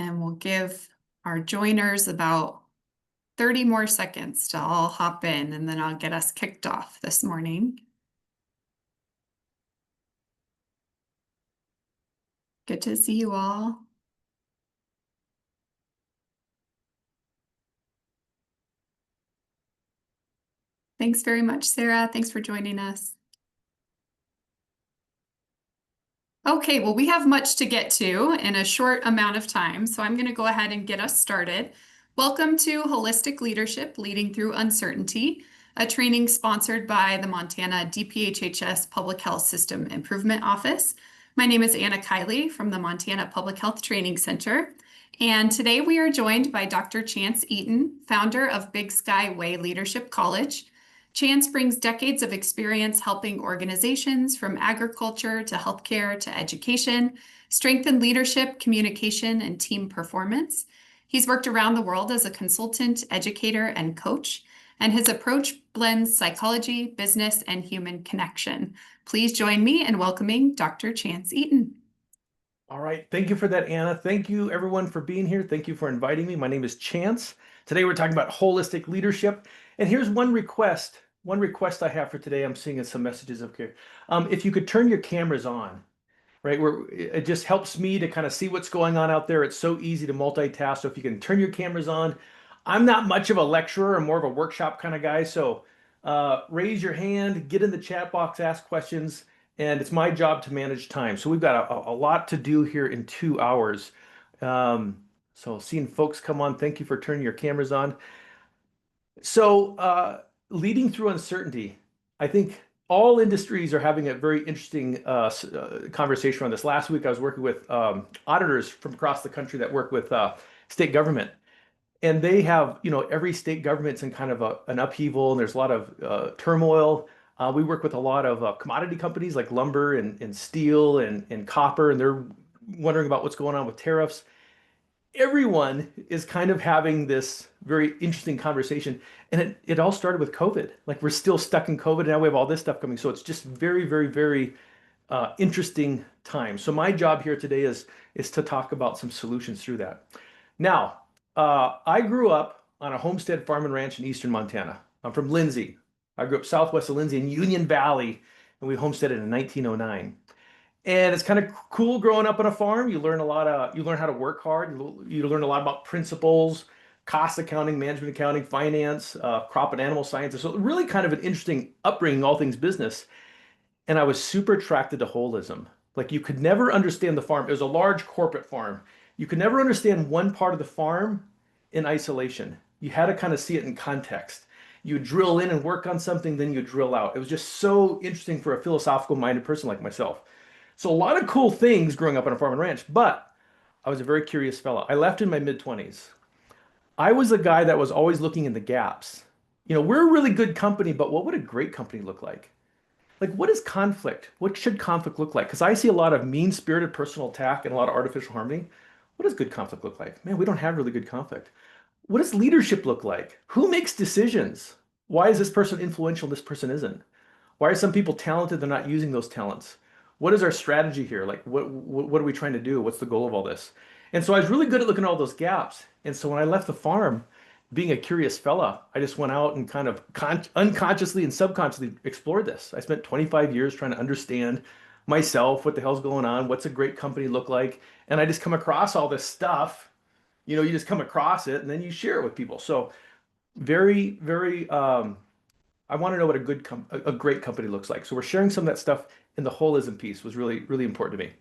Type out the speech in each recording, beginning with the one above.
and we'll give our joiners about 30 more seconds to all hop in, and then I'll get us kicked off this morning. Good to see you all. Thanks very much, Sarah. Thanks for joining us. Okay, well, we have much to get to in a short amount of time, so I'm going to go ahead and get us started. Welcome to Holistic Leadership Leading Through Uncertainty, a training sponsored by the Montana DPHHS Public Health System Improvement Office. My name is Anna Kiley from the Montana Public Health Training Center, and today we are joined by Dr. Chance Eaton, founder of Big Sky Way Leadership College. Chance brings decades of experience helping organizations from agriculture to healthcare to education strengthen leadership, communication, and team performance. He's worked around the world as a consultant, educator, and coach, and his approach blends psychology, business, and human connection. Please join me in welcoming Dr. Chance Eaton. All right, thank you for that, Anna. Thank you, everyone, for being here. Thank you for inviting me. My name is Chance. Today, we're talking about holistic leadership. And here's one request I have for today. I'm seeing some messages up here. If you could turn your cameras on, right? It just helps me to kind of see what's going on out there. It's so easy to multitask. So if you can turn your cameras on. I'm not much of a lecturer. I'm more of a workshop kind of guy. So raise your hand, get in the chat box, ask questions. And it's my job to manage time. So we've got a lot to do here in 2 hours. So seeing folks come on, thank you for turning your cameras on. So leading through uncertainty, I think all industries are having a very interesting conversation on this. Last week, I was working with auditors from across the country that work with state government. And they have, every state government's in kind of an upheaval, and there's a lot of turmoil. We work with a lot of commodity companies like lumber and steel and copper, and they're wondering about what's going on with tariffs. Everyone is kind of having this very interesting conversation. And it all started with COVID. Like we're still stuck in COVID, and now we have all this stuff coming. So it's just very, very, very interesting time. So my job here today is to talk about some solutions through that. Now, I grew up on a homestead farm and ranch in eastern Montana. I'm from Lindsay. I grew up southwest of Lindsay in Union Valley, and we homesteaded in 1909. And it's kind of cool growing up on a farm. You learn you learn how to work hard. You learn a lot about principles, cost accounting, management accounting, finance, crop and animal sciences. So really kind of an interesting upbringing, all things business. And I was super attracted to holism. Like you could never understand the farm. It was a large corporate farm. You could never understand one part of the farm in isolation. You had to kind of see it in context. You drill in and work on something, then you drill out. It was just so interesting for a philosophical minded person like myself. So a lot of cool things growing up on a farm and ranch, but I was a very curious fellow. I left in my mid-20s. I was a guy that was always looking in the gaps. We're a really good company, but what would a great company look like? Like, what is conflict? What should conflict look like? Because I see a lot of mean-spirited personal attack and a lot of artificial harmony. What does good conflict look like? Man, we don't have really good conflict. What does leadership look like? Who makes decisions? Why is this person influential? This person isn't. Why are some people talented? They're not using those talents. What is our strategy here? Like, what are we trying to do? What's the goal of all this? And so I was really good at looking at all those gaps. And so when I left the farm, being a curious fella, I just went out and kind of unconsciously and subconsciously explored this. I spent 25 years trying to understand myself, what the hell's going on, what's a great company look like, and I just come across all this stuff. You just come across it and then you share it with people. So very, very, I want to know what a great company looks like. So we're sharing some of that stuff, and the holism piece was really, really important to me.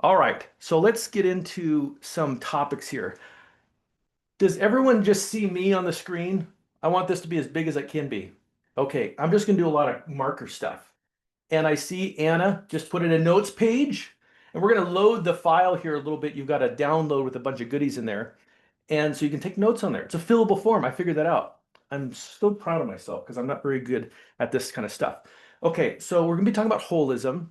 All right, so let's get into some topics here. Does everyone just see me on the screen? I want this to be as big as it can be. Okay, I'm just gonna do a lot of marker stuff. And I see Anna just put in a notes page, and we're gonna load the file here a little bit. You've got a download with a bunch of goodies in there. And so you can take notes on there. It's a fillable form. I figured that out. I'm so proud of myself because I'm not very good at this kind of stuff. Okay, so we're gonna be talking about holism.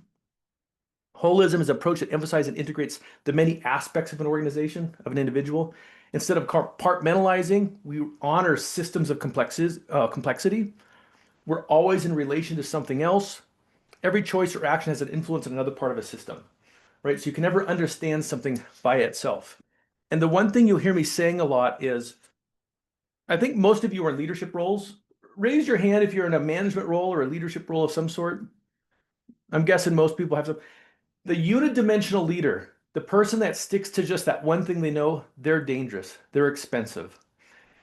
Holism is an approach that emphasizes and integrates the many aspects of an organization, of an individual. Instead of compartmentalizing, we honor systems of complexity. We're always in relation to something else. Every choice or action has an influence on another part of a system, right? So you can never understand something by itself. And the one thing you'll hear me saying a lot is, I think most of you are in leadership roles. Raise your hand if you're in a management role or a leadership role of some sort. I'm guessing most people have some. The unidimensional leader, the person that sticks to just that one thing they know, they're dangerous. They're expensive.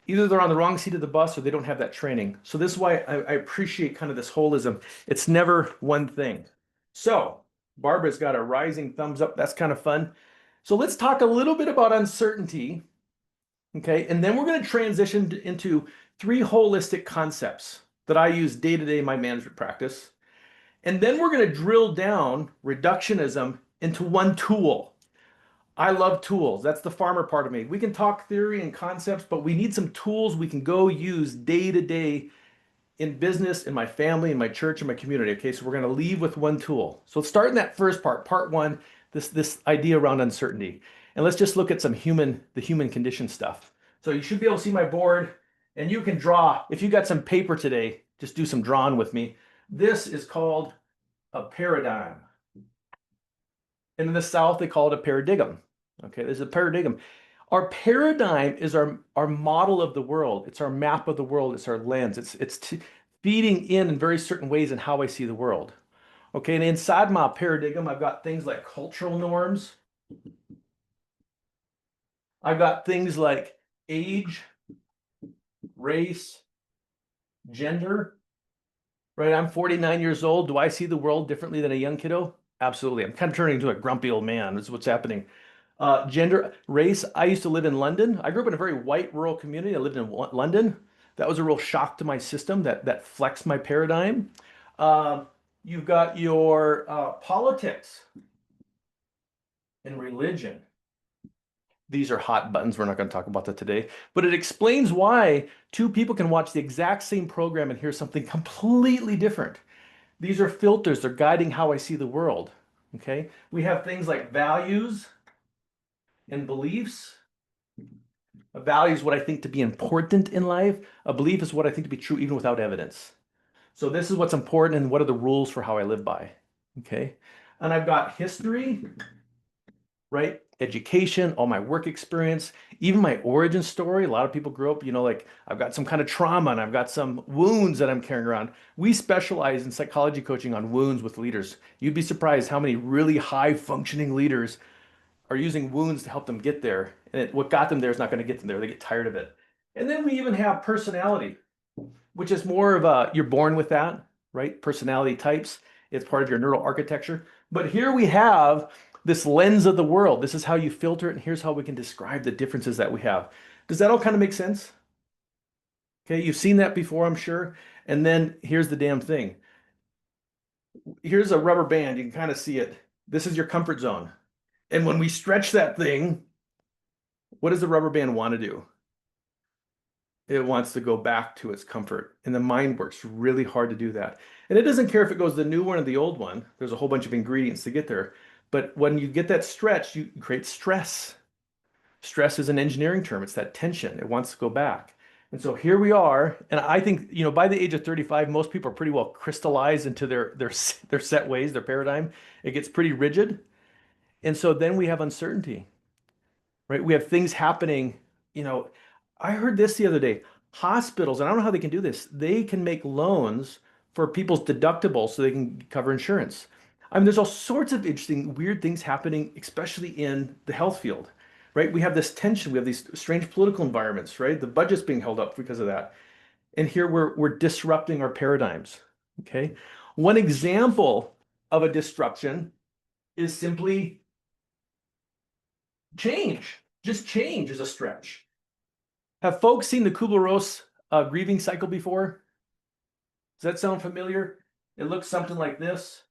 Either they're on the wrong seat of the bus or they don't have that training. So this is why I appreciate kind of this holism. It's never one thing. So Barbara's got a rising thumbs up. That's kind of fun. So let's talk a little bit about uncertainty. Okay. And then we're going to transition into three holistic concepts that I use day to day in my management practice. And then we're going to drill down reductionism into one tool. I love tools. That's the farmer part of me. We can talk theory and concepts, but we need some tools we can go use day to day in business, in my family, in my church, in my community. Okay, so we're going to leave with one tool. So let's start in that first part one, this idea around uncertainty. And let's just look at the human condition stuff. So you should be able to see my board and you can draw. If you got some paper today, just do some drawing with me. This is called a paradigm. And in the South, they call it a paradigm. Okay, there's a paradigm. Our paradigm is our model of the world. It's our map of the world. It's our lens. It's feeding in very certain ways in how I see the world. Okay, and inside my paradigm, I've got things like cultural norms. I've got things like age, race, gender. Right, I'm 49 years old. Do I see the world differently than a young kiddo? Absolutely. I'm kind of turning into a grumpy old man. This is what's happening. Gender, race. I used to live in London. I grew up in a very white rural community. I lived in London. That was a real shock to my system that flexed my paradigm. You've got your politics and religion. These are hot buttons. We're not going to talk about that today, but it explains why two people can watch the exact same program and hear something completely different. These are filters. They're guiding how I see the world. Okay. We have things like values and beliefs. A value is what I think to be important in life. A belief is what I think to be true even without evidence. So this is what's important and what are the rules for how I live by. Okay. And I've got history, right? Education, all my work experience, even my origin story. A lot of people grow up, like I've got some kind of trauma and I've got some wounds that I'm carrying around. We specialize in psychology coaching on wounds with leaders. You'd be surprised how many really high functioning leaders are using wounds to help them get there. And what got them there is not going to get them there. They get tired of it. And then we even have personality, which is more of you're born with that, right? Personality types. It's part of your neural architecture. But here we have this lens of the world. This is how you filter it, and here's how we can describe the differences that we have. Does that all kind of make sense? Okay, you've seen that before, I'm sure. And then here's the damn thing. Here's a rubber band. You can kind of see it. This is your comfort zone. And when we stretch that thing, what does the rubber band want to do? It wants to go back to its comfort. And the mind works really hard to do that. And it doesn't care if it goes the new one or the old one. There's a whole bunch of ingredients to get there. But when you get that stretch, you create stress. Stress is an engineering term. It's that tension. It wants to go back. And so here we are. And I think, by the age of 35, most people are pretty well crystallized into their set ways, their paradigm. It gets pretty rigid. And so then we have uncertainty, right? We have things happening. I heard this the other day. Hospitals, and I don't know how they can do this, they can make loans for people's deductibles so they can cover insurance. I mean, there's all sorts of interesting, weird things happening, especially in the health field, right? We have this tension. We have these strange political environments, right? The budget's being held up because of that. And here we're disrupting our paradigms, okay? One example of a disruption is simply change. Just change is a stretch. Have folks seen the Kubler-Ross grieving cycle before? Does that sound familiar? It looks something like this.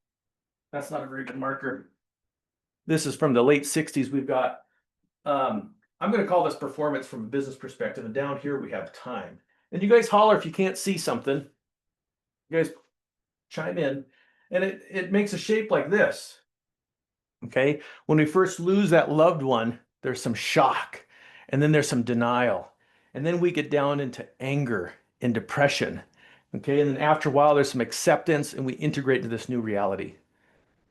That's not a very good marker. This is from the late 60s. We've got, I'm going to call this performance from a business perspective. And down here we have time. And you guys holler if you can't see something. You guys chime in. And it makes a shape like this. Okay. When we first lose that loved one, there's some shock. And then there's some denial. And then we get down into anger and depression. Okay. And then after a while, there's some acceptance and we integrate into this new reality.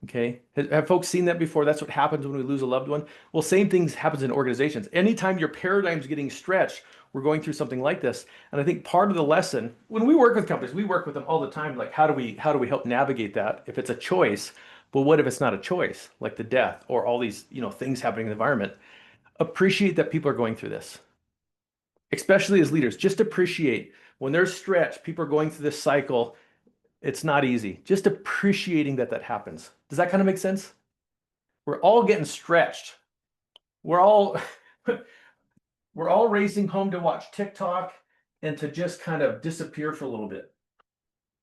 Okay. Have folks seen that before? That's what happens when we lose a loved one. Well, same things happens in organizations. Anytime your paradigm's getting stretched, we're going through something like this. And I think part of the lesson, when we work with companies, we work with them all the time. Like, how do we help navigate that? If it's a choice, but what if it's not a choice, like the death or all these, things happening in the environment? Appreciate that people are going through this, especially as leaders. Just appreciate when they're stretched, people are going through this cycle. It's not easy. Just appreciating that happens. Does that kind of make sense? We're all getting stretched. We're all we're all racing home to watch TikTok and to just kind of disappear for a little bit.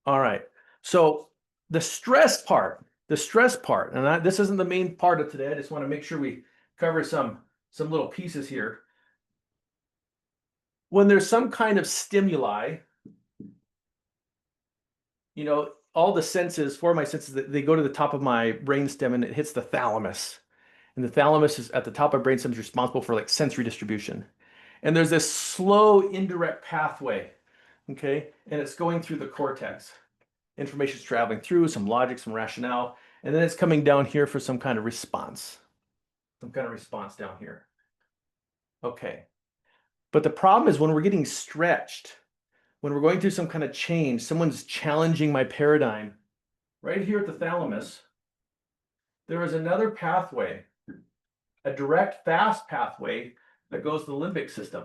All right. So the stress part, and this isn't the main part of today. I just want to make sure we cover some little pieces here. When there's some kind of stimuli, all the senses, four of my senses, they go to the top of my brainstem and it hits the thalamus. And the thalamus is at the top of brainstem, is responsible for like sensory distribution. And there's this slow indirect pathway, okay? And it's going through the cortex. Information's traveling through, some logic, some rationale, and then it's coming down here for some kind of response. Some kind of response down here. Okay. But the problem is when we're getting stretched, when we're going through some kind of change, someone's challenging my paradigm, right here at the thalamus, there is another pathway, a direct, fast pathway that goes to the limbic system,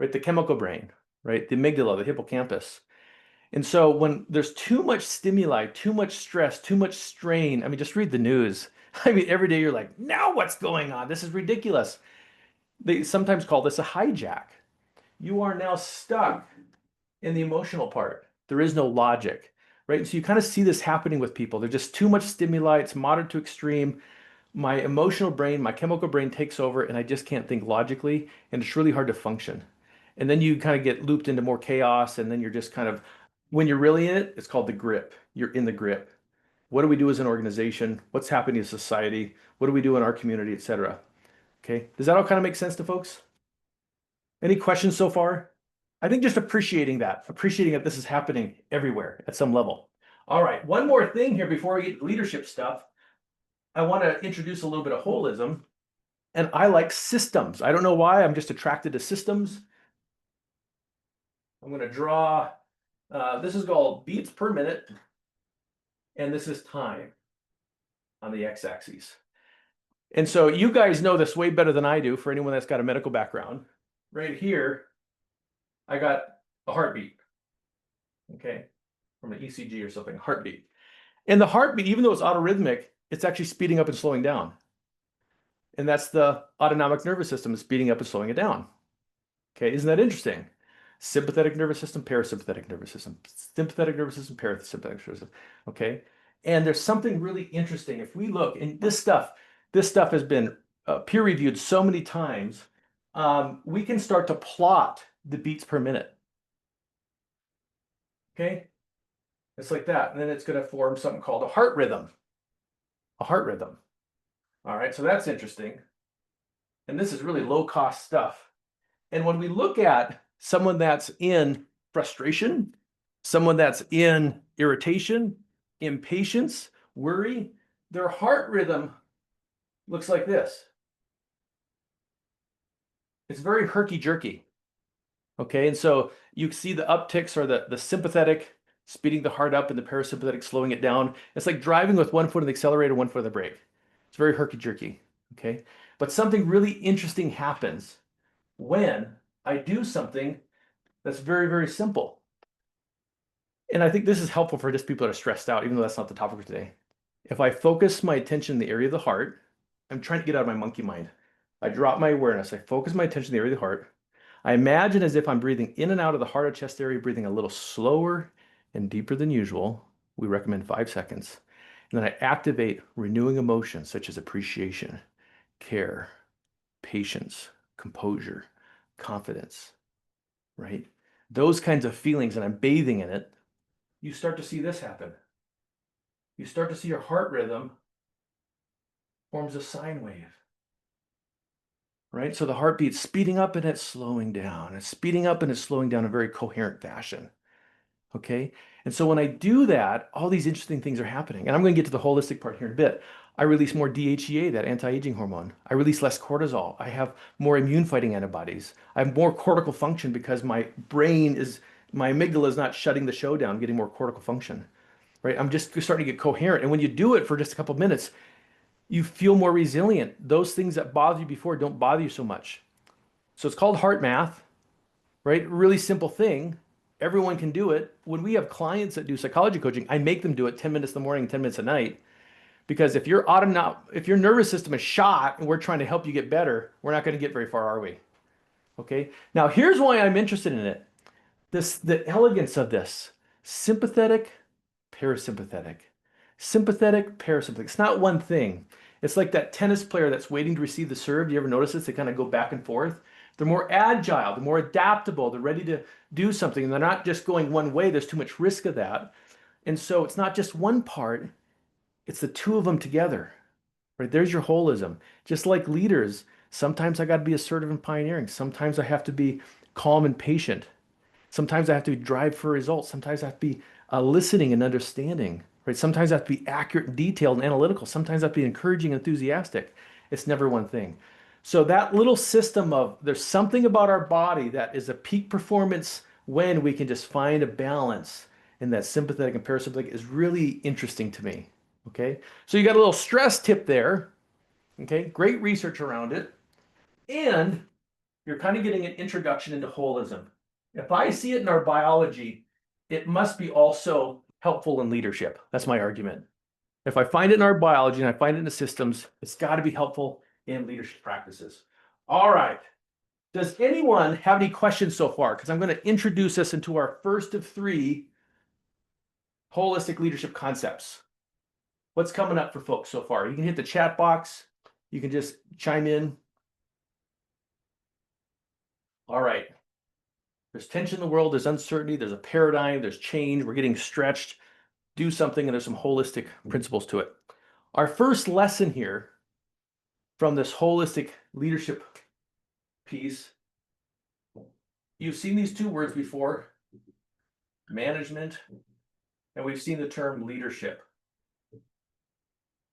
right? The chemical brain, right? The amygdala, the hippocampus. And so when there's too much stimuli, too much stress, too much strain, I mean, just read the news. I mean, every day you're like, now what's going on? This is ridiculous. They sometimes call this a hijack. You are now stuck in the emotional part. There is no logic, right? And so you kind of see this happening with people. There's just too much stimuli. It's moderate to extreme. My emotional brain, my chemical brain takes over, and I just can't think logically, and it's really hard to function. And then you kind of get looped into more chaos, and then you're just kind of, when you're really in it, it's called the grip. You're in the grip. What do we do as an organization? What's happening in society? What do we do in our community, et cetera? Okay. Does that all kind of make sense to folks? Any questions so far? I think just appreciating that this is happening everywhere at some level. All right, one more thing here before we get to leadership stuff. I want to introduce a little bit of holism, and I like systems. I don't know why, I'm just attracted to systems. I'm going to draw, this is called beats per minute, and this is time on the x-axis. And so you guys know this way better than I do for anyone that's got a medical background. Right here, I got a heartbeat, okay, from an ECG or something, heartbeat. And the heartbeat, even though it's autorhythmic, it's actually speeding up and slowing down. And that's the autonomic nervous system is speeding up and slowing it down. Okay, isn't that interesting? Sympathetic nervous system, parasympathetic nervous system, sympathetic nervous system, parasympathetic nervous system. Okay, and there's something really interesting. If we look, and this stuff has been peer reviewed so many times. We can start to plot the beats per minute. Okay, it's like that, and then it's going to form something called a heart rhythm. A heart rhythm. All right, so that's interesting. And this is really low-cost stuff. And when we look at someone that's in frustration, someone that's in irritation, impatience, worry, their heart rhythm looks like this. It's very herky-jerky. Okay, and so you see the upticks are the sympathetic speeding the heart up and the parasympathetic slowing it down. It's like driving with one foot on the accelerator, one foot on the brake. It's very herky-jerky, okay? But something really interesting happens when I do something that's very, very simple. And I think this is helpful for just people that are stressed out, even though that's not the topic for today. If I focus my attention in the area of the heart, I'm trying to get out of my monkey mind. I drop my awareness. I focus my attention in the area of the heart. I imagine as if I'm breathing in and out of the heart or chest area, breathing a little slower and deeper than usual. We recommend 5 seconds. And then I activate renewing emotions such as appreciation, care, patience, composure, confidence, right? Those kinds of feelings, and I'm bathing in it. You start to see this happen. You start to see your heart rhythm forms a sine wave. Right? So the heartbeat's speeding up and it's slowing down. It's speeding up and it's slowing down in a very coherent fashion. Okay. And so when I do that, all these interesting things are happening. And I'm going to get to the holistic part here in a bit. I release more DHEA, that anti-aging hormone. I release less cortisol. I have more immune fighting antibodies. I have more cortical function because my amygdala is not shutting the show down, getting more cortical function, right? I'm just starting to get coherent. And when you do it for just a couple of minutes, you feel more resilient. Those things that bothered you before don't bother you so much. So it's called heart math, right? Really simple thing. Everyone can do it. When we have clients that do psychology coaching, I make them do it 10 minutes in the morning, 10 minutes at night. Because if your nervous system is shot and we're trying to help you get better, we're not going to get very far, are we? Okay. Now here's why I'm interested in it. The elegance of this. Sympathetic, parasympathetic. Sympathetic, parasympathetic. It's not one thing. It's like that tennis player that's waiting to receive the serve. Do you ever notice this? They kind of go back and forth. They're more agile, they're more adaptable, they're ready to do something, and they're not just going one way. There's too much risk of that. And so it's not just one part, it's the two of them together. Right? There's your holism. Just like leaders, sometimes I got to be assertive and pioneering. Sometimes I have to be calm and patient. Sometimes I have to drive for results. Sometimes I have to be listening and understanding, right? Sometimes I have to be accurate and detailed and analytical. Sometimes I have to be encouraging and enthusiastic. It's never one thing. So that little system of there's something about our body that is a peak performance when we can just find a balance in that sympathetic and parasympathetic is really interesting to me. Okay. So you got a little stress tip there. Okay. Great research around it. And you're kind of getting an introduction into holism. If I see it in our biology, it must be also helpful in leadership. That's my argument. If I find it in our biology and I find it in the systems, it's got to be helpful in leadership practices. All right. Does anyone have any questions so far? Because I'm going to introduce us into our first of 3 holistic leadership concepts. What's coming up for folks so far? You can hit the chat box. You can just chime in. All right. There's tension in the world, there's uncertainty, there's a paradigm, there's change, we're getting stretched. Do something, and there's some holistic principles to it. Our first lesson here from this holistic leadership piece, you've seen these 2 words before, management, and we've seen the term leadership.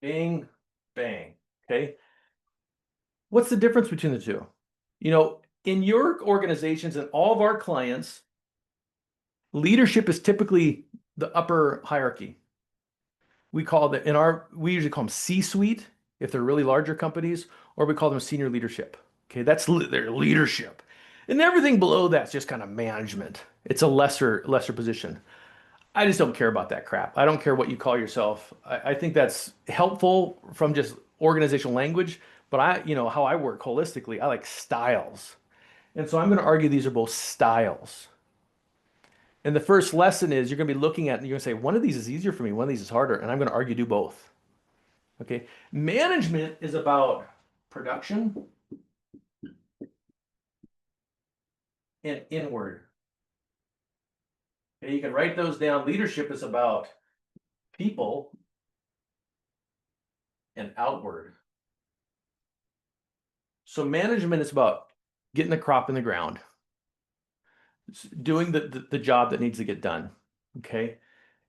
Bing, bang, okay? What's the difference between the 2? You know, in your organizations and all of our clients, leadership is typically the upper hierarchy. We usually call them C-suite if they're really larger companies, or we call them senior leadership. Okay, that's their leadership. And everything below that's just kind of management. It's a lesser position. I just don't care about that crap. I don't care what you call yourself. I think that's helpful from just organizational language, but how I work holistically, I like styles. And so I'm going to argue these are both styles. And the first lesson is you're going to be looking at, and you're going to say, one of these is easier for me, one of these is harder. And I'm going to argue do both. Okay. Management is about production and inward. Okay, you can write those down. Leadership is about people and outward. So management is about getting the crop in the ground, doing the job that needs to get done. Okay.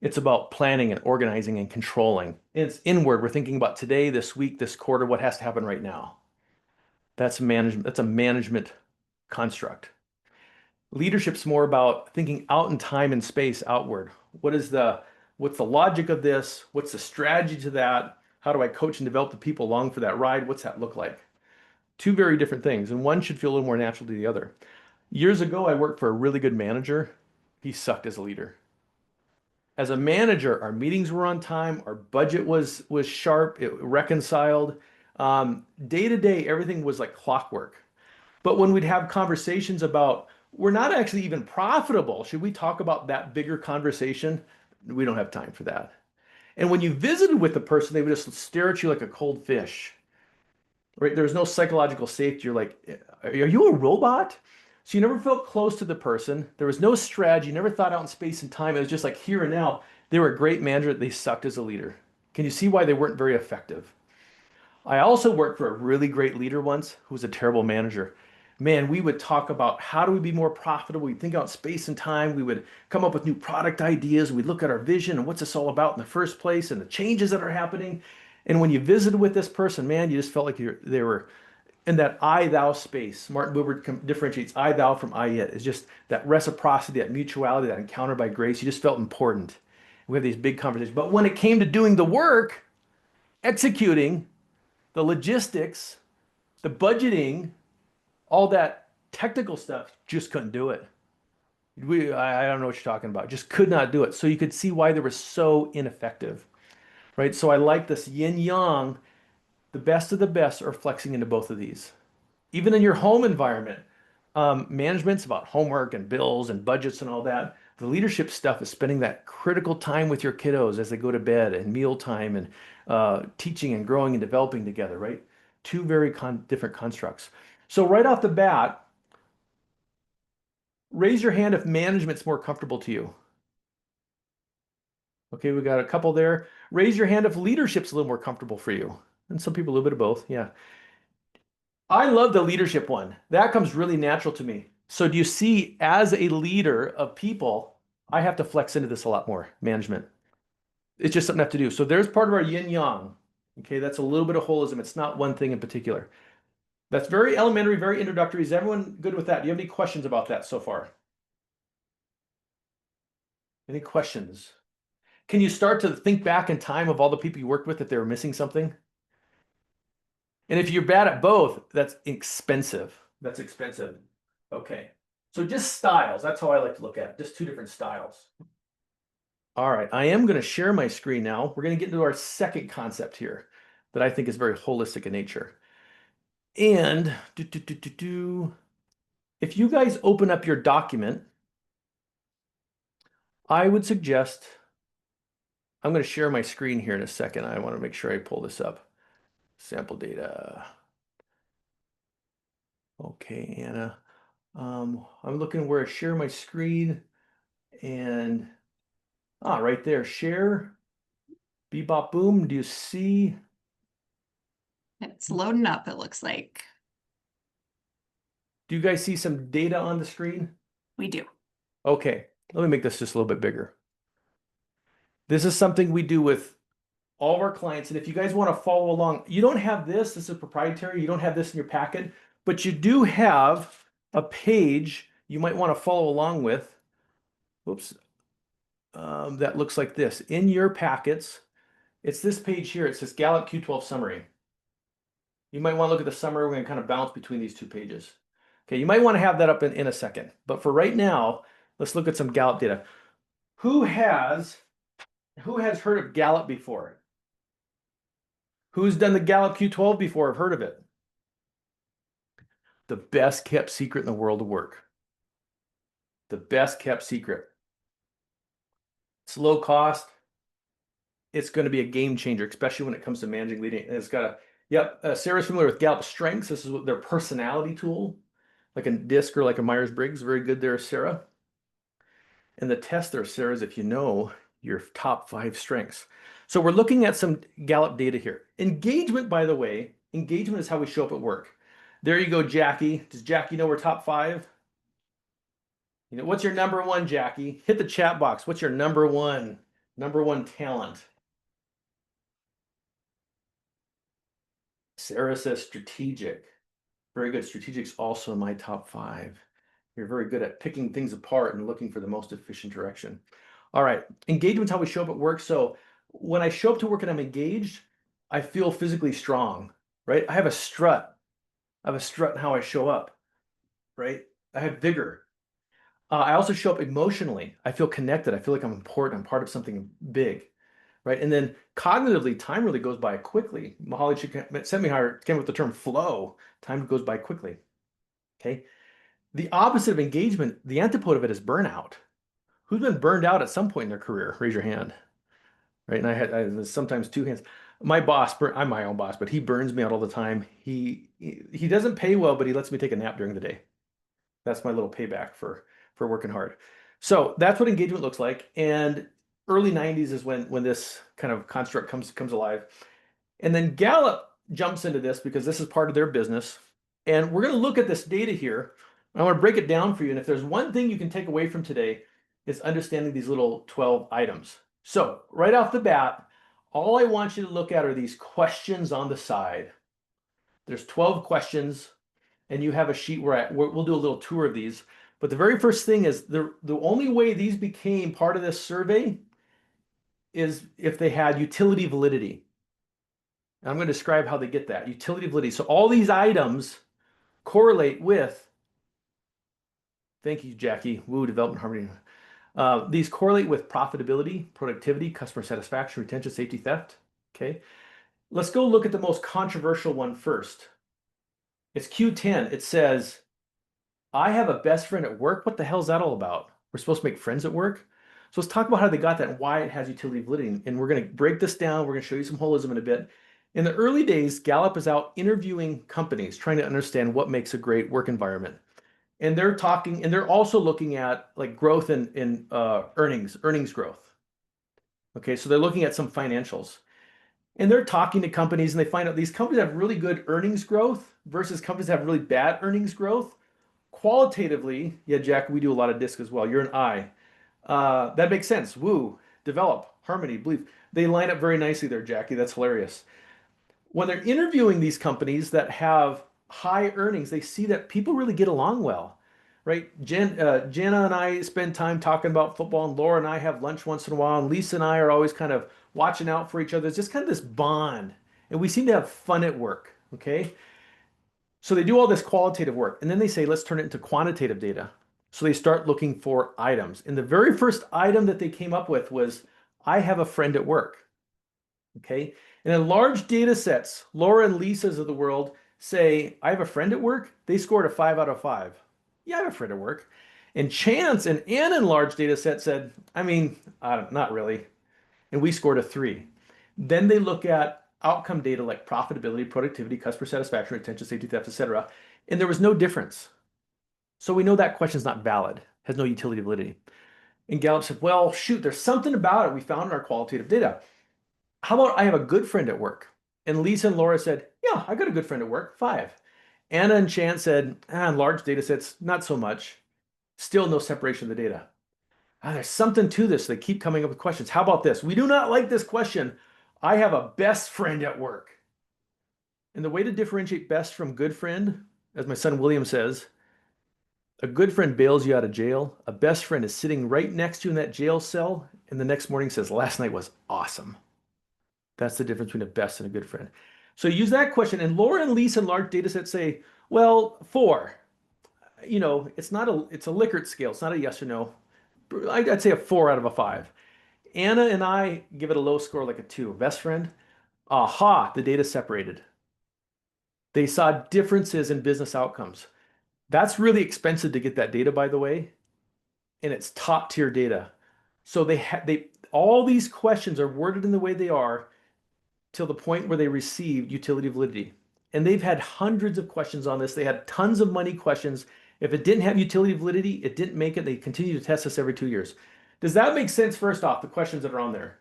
It's about planning and organizing and controlling. It's inward. We're thinking about today, this week, this quarter, what has to happen right now. That's management. That's a management construct. Leadership's more about thinking out in time and space outward. What's the logic of this? What's the strategy to that? How do I coach and develop the people along for that ride? What's that look like? 2 very different things, and one should feel a little more natural to the other. Years ago, I worked for a really good manager. He sucked as a leader. As a manager, our meetings were on time, our budget was sharp, it reconciled. Day to day, everything was like clockwork. But when we'd have conversations about, we're not actually even profitable, should we talk about that bigger conversation? We don't have time for that. And when you visited with the person, they would just stare at you like a cold fish. Right? There was no psychological safety. You're like, are you a robot? So you never felt close to the person. There was no strategy. You never thought out in space and time. It was just like here and now. They were a great manager. They sucked as a leader. Can you see why they weren't very effective? I also worked for a really great leader once who was a terrible manager. man, we would talk about how do we be more profitable. We'd think about space and time. We would come up with new product ideas. We'd look at our vision and what's this all about in the first place and the changes that are happening. And when you visited with this person, man, you just felt like they were in that I thou space. Martin Buber differentiates I thou from I it. It's just that reciprocity, that mutuality, that encounter by grace. You just felt important. We have these big conversations. But when it came to doing the work, executing the logistics, the budgeting, all that technical stuff, just couldn't do it. I don't know what you're talking about. Just could not do it. So you could see why they were so ineffective, right? So I like this yin yang. The best of the best are flexing into both of these. Even in your home environment, management's about homework and bills and budgets and all that. The leadership stuff is spending that critical time with your kiddos as they go to bed and mealtime and teaching and growing and developing together, right? Two very different constructs. So right off the bat, raise your hand if management's more comfortable to you. Okay, we got a couple there. Raise your hand if leadership's a little more comfortable for you. And some people a little bit of both, yeah. I love the leadership one. That comes really natural to me. So do you see, as a leader of people, I have to flex into this a lot more, management. It's just something I have to do. So there's part of our yin yang. Okay, that's a little bit of holism. It's not one thing in particular. That's very elementary, very introductory. Is everyone good with that? Do you have any questions about that so far? Any questions? Can you start to think back in time of all the people you worked with that they were missing something? And if you're bad at both, that's expensive. That's expensive. Okay. So just styles. That's how I like to look at it. Just two different styles. All right. I am going to share my screen now. We're going to get into our second concept here that I think is very holistic in nature. And if you guys open up your document, I would suggest, I'm going to share my screen here in a second. I want to make sure I pull this up. Sample data. Okay, Anna. I'm looking where I share my screen and right there, share. Bebop boom. Do you see? It's loading up, it looks like. Do you guys see some data on the screen? We do. Okay, let me make this just a little bit bigger. This is something we do with all of our clients. And if you guys want to follow along, you don't have this. This is proprietary. You don't have this in your packet, but you do have a page you might want to follow along with. Oops. That looks like this. In your packets, it's this page here. It says Gallup Q12 Summary. You might want to look at the summary. We're going to kind of bounce between these two pages. Okay, you might want to have that up in a second. But for right now, let's look at some Gallup data. Who has heard of Gallup before? Who's done the Gallup Q12 before? I've heard of it. The best kept secret in the world of work. The best kept secret. It's low cost. It's going to be a game changer, especially when it comes to managing leading. And it's got a, yep, Sarah's familiar with Gallup Strengths. This is what their personality tool, like a DISC or like a Myers-Briggs. Very good there, Sarah. And the test there, Sarah, is if you know your top 5 strengths. So we're looking at some Gallup data here. Engagement, by the way, engagement is how we show up at work. There you go, Jackie. Does Jackie know we're top 5? You know, what's your number 1, Jackie? Hit the chat box. What's your number one talent? Sarah says strategic. Very good. Strategic's also my top 5. You're very good at picking things apart and looking for the most efficient direction. All right. Engagement's how we show up at work. So when I show up to work and I'm engaged, I feel physically strong, right? I have a strut. I have a strut in how I show up, right? I have vigor. I also show up emotionally. I feel connected. I feel like I'm important. I'm part of something big, right? And then cognitively, time really goes by quickly. Mahali Csikszentmihalyi came with the term flow. Time goes by quickly, okay? The opposite of engagement, the antipode of it is burnout. Who's been burned out at some point in their career? Raise your hand, right? And I had sometimes 2 hands. My boss, I'm my own boss, but he burns me out all the time. He doesn't pay well, but he lets me take a nap during the day. That's my little payback for working hard. So that's what engagement looks like. And early 90s is when this kind of construct comes alive. And then Gallup jumps into this because this is part of their business. And we're going to look at this data here. I want to break it down for you. And if there's one thing you can take away from today, it's understanding these little 12 items. So right off the bat, all I want you to look at are these questions on the side. There's 12 questions, and you have a sheet where we'll do a little tour of these. But the very first thing is the only way these became part of this survey is if they had utility validity. And I'm going to describe how they get that utility validity. So all these items correlate with, thank you, Jackie, Woo, development harmony. These correlate with profitability, productivity, customer satisfaction, retention, safety, theft. Okay, let's go look at the most controversial one first. It's Q10. It says, I have a best friend at work. What the hell is that all about? We're supposed to make friends at work? So let's talk about how they got that and why it has utility validity. And we're going to break this down. We're going to show you some holism in a bit. In the early days, Gallup is out interviewing companies, trying to understand what makes a great work environment. And they're talking, and they're also looking at like growth in earnings growth. Okay, so they're looking at some financials. And they're talking to companies, and they find out these companies have really good earnings growth versus companies that have really bad earnings growth. Qualitatively, yeah, Jack, we do a lot of DISC as well. You're an I. That makes sense. Woo, develop, harmony, believe. They line up very nicely there, Jackie. That's hilarious. When they're interviewing these companies that have high earnings, they see that people really get along well, right? Jenna and I spend time talking about football, and Laura and I have lunch once in a while, and Lisa and I are always kind of watching out for each other. It's just kind of this bond, and we seem to have fun at work, okay? So they do all this qualitative work, and then they say, let's turn it into quantitative data. So they start looking for items. And the very first item that they came up with was, I have a friend at work. Okay. And in large data sets, Laura and Lisa's of the world say, I have a friend at work. They scored a 5 out of 5. Yeah, I have a friend at work. And Chance and Anna in large data set said, I mean, not really. And we scored a 3. Then they look at outcome data like profitability, productivity, customer satisfaction, retention, safety, theft, etc. And there was no difference. So we know that question is not valid, has no utility validity. And Gallup said, well, shoot, there's something about it we found in our qualitative data. How about I have a good friend at work? And Lisa and Laura said, yeah, I got a good friend at work, 5. Anna and Chance said, in large data sets, not so much. Still no separation of the data. There's something to this. They keep coming up with questions. How about this? We do not like this question. I have a best friend at work. And the way to differentiate best from good friend, as my son William says, a good friend bails you out of jail. A best friend is sitting right next to you in that jail cell, and the next morning says, last night was awesome. That's the difference between a best and a good friend. So use that question. And Laura and Lisa in large data sets say, well, 4. You know, it's a Likert scale. It's not a yes or no. I'd say a 4 out of a 5. Anna and I give it a low score, like a 2. Best friend, aha, the data separated. They saw differences in business outcomes. That's really expensive to get that data, by the way, and it's top tier data. So all these questions are worded in the way they are till the point where they receive utility validity. And they've had hundreds of questions on this. They had tons of money questions. If it didn't have utility validity, it didn't make it. They continue to test this every 2 years. Does that make sense? First off, the questions that are on there.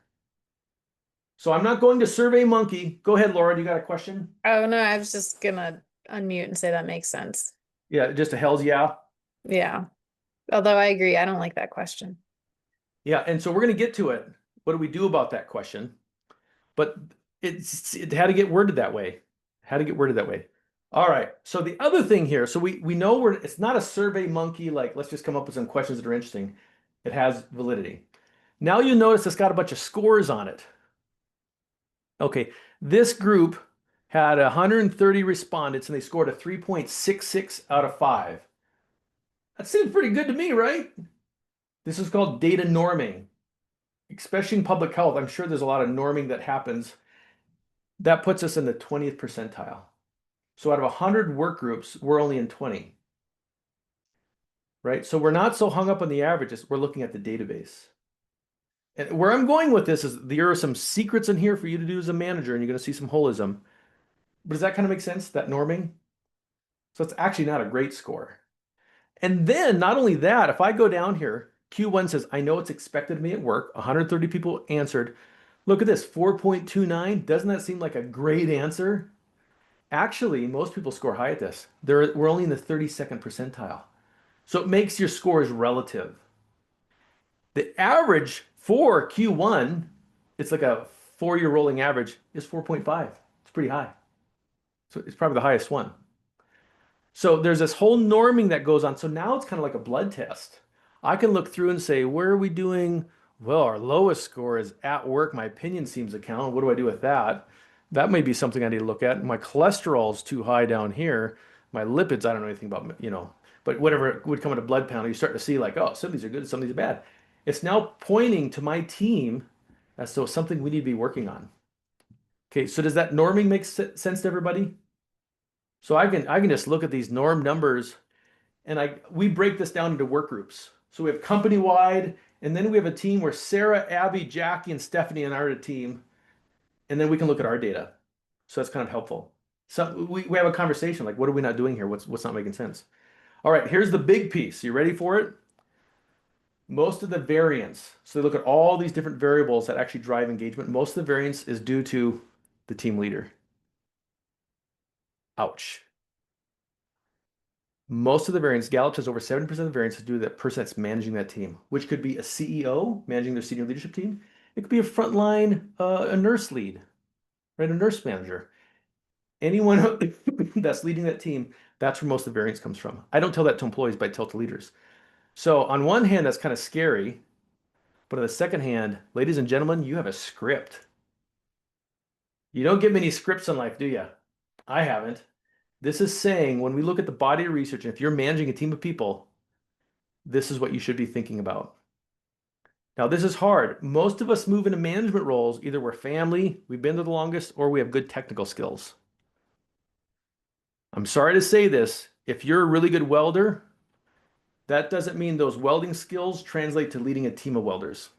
So I'm not going to SurveyMonkey. Go ahead, Laura. Do you got a question? Oh no, I was just gonna unmute and say that makes sense. Yeah, just a hell's yeah. Yeah. Although I agree, I don't like that question. Yeah, and so we're going to get to it. What do we do about that question? But it had to get worded that way. Had to get worded that way. All right. So the other thing here, so we know it's not a SurveyMonkey, like let's just come up with some questions that are interesting. It has validity. Now you notice it's got a bunch of scores on it. Okay, this group had 130 respondents and they scored a 3.66 out of 5. That seems pretty good to me, right? This is called data norming, especially in public health. I'm sure there's a lot of norming that happens. That puts us in the 20th percentile. So out of 100 work groups, we're only in 20. Right? So we're not so hung up on the averages. We're looking at the database. And where I'm going with this is there are some secrets in here for you to do as a manager, and you're going to see some holism. But does that kind of make sense, that norming? So it's actually not a great score. And then not only that, if I go down here, Q1 says, I know it's expected of me at work. 130 people answered. Look at this, 4.29. Doesn't that seem like a great answer? Actually, most people score high at this. We're only in the 32nd percentile. So it makes your scores relative. The average for Q1, it's like a 4-year rolling average, is 4.5. It's pretty high. So it's probably the highest one. So there's this whole norming that goes on. So now it's kind of like a blood test. I can look through and say, where are we doing? Well, our lowest score is at work. My opinion seems to count. What do I do with that? That may be something I need to look at. My cholesterol is too high down here. My lipids, I don't know anything about, but whatever would come in a blood panel, you start to see like, oh, some of these are good, some of these are bad. It's now pointing to my team as to something we need to be working on. Okay, so does that norming make sense to everybody? So I can just look at these norm numbers and we break this down into work groups. So we have company wide, and then we have a team where Sarah, Abby, Jackie, and Stephanie and I are a team. And then we can look at our data. So that's kind of helpful. So we have a conversation like, what are we not doing here? What's not making sense? All right, here's the big piece. You ready for it? Most of the variance. So they look at all these different variables that actually drive engagement. Most of the variance is due to the team leader. Ouch. Most of the variance, Gallup says over 70% of the variance is due to that person that's managing that team, which could be a CEO managing their senior leadership team. It could be a frontline, a nurse lead, right? A nurse manager. Anyone that's leading that team, that's where most of the variance comes from. I don't tell that to employees, but I tell it to leaders. So on one hand, that's kind of scary. But on the second hand, ladies and gentlemen, you have a script. You don't get many scripts in life, do you? I haven't. This is saying when we look at the body of research, and if you're managing a team of people, this is what you should be thinking about. Now, this is hard. Most of us move into management roles. Either we're family, we've been there the longest, or we have good technical skills. I'm sorry to say this. If you're a really good welder, that doesn't mean those welding skills translate to leading a team of welders.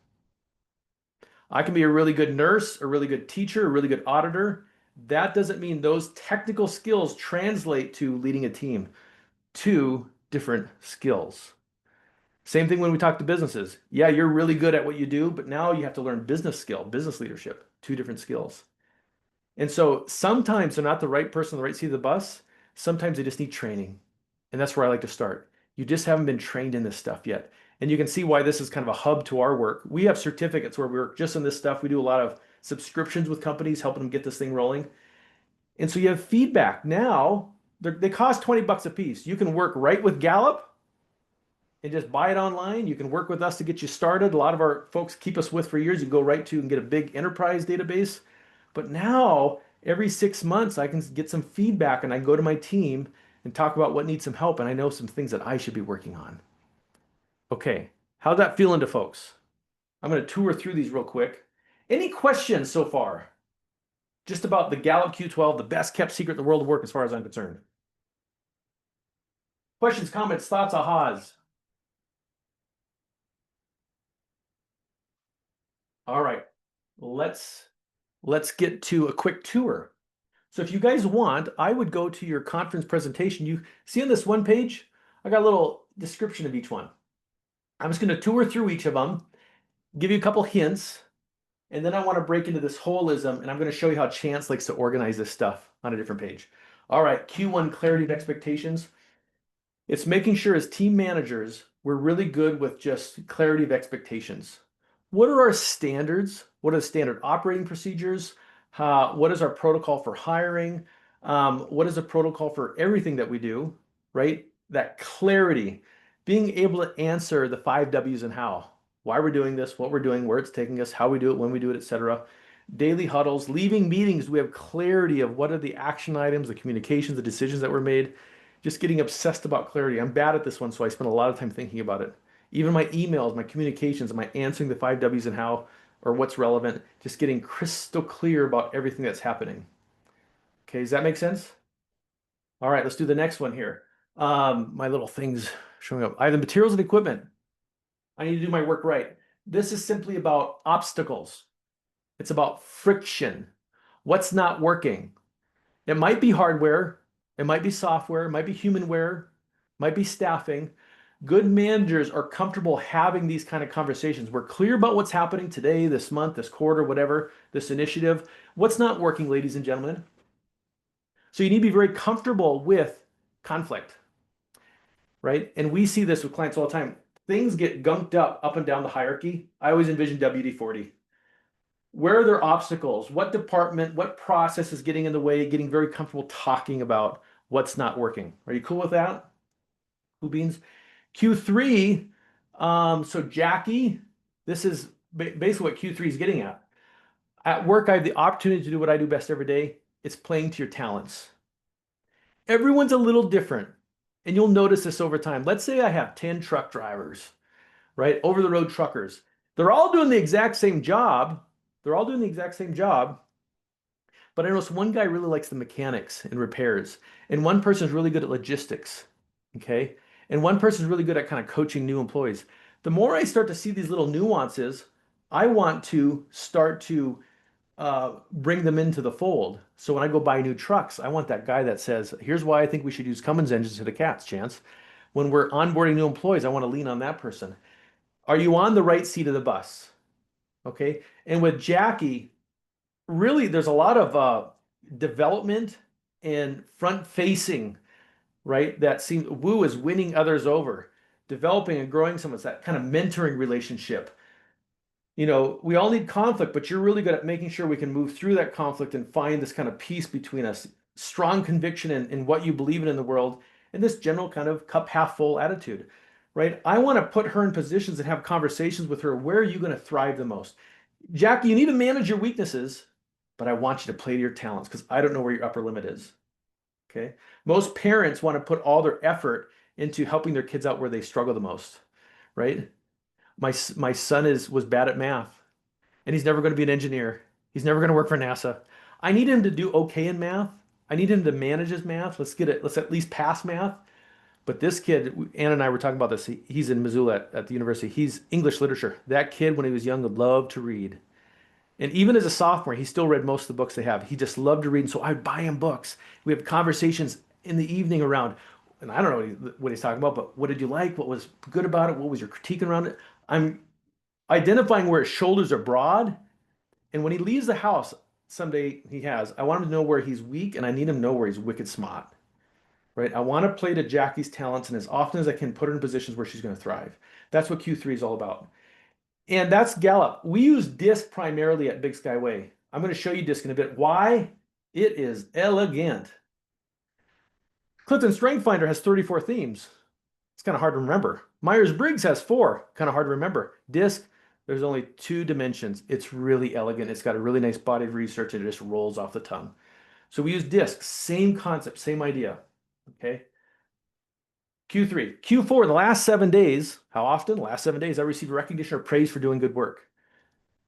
I can be a really good nurse, a really good teacher, a really good auditor. That doesn't mean those technical skills translate to leading a team. Two different skills. Same thing when we talk to businesses. Yeah, you're really good at what you do, but now you have to learn business skill, business leadership, two different skills. And so sometimes they're not the right person on the right seat of the bus. Sometimes they just need training. And that's where I like to start. You just haven't been trained in this stuff yet. And you can see why this is kind of a hub to our work. We have certificates where we work just on this stuff. We do a lot of subscriptions with companies, helping them get this thing rolling. And so you have feedback. Now, they cost 20 bucks a piece. You can work right with Gallup and just buy it online. You can work with us to get you started. A lot of our folks keep us with for years. You go right to and get a big enterprise database. But now, every 6 months, I can get some feedback and I go to my team and talk about what needs some help. And I know some things that I should be working on. Okay, how's that feeling to folks? I'm going to tour through these real quick. Any questions so far? Just about the Gallup Q12, the best kept secret in the world of work as far as I'm concerned. Questions, comments, thoughts, ahas? All right, let's get to a quick tour. So if you guys want, I would go to your conference presentation. You see on this one page, I got a little description of each one. I'm just going to tour through each of them, give you a couple hints, and then I want to break into this holism, and I'm going to show you how Chance likes to organize this stuff on a different page. All right, Q1, clarity of expectations. It's making sure as team managers, we're really good with just clarity of expectations. What are our standards? What are the standard operating procedures? What is our protocol for hiring? What is the protocol for everything that we do, right? That clarity, being able to answer the 5 W's and how. Why we're doing this, what we're doing, where it's taking us, how we do it, when we do it, etc. Daily huddles, leaving meetings, we have clarity of what are the action items, the communications, the decisions that were made. Just getting obsessed about clarity. I'm bad at this one, so I spend a lot of time thinking about it. Even my emails, my communications, am I answering the 5 W's and how, or what's relevant? Just getting crystal clear about everything that's happening. Okay, does that make sense? All right, let's do the next one here. My little thing's showing up. I have the materials and equipment. I need to do my work right. This is simply about obstacles. It's about friction. What's not working? It might be hardware. It might be software. It might be humanware. It might be staffing. Good managers are comfortable having these kind of conversations. We're clear about what's happening today, this month, this quarter, whatever, this initiative. What's not working, ladies and gentlemen? So you need to be very comfortable with conflict, right? And we see this with clients all the time. Things get gunked up and down the hierarchy. I always envision WD-40. Where are there obstacles? What department, what process is getting in the way, getting very comfortable talking about what's not working. Are you cool with that? Cool beans. Q3, so Jackie, this is basically what Q3 is getting at. At work, I have the opportunity to do what I do best every day. It's playing to your talents. Everyone's a little different, and you'll notice this over time. Let's say I have 10 truck drivers, right? Over the road truckers. They're all doing the exact same job. They're all doing the exact same job. But I notice one guy really likes the mechanics and repairs, and one person's really good at logistics, okay? And one person's really good at kind of coaching new employees. The more I start to see these little nuances, I want to start to bring them into the fold. So when I go buy new trucks, I want that guy that says, here's why I think we should use Cummins engines to the cat's chance. When we're onboarding new employees, I want to lean on that person. Are you on the right seat of the bus? Okay. And with Jackie, really, there's a lot of development and front facing, right? That seems Woo is winning others over, developing and growing someone's that kind of mentoring relationship. You know, we all need conflict, but you're really good at making sure we can move through that conflict and find this kind of peace between us, strong conviction in what you believe in the world, and this general kind of cup half full attitude, right? I want to put her in positions and have conversations with her. Where are you going to thrive the most? Jackie, you need to manage your weaknesses, but I want you to play to your talents because I don't know where your upper limit is. Okay. Most parents want to put all their effort into helping their kids out where they struggle the most, right? My son was bad at math, and he's never going to be an engineer. He's never going to work for NASA. I need him to do okay in math. I need him to manage his math. Let's at least pass math. But this kid, Ann and I were talking about this. He's in Missoula at the university. He's English literature. That kid, when he was young, would love to read. And even as a sophomore, he still read most of the books they have. He just loved to read. And so I'd buy him books. We have conversations in the evening around, and I don't know what he's talking about, but what did you like? What was good about it? What was your critique around it? I'm identifying where his shoulders are broad. And when he leaves the house, someday I want him to know where he's weak, and I need him to know where he's wicked smart. Right? I want to play to Jackie's talents, and as often as I can put her in positions where she's going to thrive. That's what Q3 is all about. And that's Gallup. We use DISC primarily at Big Skyway. I'm going to show you DISC in a bit. Why? It is elegant. Clifton Strength Finder has 34 themes. It's kind of hard to remember. Myers-Briggs has 4. Kind of hard to remember. DISC, there's only 2 dimensions. It's really elegant. It's got a really nice body of research, and it just rolls off the tongue. So we use DISC. Same concept, same idea. Okay. Q3. Q4, the last 7 days. How often? The last 7 days, I received recognition or praise for doing good work.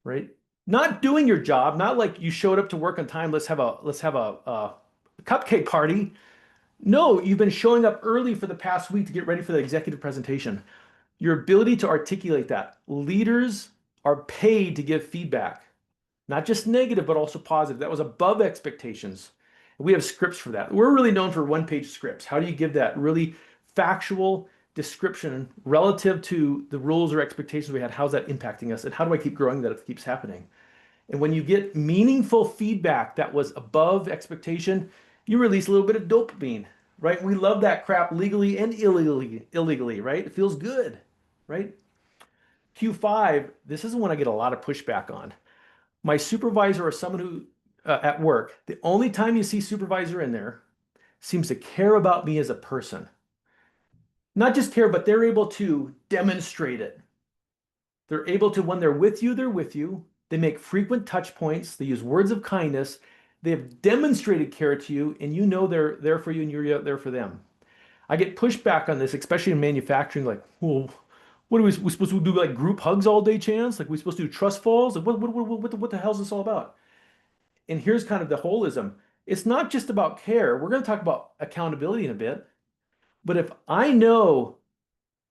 Right? Not doing your job, not like you showed up to work on time. Let's have a cupcake party. No, you've been showing up early for the past week to get ready for the executive presentation. Your ability to articulate that. Leaders are paid to give feedback, not just negative, but also positive. That was above expectations. We have scripts for that. We're really known for one-page scripts. How do you give that really factual description relative to the rules or expectations we had? How's that impacting us? And how do I keep growing that if it keeps happening? And when you get meaningful feedback that was above expectation, you release a little bit of dopamine, right? We love that crap legally and illegally, right? It feels good, right? Q5, this is one I get a lot of pushback on. My supervisor or someone who at work, the only time you see supervisor in there seems to care about me as a person. Not just care, but they're able to demonstrate it. They're able to, when they're with you, they're with you. They make frequent touch points. They use words of kindness. They have demonstrated care to you, and you know they're there for you and you're there for them. I get pushback on this, especially in manufacturing, like, well, what are we supposed to do, like group hugs all day, Chance? Like, we supposed to do trust falls? Like, what the hell is this all about? And here's kind of the holism. It's not just about care. We're going to talk about accountability in a bit. But if I know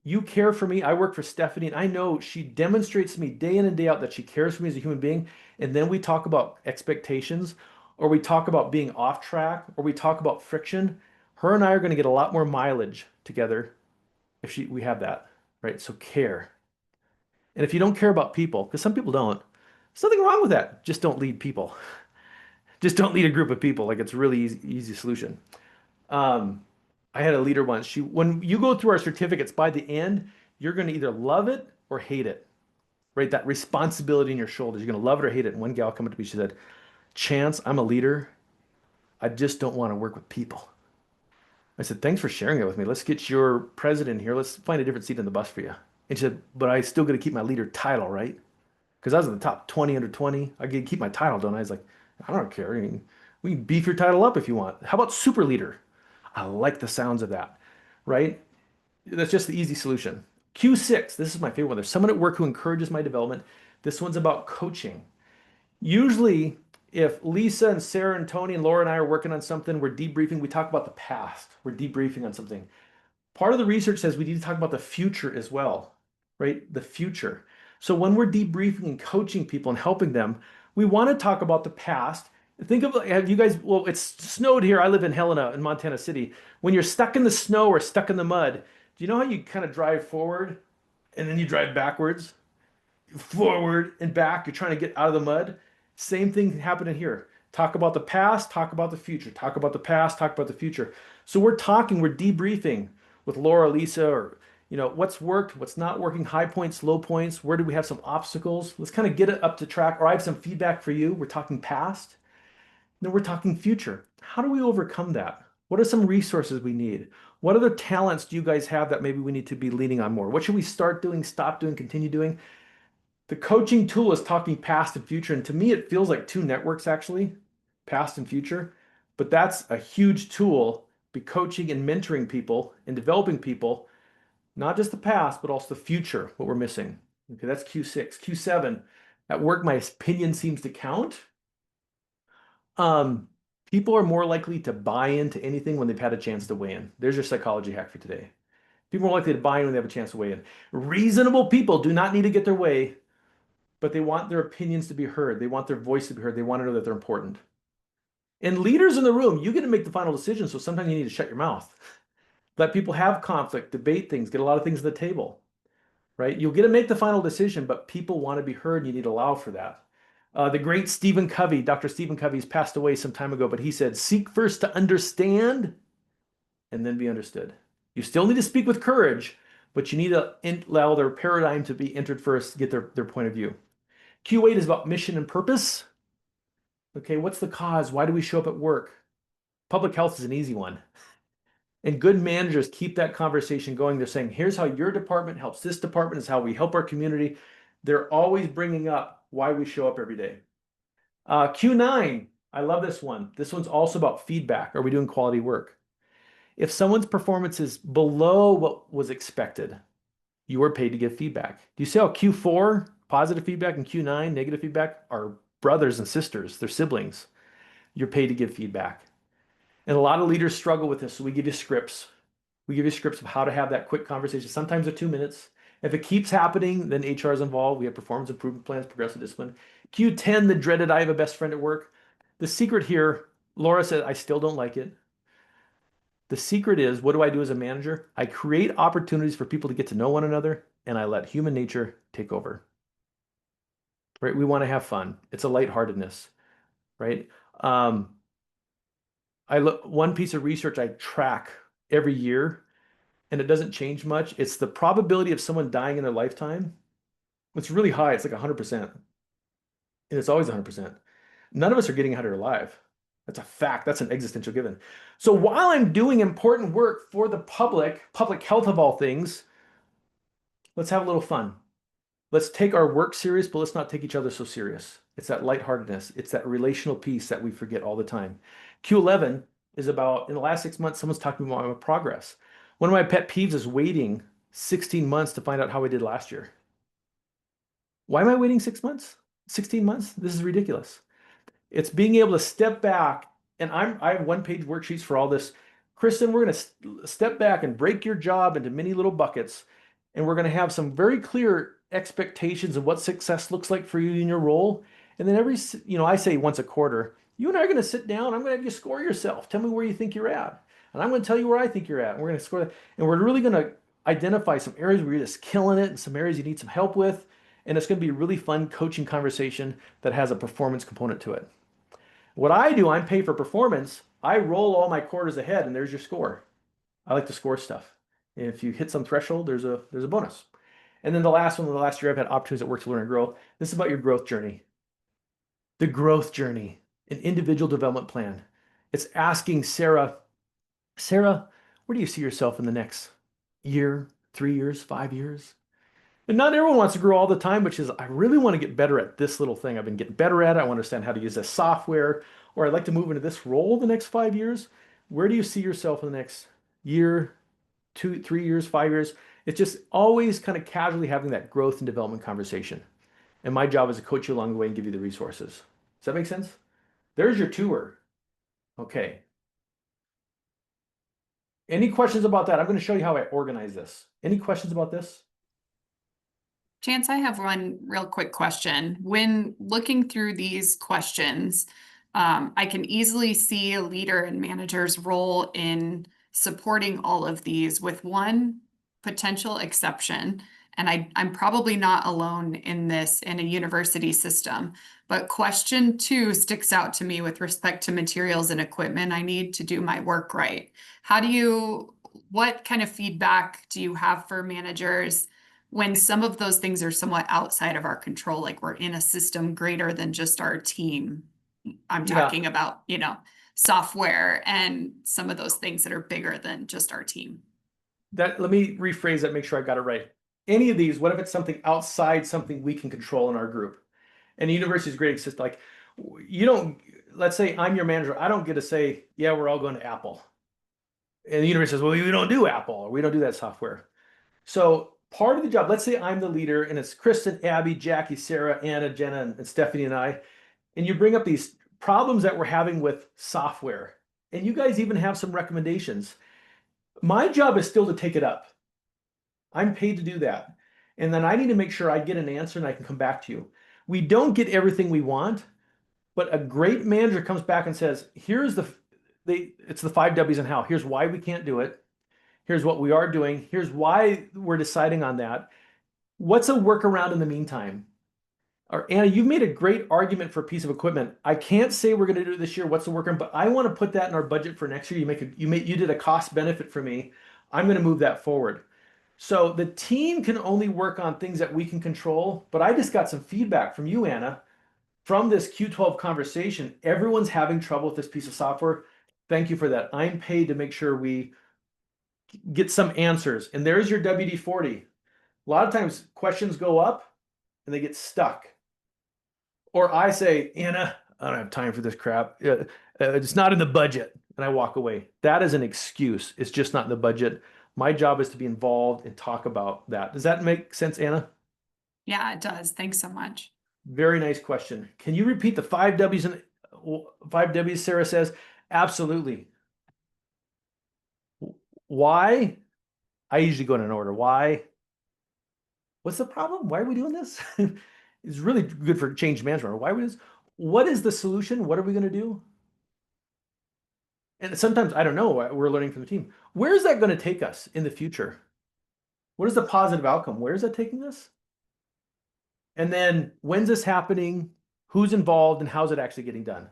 you care for me, I work for Stephanie, and I know she demonstrates to me day in and day out that she cares for me as a human being, and then we talk about expectations, or we talk about being off track, or we talk about friction, her and I are going to get a lot more mileage together if we have that, right? So care. And if you don't care about people, because some people don't, there's nothing wrong with that. Just don't lead people. Just don't lead a group of people. Like it's a really easy solution. Um, I had a leader once. When you go through our certificates, by the end, you're going to either love it or hate it, right? That responsibility in your shoulders. You're going to love it or hate it. And one gal came up to me, she said, Chance, I'm a leader. I just don't want to work with people. I said, thanks for sharing it with me. Let's get your president here. Let's find a different seat on the bus for you. And she said, but I still got to keep my leader title, right? Because I was in the top 20 under 20. I get to keep my title, don't I? I was like, I don't care. I mean, we can beef your title up if you want. How about super leader? I like the sounds of that, right? That's just the easy solution. Q6, this is my favorite one. There's someone at work who encourages my development. This one's about coaching. Usually, if Lisa and Sarah and Tony and Laura and I are working on something, we're debriefing, we talk about the past. We're debriefing on something. Part of the research says we need to talk about the future as well, right? The future. So when we're debriefing and coaching people and helping them, we want to talk about the past. Think of, have you guys, well, it's snowed here. I live in Helena in Montana City. When you're stuck in the snow or stuck in the mud, do you know how you kind of drive forward and then you drive backwards? Forward and back. You're trying to get out of the mud. Same thing happening here. Talk about the past, talk about the future. Talk about the past, talk about the future. So we're debriefing with Laura, Lisa, or what's worked, what's not working, high points, low points, where do we have some obstacles? Let's kind of get it up to track. Or I have some feedback for you. We're talking past. Then we're talking future. How do we overcome that? What are some resources we need? What other talents do you guys have that maybe we need to be leaning on more? What should we start doing, stop doing, continue doing? The coaching tool is talking past and future. And to me, it feels like two networks actually, past and future. But that's a huge tool, be coaching and mentoring people and developing people, not just the past, but also the future, what we're missing. Okay, that's Q6. Q7, at work, my opinion seems to count. People are more likely to buy into anything when they've had a chance to weigh in. There's your psychology hack for today. People are more likely to buy in when they have a chance to weigh in. Reasonable people do not need to get their way, but they want their opinions to be heard. They want their voice to be heard. They want to know that they're important. And leaders in the room, you get to make the final decision. So sometimes you need to shut your mouth. Let people have conflict, debate things, get a lot of things on the table, right? You'll get to make the final decision, but people want to be heard and you need to allow for that. The great Stephen Covey, Dr. Stephen Covey's passed away some time ago, but he said, seek first to understand and then be understood. You still need to speak with courage, but you need to allow their paradigm to be entered first, get their point of view. Q8 is about mission and purpose. Okay, what's the cause? Why do we show up at work? Public health is an easy one. And good managers keep that conversation going. They're saying, here's how your department helps this department, is how we help our community. They're always bringing up why we show up every day. Q9, I love this one. This one's also about feedback. Are we doing quality work? If someone's performance is below what was expected, you are paid to give feedback. Do you see how Q4, positive feedback, and Q9, negative feedback, are brothers and sisters? They're siblings. You're paid to give feedback. And a lot of leaders struggle with this, so we give you scripts. We give you scripts of how to have that quick conversation. Sometimes they're 2 minutes. If it keeps happening, then HR is involved. We have performance improvement plans, progressive discipline. Q10, the dreaded I have a best friend at work. The secret here, Laura said, I still don't like it. The secret is, what do I do as a manager? I create opportunities for people to get to know one another, and I let human nature take over. Right? We want to have fun. It's a lightheartedness, right? One piece of research I track every year, and it doesn't change much. It's the probability of someone dying in their lifetime. It's really high. It's like 100%. And it's always 100%. None of us are getting out of here alive. That's a fact. That's an existential given. So while I'm doing important work for the public health of all things, let's have a little fun. Let's take our work serious, but let's not take each other so serious. It's that lightheartedness. It's that relational piece that we forget all the time. Q11 is about, in the last 6 months, someone's talking about my progress. One of my pet peeves is waiting 16 months to find out how I did last year. Why am I waiting 6 months? 16 months? This is ridiculous. It's being able to step back, and I have one-page worksheets for all this. Kristen, we're going to step back and break your job into many little buckets, and we're going to have some very clear expectations of what success looks like for you in your role. And then I say once a quarter, you and I are going to sit down. I'm going to have you score yourself. Tell me where you think you're at. And I'm going to tell you where I think you're at. And we're going to score that. And we're really going to identify some areas where you're just killing it and some areas you need some help with. And it's going to be a really fun coaching conversation that has a performance component to it. What I do, I'm paid for performance. I roll all my quarters ahead, and there's your score. I like to score stuff. And if you hit some threshold, there's a bonus. And then the last one, the last year I've had opportunities at work to learn and grow. This is about your growth journey. The growth journey, an individual development plan. It's asking Sarah, where do you see yourself in the next year, 3 years, 5 years? And not everyone wants to grow all the time, which is, I really want to get better at this little thing. I've been getting better at it. I want to understand how to use this software, or I'd like to move into this role the next 5 years. Where do you see yourself in the next year, 2, 3 years, 5 years? It's just always kind of casually having that growth and development conversation. And my job is to coach you along the way and give you the resources. Does that make sense? There's your tour. Okay. Any questions about that? I'm going to show you how I organize this. Any questions about this? Chance, I have one real quick question. When looking through these questions, I can easily see a leader and manager's role in supporting all of these with one potential exception. And I'm probably not alone in this in a university system. But question 2 sticks out to me with respect to materials and equipment. I need to do my work right. What kind of feedback do you have for managers when some of those things are somewhat outside of our control, like we're in a system greater than just our team? I'm Yeah. talking about, software and some of those things that are bigger than just our team. Let me rephrase that, make sure I got it right. Any of these, what if it's something outside something we can control in our group? And the university is great. It's just like, let's say I'm your manager. I don't get to say, yeah, we're all going to Apple. And the university says, well, we don't do Apple, or we don't do that software. So part of the job, let's say I'm the leader and it's Kristen, Abby, Jackie, Sarah, Anna, Jenna, and Stephanie and I, and you bring up these problems that we're having with software, and you guys even have some recommendations. My job is still to take it up. I'm paid to do that. And then I need to make sure I get an answer and I can come back to you. We don't get everything we want, but a great manager comes back and says, it's the 5 W's and how. Here's why we can't do it. Here's what we are doing. Here's why we're deciding on that. What's a workaround in the meantime? Or Anna, you've made a great argument for a piece of equipment. I can't say we're going to do it this year. What's the workaround? But I want to put that in our budget for next year. You did a cost benefit for me. I'm going to move that forward. So the team can only work on things that we can control. But I just got some feedback from you, Anna, from this Q12 conversation. Everyone's having trouble with this piece of software. Thank you for that. I'm paid to make sure we get some answers. And there's your WD-40. A lot of times questions go up and they get stuck. Or I say, Anna, I don't have time for this crap. It's not in the budget. And I walk away. That is an excuse. It's just not in the budget. My job is to be involved and talk about that. Does that make sense, Anna? Yeah, it does. Thanks so much. Very nice question. Can you repeat the 5 W's and 5 W's, Sarah says? Absolutely. Why? I usually go in an order. Why? What's the problem? Why are we doing this? It's really good for change management. Why are we doing this? What is the solution? What are we going to do? And sometimes, I don't know, we're learning from the team. Where is that going to take us in the future? What is the positive outcome? Where is that taking us? And then when's this happening? Who's involved and how's it actually getting done?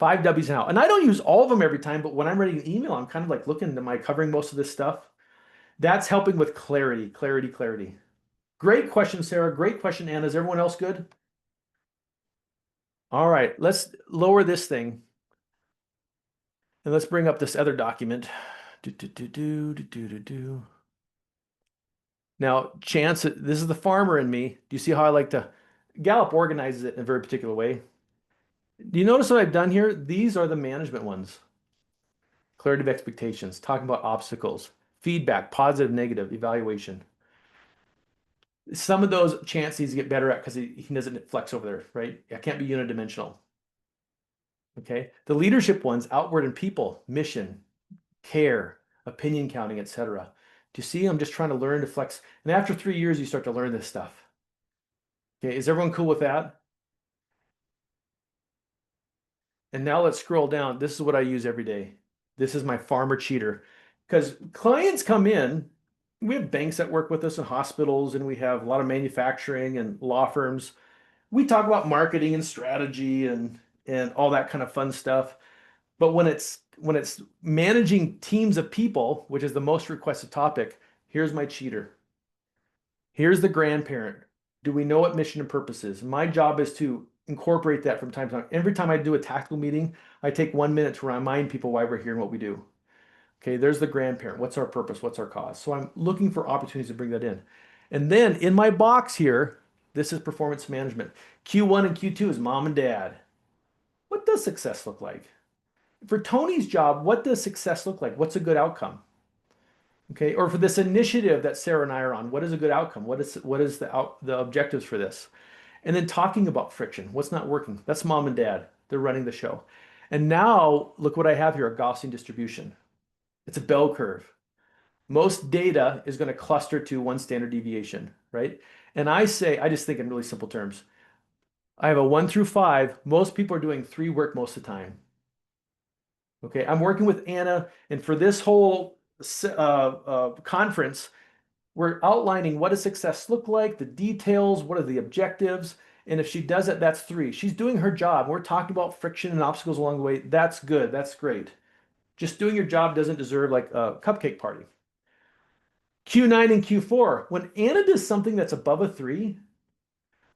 5 W's and how. And I don't use all of them every time, but when I'm writing an email, I'm kind of like looking, am I covering most of this stuff? That's helping with clarity. Great question, Sarah. Great question, Anna. Is everyone else good? All right, let's lower this thing. And let's bring up this other document. Now, Chance, this is the farmer in me. Do you see how I like to? Gallup organizes it in a very particular way. Do you notice what I've done here? These are the management ones. Clarity of expectations, talking about obstacles, feedback, positive, negative, evaluation. Some of those Chance needs to get better at because he doesn't flex over there, right? I can't be unidimensional. Okay. The leadership ones, outward and people, mission, care, opinion counting, etc. Do you see? I'm just trying to learn to flex. And after 3 years, you start to learn this stuff. Okay. Is everyone cool with that? And now let's scroll down. This is what I use every day. This is my farmer cheater. Because clients come in, we have banks that work with us and hospitals, and we have a lot of manufacturing and law firms. We talk about marketing and strategy, and and all that kind of fun stuff. But when it's managing teams of people, which is the most requested topic, here's my cheater. Here's the grandparent. Do we know what mission and purpose is? My job is to incorporate that from time to time. Every time I do a tactical meeting, I take 1 minute to remind people why we're here and what we do. Okay, there's the grandparent. What's our purpose? What's our cause? So I'm looking for opportunities to bring that in. And then in my box here, this is performance management. Q1 and Q2 is mom and dad. What does success look like? For Tony's job, what does success look like? What's a good outcome? Okay, or for this initiative that Sarah and I are on, what is a good outcome? What is the objectives for this? And then talking about friction, what's not working? That's mom and dad. They're running the show. And now look what I have here, a Gaussian distribution. It's a bell curve. Most data is going to cluster to one standard deviation, right? And I just think in really simple terms. I have a 1 through 5. Most people are doing 3 work most of the time. Okay, I'm working with Anna, and for this whole conference, we're outlining what does success look like, the details, what are the objectives, and if she does it, that's 3. She's doing her job. We're talking about friction and obstacles along the way. That's good. That's great. Just doing your job doesn't deserve like a cupcake party. Q9 and Q4, when Anna does something that's above a 3,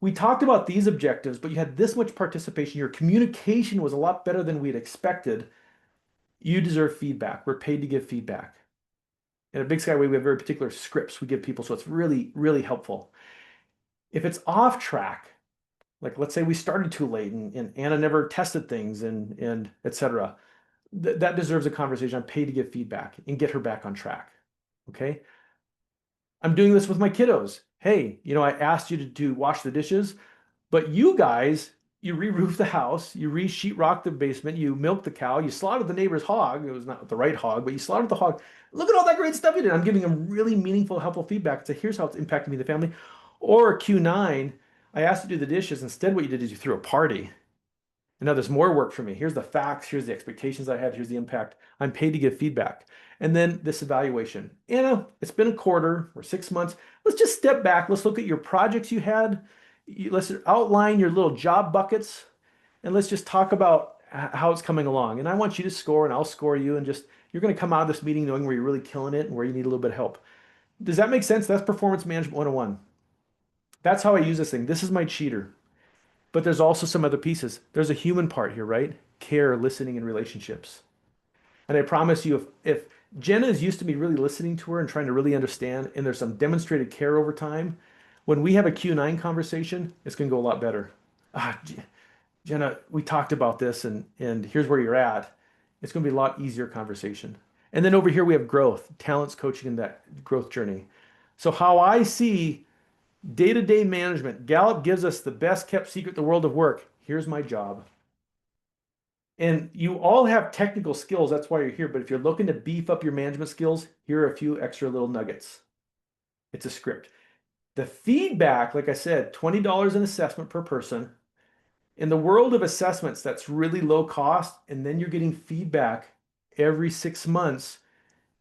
we talked about these objectives, but you had this much participation. Your communication was a lot better than we had expected. You deserve feedback. We're paid to give feedback. In a Big Sky way, we have very particular scripts we give people, so it's really, really helpful. If it's off track, like let's say we started too late and Anna never tested things and et cetera, that deserves a conversation. I'm paid to give feedback and get her back on track. Okay. I'm doing this with my kiddos. Hey, I asked you to wash the dishes, but you guys, you re-roof the house, you re-sheetrock the basement, you milk the cow, you slaughtered the neighbor's hog. It was not the right hog, but you slaughtered the hog. Look at all that great stuff you did. I'm giving them really meaningful, helpful feedback. So here's how it's impacted me, the family. Or Q9, I asked you to do the dishes. Instead, what you did is you threw a party. And now there's more work for me. Here's the facts. Here's the expectations I have. Here's the impact. I'm paid to give feedback. And then this evaluation. Anna, it's been a quarter or 6 months. Let's just step back. Let's look at your projects you had. Let's outline your little job buckets. And let's just talk about how it's coming along. And I want you to score and I'll score you. And you're going to come out of this meeting knowing where you're really killing it and where you need a little bit of help. Does that make sense? That's Performance Management 101. That's how I use this thing. This is my cheater. But there's also some other pieces. There's a human part here, right? Care, listening, and relationships. And I promise you, if Jenna is used to me really listening to her and trying to really understand, and there's some demonstrated care over time, when we have a Q9 conversation, it's going to go a lot better. Jenna, we talked about this, and here's where you're at. It's going to be a lot easier conversation. And then over here, we have growth, talents, coaching, and that growth journey. So how I see day-to-day management, Gallup gives us the best kept secret in the world of work. Here's my job. And you all have technical skills. That's why you're here. But if you're looking to beef up your management skills, here are a few extra little nuggets. It's a script. The feedback, like I said, $20 an assessment per person. In the world of assessments, that's really low cost. And then you're getting feedback every 6 months.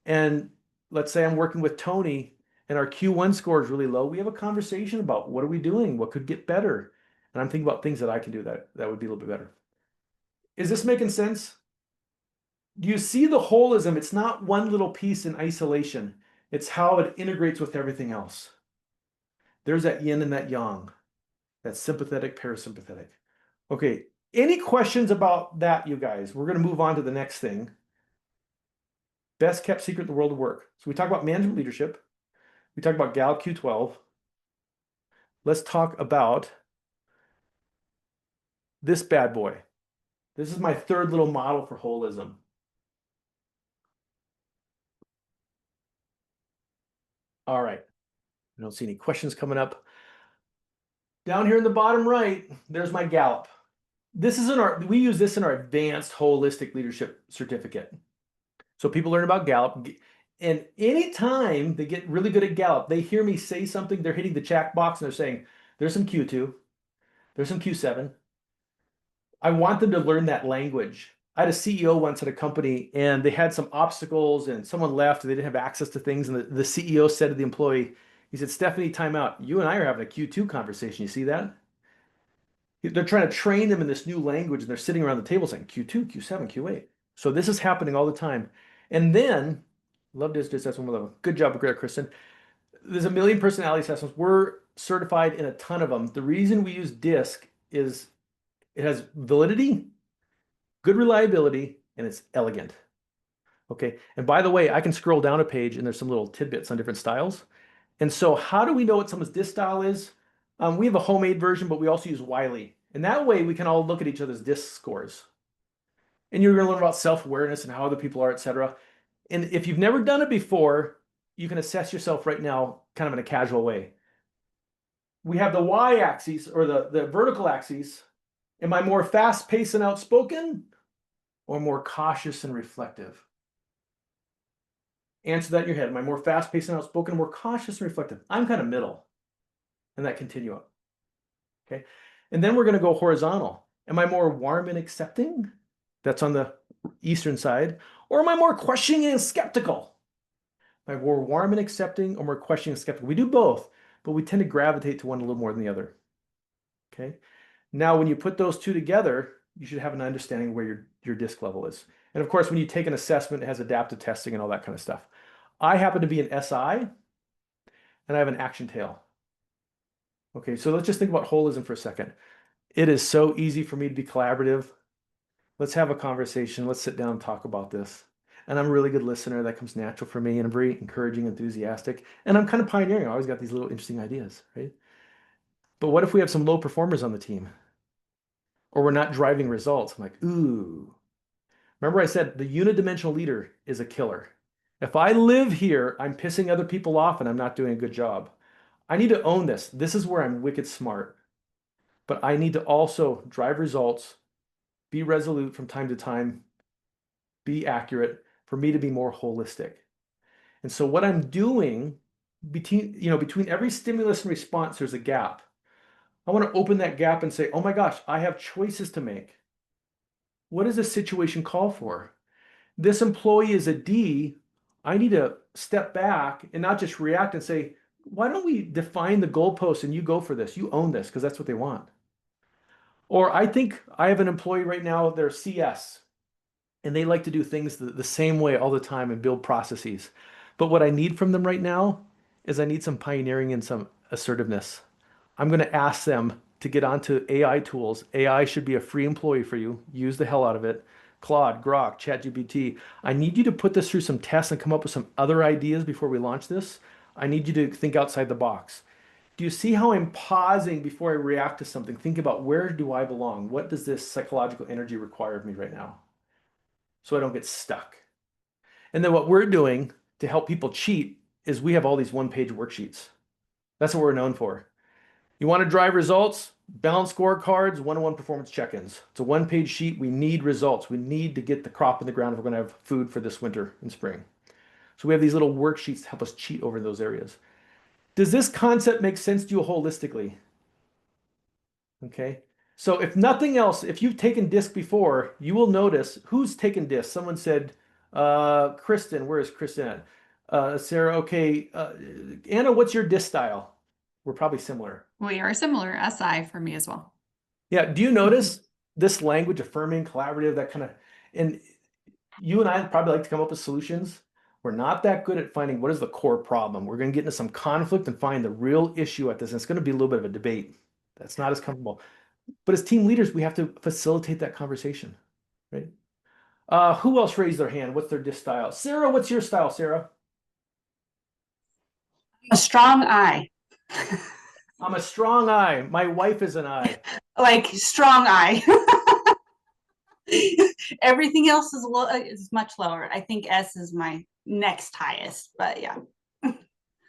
And let's say I'm working with Tony and our Q1 score is really low. We have a conversation about what are we doing? What could get better? And I'm thinking about things that I can do that would be a little bit better. Is this making sense? Do you see the holism? It's not one little piece in isolation. It's how it integrates with everything else. There's that yin and that yang, that sympathetic, parasympathetic. Okay, any questions about that, you guys? We're going to move on to the next thing. Best kept secret in the world of work. So we talk about management leadership. We talk about Gallup Q12. Let's talk about this bad boy. This is my third little model for holism. All right. I don't see any questions coming up. Down here in the bottom right, there's my Gallup. We use this in our advanced holistic leadership certificate. So people learn about Gallup. And anytime they get really good at Gallup, they hear me say something, they're hitting the chat box and they're saying, there's some Q2, there's some Q7. I want them to learn that language. I had a CEO once at a company and they had some obstacles and someone left and they didn't have access to things. And the CEO said to the employee, he said, Stephanie, time out. You and I are having a Q2 conversation. You see that? They're trying to train them in this new language, and they're sitting around the table saying Q2, Q7, Q8. So this is happening all the time. And then, love this assessment level. Good job, Kristen. There's a million personality assessments. We're certified in a ton of them. The reason we use DISC is it has validity, good reliability, and it's elegant. Okay. And by the way, I can scroll down a page and there's some little tidbits on different styles. And so how do we know what someone's DISC style is? We have a homemade version, but we also use Wiley. And that way we can all look at each other's DISC scores. And you're going to learn about self-awareness and how other people are, etc. And if you've never done it before, you can assess yourself right now kind of in a casual way. We have the y-axis or the vertical axis. Am I more fast-paced and outspoken or more cautious and reflective? Answer that in your head. Am I more fast-paced and outspoken, more cautious and reflective? I'm kind of middle in that continuum. Okay. And then we're going to go horizontal. Am I more warm and accepting? That's on the eastern side. Or am I more questioning and skeptical? Am I more warm and accepting or more questioning and skeptical? We do both, but we tend to gravitate to one a little more than the other. Okay. Now, when you put those two together, you should have an understanding of where your DISC level is. And of course, when you take an assessment, it has adaptive testing and all that kind of stuff. I happen to be an SI, and I have an action tail. Okay, so let's just think about holism for a second. It is so easy for me to be collaborative. Let's have a conversation. Let's sit down and talk about this. And I'm a really good listener. That comes natural for me. And I'm very encouraging, enthusiastic. And I'm kind of pioneering. I always got these little interesting ideas, right? But what if we have some low performers on the team? Or we're not driving results? I'm like, ooh. Remember I said the unidimensional leader is a killer. If I live here, I'm pissing other people off and I'm not doing a good job. I need to own this. This is where I'm wicked smart. But I need to also drive results, be resolute from time to time, be accurate for me to be more holistic. And so what I'm doing between every stimulus and response, there's a gap. I want to open that gap and say, oh my gosh, I have choices to make. What does this situation call for? This employee is a D. I need to step back and not just react and say, why don't we define the goalposts and you go for this? You own this because that's what they want. Or I think I have an employee right now, they're CS, and they like to do things the same way all the time and build processes. But what I need from them right now is I need some pioneering and some assertiveness. I'm going to ask them to get onto AI tools. AI should be a free employee for you. Use the hell out of it. Claude, Grok, ChatGPT. I need you to put this through some tests and come up with some other ideas before we launch this. I need you to think outside the box. Do you see how I'm pausing before I react to something? Think about, where do I belong? What does this psychological energy require of me right now? So I don't get stuck. And then what we're doing to help people cheat is we have all these one-page worksheets. That's what we're known for. You want to drive results? Balanced scorecards, one-on-one performance check-ins. It's a one-page sheet. We need results. We need to get the crop in the ground if we're going to have food for this winter and spring. So we have these little worksheets to help us cheat over those areas. Does this concept make sense to you holistically? Okay. So if nothing else, if you've taken DISC before, you will notice who's taken DISC. Someone said, Kristen, where is Kristen at? Sarah, okay. Anna, what's your DISC style? We're probably similar. We are similar. SI for me as well. Yeah. Do you notice this language, affirming, collaborative, that kind of, and you and I probably like to come up with solutions. We're not that good at finding what is the core problem. We're going to get into some conflict and find the real issue at this. And it's going to be a little bit of a debate. That's not as comfortable. But as team leaders, we have to facilitate that conversation, right? Who else raised their hand? What's their DISC style? Sarah, what's your style, Sarah? A strong I. I'm a strong I. My wife is an I. Like strong I. Everything else is much lower. I think S is my next highest, but yeah.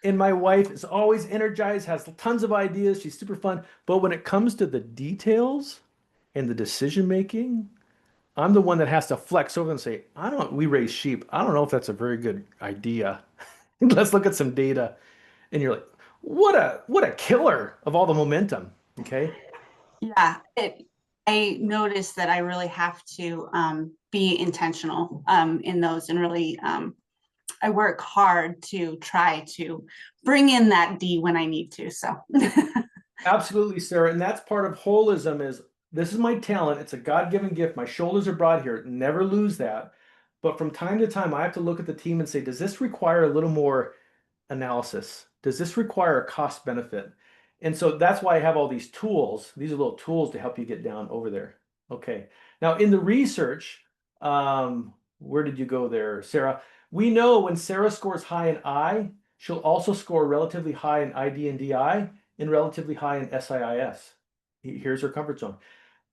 And my wife is always energized, has tons of ideas. She's super fun. But when it comes to the details and the decision making, I'm the one that has to flex over and say, we raise sheep. I don't know if that's a very good idea. Let's look at some data. And you're like, what a killer of all the momentum. Okay. Yeah. I noticed that I really have to be intentional in those, and really I work hard to try to bring in that D when I need to. So Absolutely, Sarah. And that's part of holism is this is my talent. It's a God-given gift. My shoulders are broad here. Never lose that. But from time to time, I have to look at the team and say, does this require a little more analysis? Does this require a cost benefit? And so that's why I have all these tools. These are little tools to help you get down over there. Okay. Now in the research, where did you go there, Sarah? We know when Sarah scores high in I, she'll also score relatively high in ID and DI and relatively high in SIIS. Here's her comfort zone.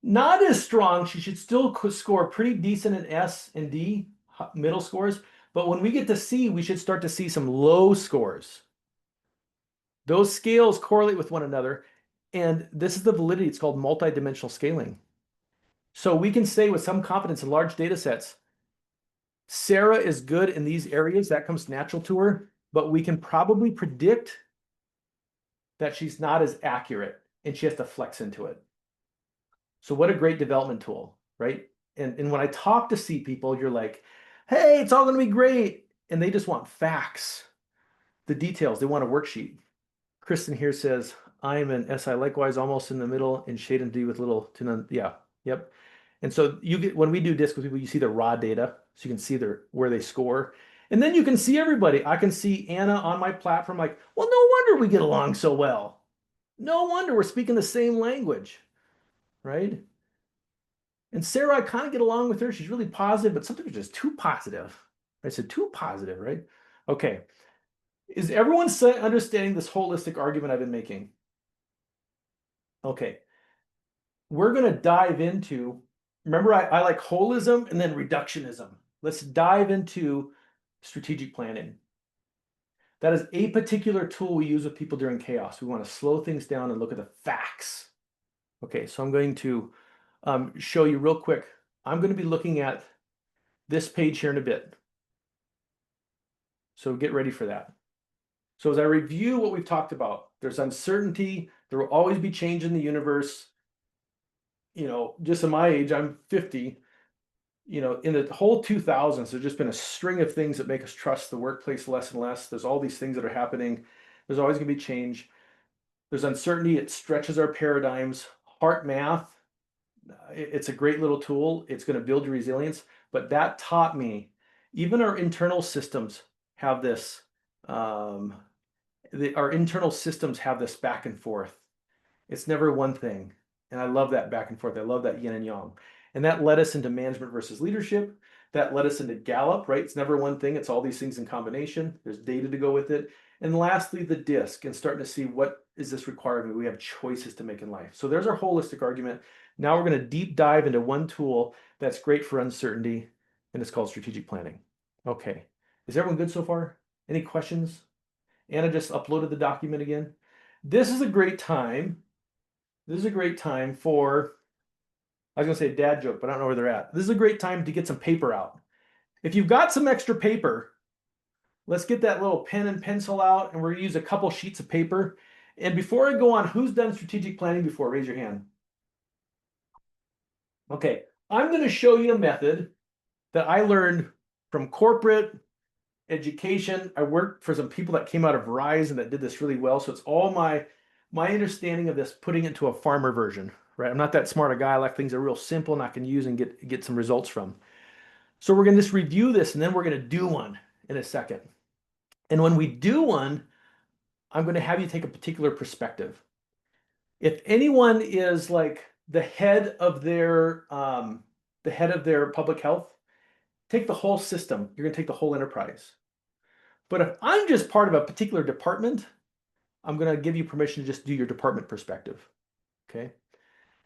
Not as strong. She should still score pretty decent in S and D, middle scores. But when we get to C, we should start to see some low scores. Those scales correlate with one another. And this is the validity. It's called multidimensional scaling. So we can say with some confidence in large data sets, Sarah is good in these areas. That comes natural to her. But we can probably predict that she's not as accurate and she has to flex into it. So what a great development tool, right? And when I talk to C people, you're like, hey, it's all going to be great. And they just want facts, the details. They want a worksheet. Kristen here says, I'm an SI likewise, almost in the middle in shade and D with little to none. Yeah, yep. And so you get, when we do disc with people, you see the raw data. So you can see where they score. And then you can see everybody. I can see Anna on my platform like, well, no wonder we get along so well. No wonder we're speaking the same language, right? And Sarah, I kind of get along with her. She's really positive, but sometimes just too positive. I said too positive, right? Okay. Is everyone understanding this holistic argument I've been making? Okay. We're going to dive into, remember I like holism and then reductionism. Let's dive into strategic planning. That is a particular tool we use with people during chaos. We want to slow things down and look at the facts. Okay, so I'm going to show you real quick. I'm going to be looking at this page here in a bit. So get ready for that. So as I review what we've talked about, there's uncertainty. There will always be change in the universe. You know, just at my age, I'm 50. You know, in the whole 2000s, there's just been a string of things that make us trust the workplace less and less. There's all these things that are happening. There's always going to be change. There's uncertainty. It stretches our paradigms. Heart math, it's a great little tool. It's going to build your resilience. But that taught me, even our internal systems have this, our internal systems have this back and forth. It's never one thing. And I love that back and forth. I love that yin and yang. And that led us into management versus leadership. That led us into Gallup, right? It's never one thing. It's all these things in combination. There's data to go with it. And lastly, the DISC and starting to see what is this requirement. We have choices to make in life. So there's our holistic argument. Now we're going to deep dive into one tool that's great for uncertainty, and it's called strategic planning. Okay. Is everyone good so far? Any questions? Anna just uploaded the document again. This is a great time. This is a great time for, I was going to say a dad joke, but I don't know where they're at. This is a great time to get some paper out. If you've got some extra paper, let's get that little pen and pencil out, and we're going to use a couple sheets of paper. And before I go on, who's done strategic planning before? Raise your hand. Okay, I'm going to show you a method that I learned from corporate education. I worked for some people that came out of Verizon that did this really well. So it's all my understanding of this, putting it to a farmer version, right? I'm not that smart a guy. I like things that are real simple and I can use and get some results from. So we're going to just review this, and then we're going to do one in a second. And when we do one, I'm going to have you take a particular perspective. If anyone is like the head of their public health, take the whole system. You're going to take the whole enterprise. But if I'm just part of a particular department, I'm going to give you permission to just do your department perspective. Okay.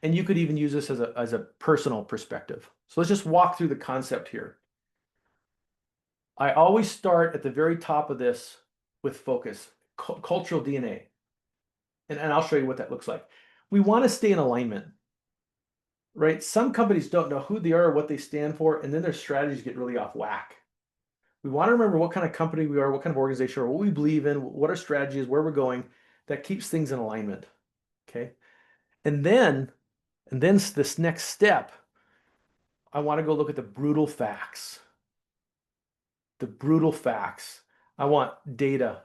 And you could even use this as a personal perspective. So let's just walk through the concept here. I always start at the very top of this with focus, cultural DNA. And I'll show you what that looks like. We want to stay in alignment, right? Some companies don't know who they are or what they stand for, and then their strategies get really off whack. We want to remember what kind of company we are, what kind of organization we are, what we believe in, what our strategy is, where we're going. That keeps things in alignment, okay? And then this next step, I want to go look at the brutal facts. The brutal facts. I want data,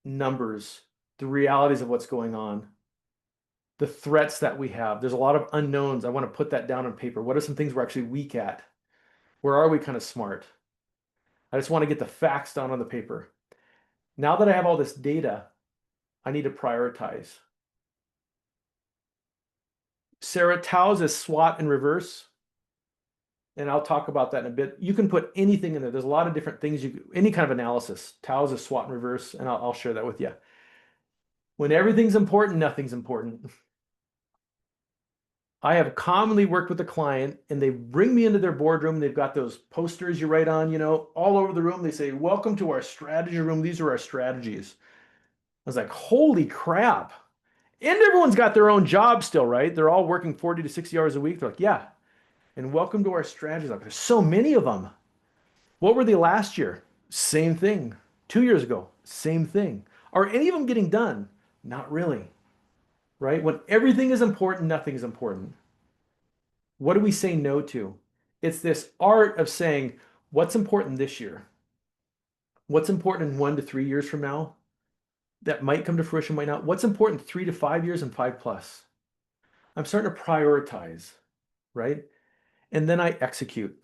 numbers, the realities of what's going on. the threats that we have. There's a lot of unknowns. I want to put that down on paper. What are some things we're actually weak at? Where are we kind of smart? I just want to get the facts down on the paper. Now that I have all this data, I need to prioritize. Sarah, TOWS is SWOT in reverse. And I'll talk about that in a bit. You can put anything in there. There's a lot of different things, any kind of analysis. TOWS is SWOT in reverse, and I'll share that with you. When everything's important, nothing's important. I have commonly worked with a client and they bring me into their boardroom. They've got those posters you write on, all over the room. They say, welcome to our strategy room. These are our strategies. I was like, holy crap. And everyone's got their own job still, right? They're all working 40 to 60 hours a week. They're like, yeah. And welcome to our strategies. Like, there's so many of them. What were they last year? Same thing. 2 years ago, same thing. Are any of them getting done? Not really. Right? When everything is important, nothing is important. What do we say no to? It's this art of saying, what's important this year? What's important in 1 to 3 years from now? That might come to fruition, might not. What's important 3 to 5 years and 5+? I'm starting to prioritize, right? And then I execute.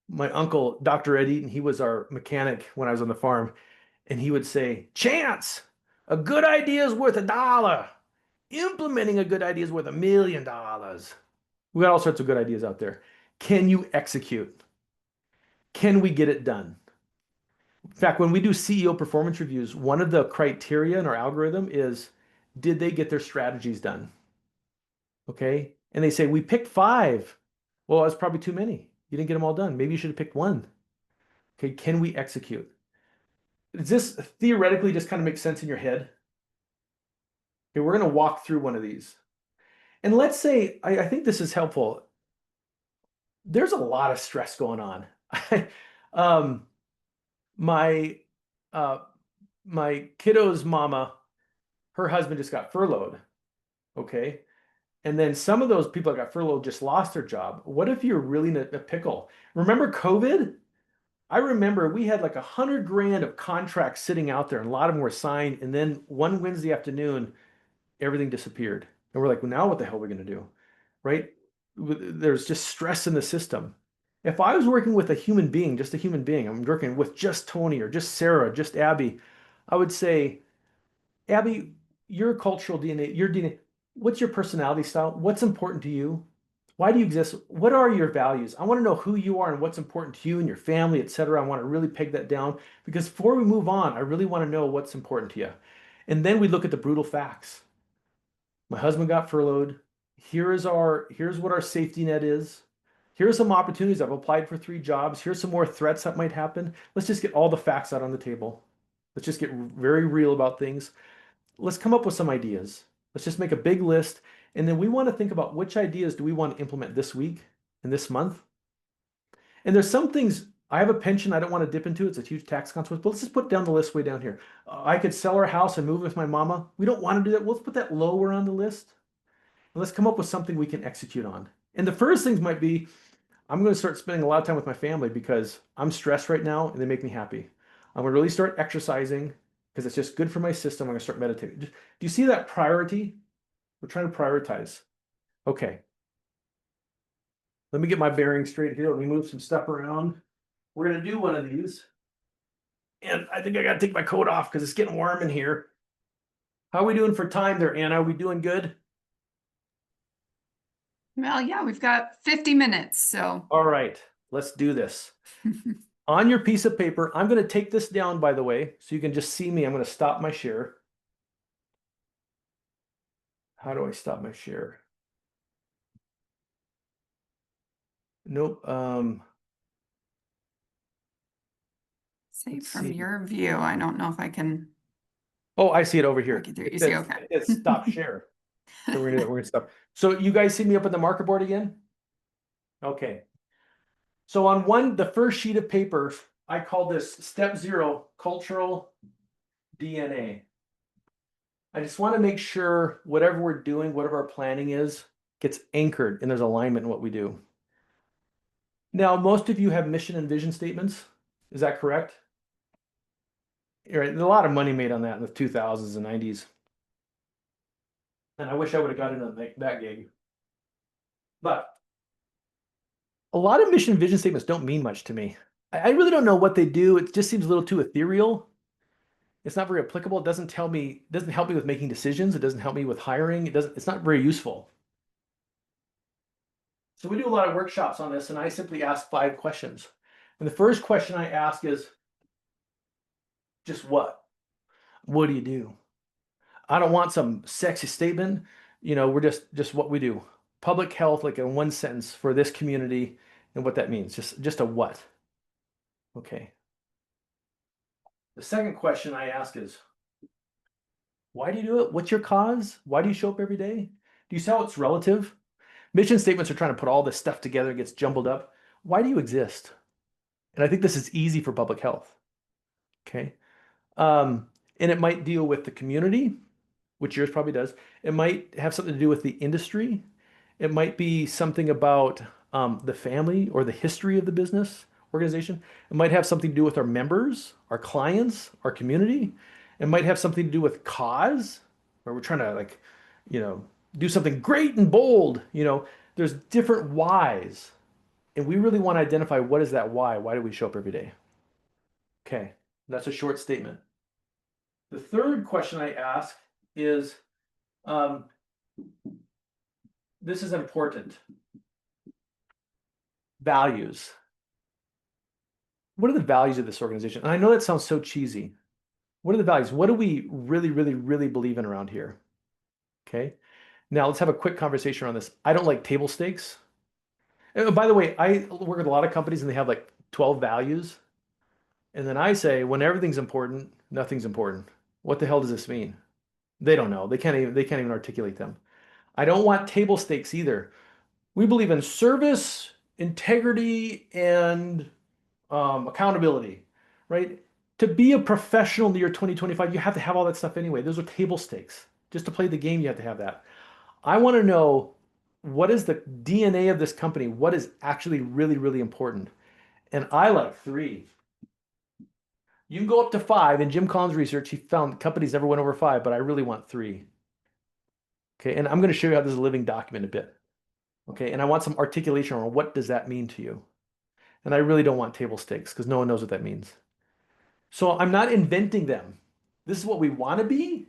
My uncle, Dr. Ed Eaton, he was our mechanic when I was on the farm, and he would say, Chance, a good idea is worth $1. Implementing a good idea is worth $1 million. We got all sorts of good ideas out there. Can you execute? Can we get it done? In fact, when we do CEO performance reviews, one of the criteria in our algorithm is, did they get their strategies done? Okay. And they say, we picked 5. Well, that's probably too many. You didn't get them all done. Maybe you should have picked 1. Okay. Can we execute? Does this theoretically just kind of make sense in your head? Okay. We're going to walk through one of these. And let's say, I think this is helpful. There's a lot of stress going on. My kiddo's mama, her husband just got furloughed. Okay. And then some of those people that got furloughed just lost their job. What if you're really in a pickle? Remember COVID? I remember we had like $100 grand of contracts sitting out there, and a lot of them were signed. And then one Wednesday afternoon, everything disappeared. And we're like, well, now what the hell are we going to do? Right? There's just stress in the system. If I was working with a human being, just a human being, I'm working with just Tony or just Sarah, just Abby, I would say, Abby, your cultural DNA, your DNA, what's your personality style? What's important to you? Why do you exist? What are your values? I want to know who you are and what's important to you and your family, etc. I want to really peg that down, because before we move on, I really want to know what's important to you. And then we look at the brutal facts. My husband got furloughed. Here's what our safety net is. Here's some opportunities. I've applied for 3 jobs. Here's some more threats that might happen. Let's just get all the facts out on the table. Let's just get very real about things. Let's come up with some ideas. Let's just make a big list. And then we want to think about which ideas do we want to implement this week and this month. And there's some things, I have a pension I don't want to dip into. It's a huge tax consequence, but let's just put down the list way down here. I could sell our house and move with my mama. We don't want to do that. Let's put that lower on the list. And let's come up with something we can execute on. And the first things might be, I'm going to start spending a lot of time with my family because I'm stressed right now and they make me happy. I'm going to really start exercising because it's just good for my system. I'm going to start meditating. Do you see that priority? We're trying to prioritize. Okay. Let me get my bearings straight here. Let me move some stuff around. We're going to do one of these. And I think I got to take my coat off because it's getting warm in here. How are we doing for time there, Anna? Are we doing good? Well, yeah, we've got 50 minutes, so. All right, let's do this. On your piece of paper, I'm going to take this down, by the way, so you can just see me. I'm going to stop my share. How do I stop my share? Nope. Say Let's from see. your view, I don't know if I can. Oh, I see it over here. I can do it. It You see, says- okay. It says stop share. So we're gonna stop. So you guys see me up on the marker board again? Okay. So on the first sheet of paper, I call this step 0, cultural DNA. I just want to make sure whatever we're doing, whatever our planning is, gets anchored and there's alignment in what we do. Now, most of you have mission and vision statements. Is that correct? Right. There's a lot of money made on that in the 2000s and 90s. And I wish I would have got into that gig. But a lot of mission and vision statements don't mean much to me. I really don't know what they do. It just seems a little too ethereal. It's not very applicable. It doesn't help me with making decisions. It doesn't help me with hiring. It's not very useful. So we do a lot of workshops on this, and I simply ask 5 questions. And the first question I ask is, just what? What do you do? I don't want some sexy statement. We're just what we do. Public health, like in one sentence for this community and what that means. Just a what. Okay. The second question I ask is, why do you do it? What's your cause? Why do you show up every day? Do you see how it's relative? Mission statements are trying to put all this stuff together, it gets jumbled up. Why do you exist? And I think this is easy for public health. Okay. And it might deal with the community, which yours probably does. It might have something to do with the industry. It might be something about the family or the history of the business organization. It might have something to do with our members, our clients, our community. It might have something to do with cause, where we're trying to do something great and bold. There's different whys. And we really want to identify, what is that why? Why do we show up every day? Okay, that's a short statement. The third question I ask is, this is important. Values. What are the values of this organization? And I know that sounds so cheesy. What are the values? What do we really, really, really believe in around here? Okay. Now let's have a quick conversation around this. I don't like table stakes. And by the way, I work with a lot of companies and they have like 12 values. And then I say, when everything's important, nothing's important. What the hell does this mean? They don't know. They can't even articulate them. I don't want table stakes either. We believe in service, integrity, and accountability, right? To be a professional in the year 2025, you have to have all that stuff anyway. Those are table stakes. Just to play the game, you have to have that. I want to know, what is the DNA of this company? What is actually really, really important? And I like 3. You can go up to 5. In Jim Collins' research, he found companies never went over 5, but I really want 3. Okay, and I'm going to show you how this is a living document a bit. Okay, and I want some articulation on what does that mean to you. And I really don't want table stakes because no one knows what that means. So I'm not inventing them. This is what we want to be.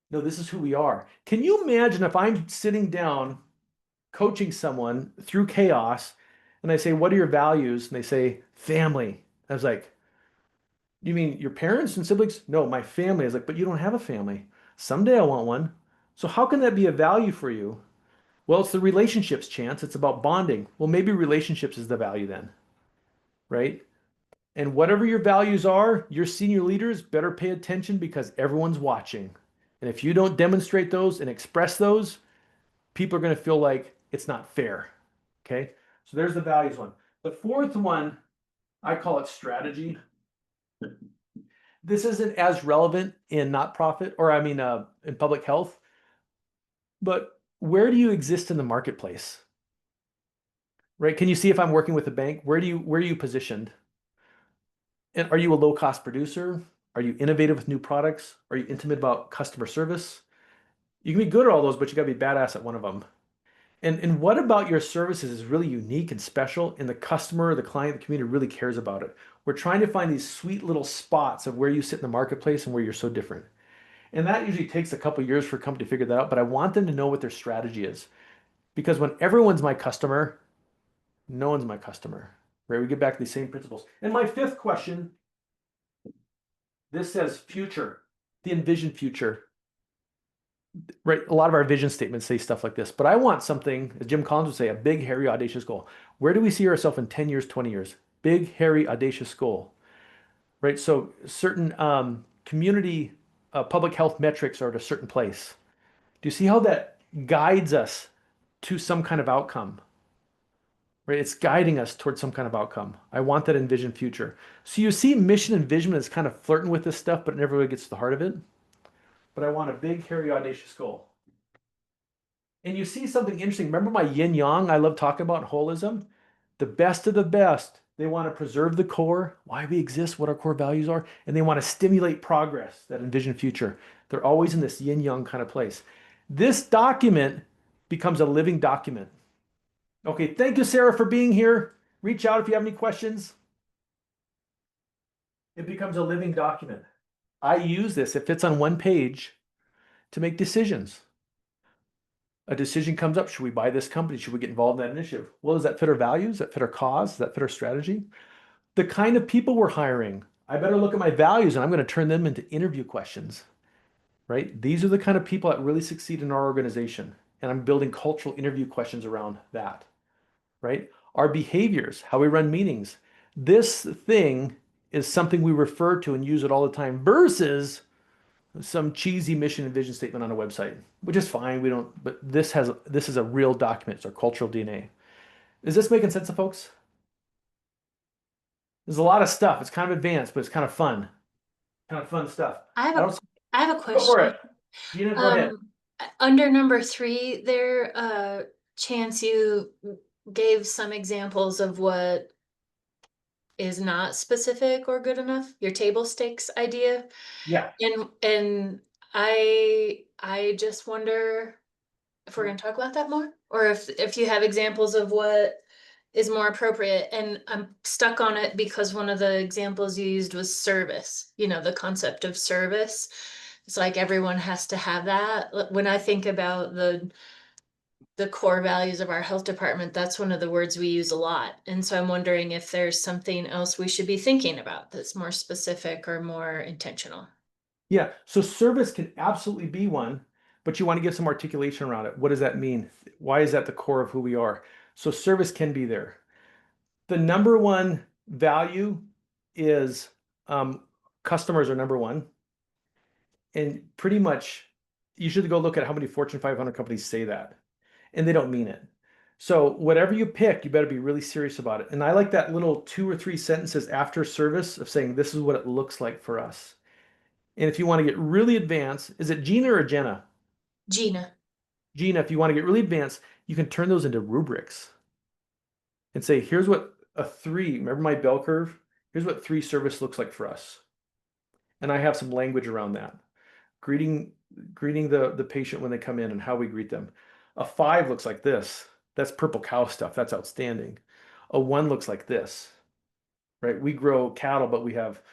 No, this is who we are. Can you imagine if I'm sitting down coaching someone through chaos and I say, what are your values? And they say, family. I was like, you mean your parents and siblings? No, my family. I was like, but you don't have a family. Someday I want one. So how can that be a value for you? Well, it's the relationships, Chance. It's about bonding. Well, maybe relationships is the value then, right? And whatever your values are, your senior leaders better pay attention because everyone's watching. And if you don't demonstrate those and express those, people are going to feel like it's not fair. Okay. So there's the values one. The fourth one, I call it strategy. This isn't as relevant in not-profit, or in public health, but where do you exist in the marketplace? Right? Can you see if I'm working with a bank? Where are you positioned? And are you a low-cost producer? Are you innovative with new products? Are you intimate about customer service? You can be good at all those, but you got to be badass at one of them. And what about your services is really unique and special, and the customer, the client, the community really cares about it. We're trying to find these sweet little spots of where you sit in the marketplace and where you're so different. And that usually takes a couple of years for a company to figure that out, but I want them to know what their strategy is. Because when everyone's my customer, no one's my customer, right? We get back to these same principles. And my fifth question, this says future, the envisioned future. Right, a lot of our vision statements say stuff like this, but I want something, as Jim Collins would say, a big, hairy, audacious goal. Where do we see ourselves in 10 years, 20 years? Big, hairy, audacious goal, right? So certain community public health metrics are at a certain place. Do you see how that guides us to some kind of outcome? Right, it's guiding us towards some kind of outcome. I want that envisioned future. So you see mission and vision is kind of flirting with this stuff, but it never really gets to the heart of it. But I want a big, hairy, audacious goal. And you see something interesting. Remember my yin yang I love talking about in holism? The best of the best. They want to preserve the core, why we exist, what our core values are, and they want to stimulate progress, that envisioned future. They're always in this yin yang kind of place. This document becomes a living document. Okay, thank you, Sarah, for being here. Reach out if you have any questions. It becomes a living document. I use this, it fits on one page, to make decisions. A decision comes up, should we buy this company? Should we get involved in that initiative? Well, does that fit our values? Does that fit our cause? Does that fit our strategy? The kind of people we're hiring, I better look at my values and I'm going to turn them into interview questions, right? These are the kind of people that really succeed in our organization. And I'm building cultural interview questions around that, right? Our behaviors, how we run meetings. This thing is something we refer to and use it all the time versus some cheesy mission and vision statement on a website, which is fine. We don't, but this is a real document. It's our cultural DNA. Is this making sense to folks? There's a lot of stuff. It's kind of advanced, but it's kind of fun. Kind of fun stuff. I have I a, don't- I have a Go for question. it. Gina, go ahead. Under number 3 there, Chance, you gave some examples of what is not specific or good enough, your table stakes idea. Yeah. And I just wonder if we're gonna talk about that more, or if you have examples of what is more appropriate. And I'm stuck on it because one of the examples you used was service, the concept of service. It's like everyone has to have that. When I think about the core values of our health department, that's one of the words we use a lot. And so I'm wondering if there's something else we should be thinking about that's more specific or more intentional. Yeah. So service can absolutely be one, but you want to give some articulation around it. What does that mean? Why is that the core of who we are? So service can be there. The number one value is customers are number one. And pretty much you should go look at how many Fortune 500 companies say that, and they don't mean it. So whatever you pick, you better be really serious about it. And I like that little 2 or 3 sentences after service of saying, this is what it looks like for us. And if you want to get really advanced, is it Gina or Jenna? Gina. Gina, if you want to get really advanced, you can turn those into rubrics and say, here's what a 3, remember my bell curve? Here's what 3 service looks like for us. And I have some language around that. Greeting the patient when they come in and how we greet them. A 5 looks like this. That's purple cow stuff. That's outstanding. A 1 looks like this, right? We grow cattle, but we have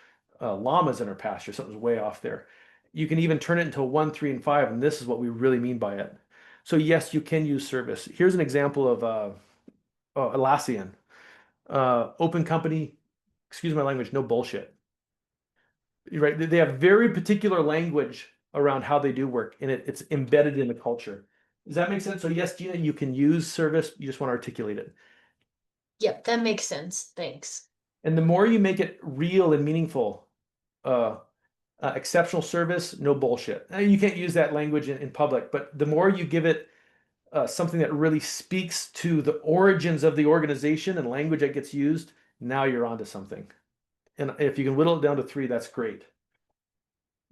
llamas in our pasture. Something's way off there. You can even turn it into a 1, 3, and 5, and this is what we really mean by it. So yes, you can use service. Here's an example of Atlassian. Open company, excuse my language, no bullshit. Right? They have very particular language around how they do work, and it's embedded in the culture. Does that make sense? So yes, Gina, you can use service. You just want to articulate it. Yep, that makes sense. Thanks. And the more you make it real and meaningful, exceptional service, no bullshit. You can't use that language in public, but the more you give it something that really speaks to the origins of the organization and language that gets used, now you're onto something. And if you can whittle it down to 3, that's great.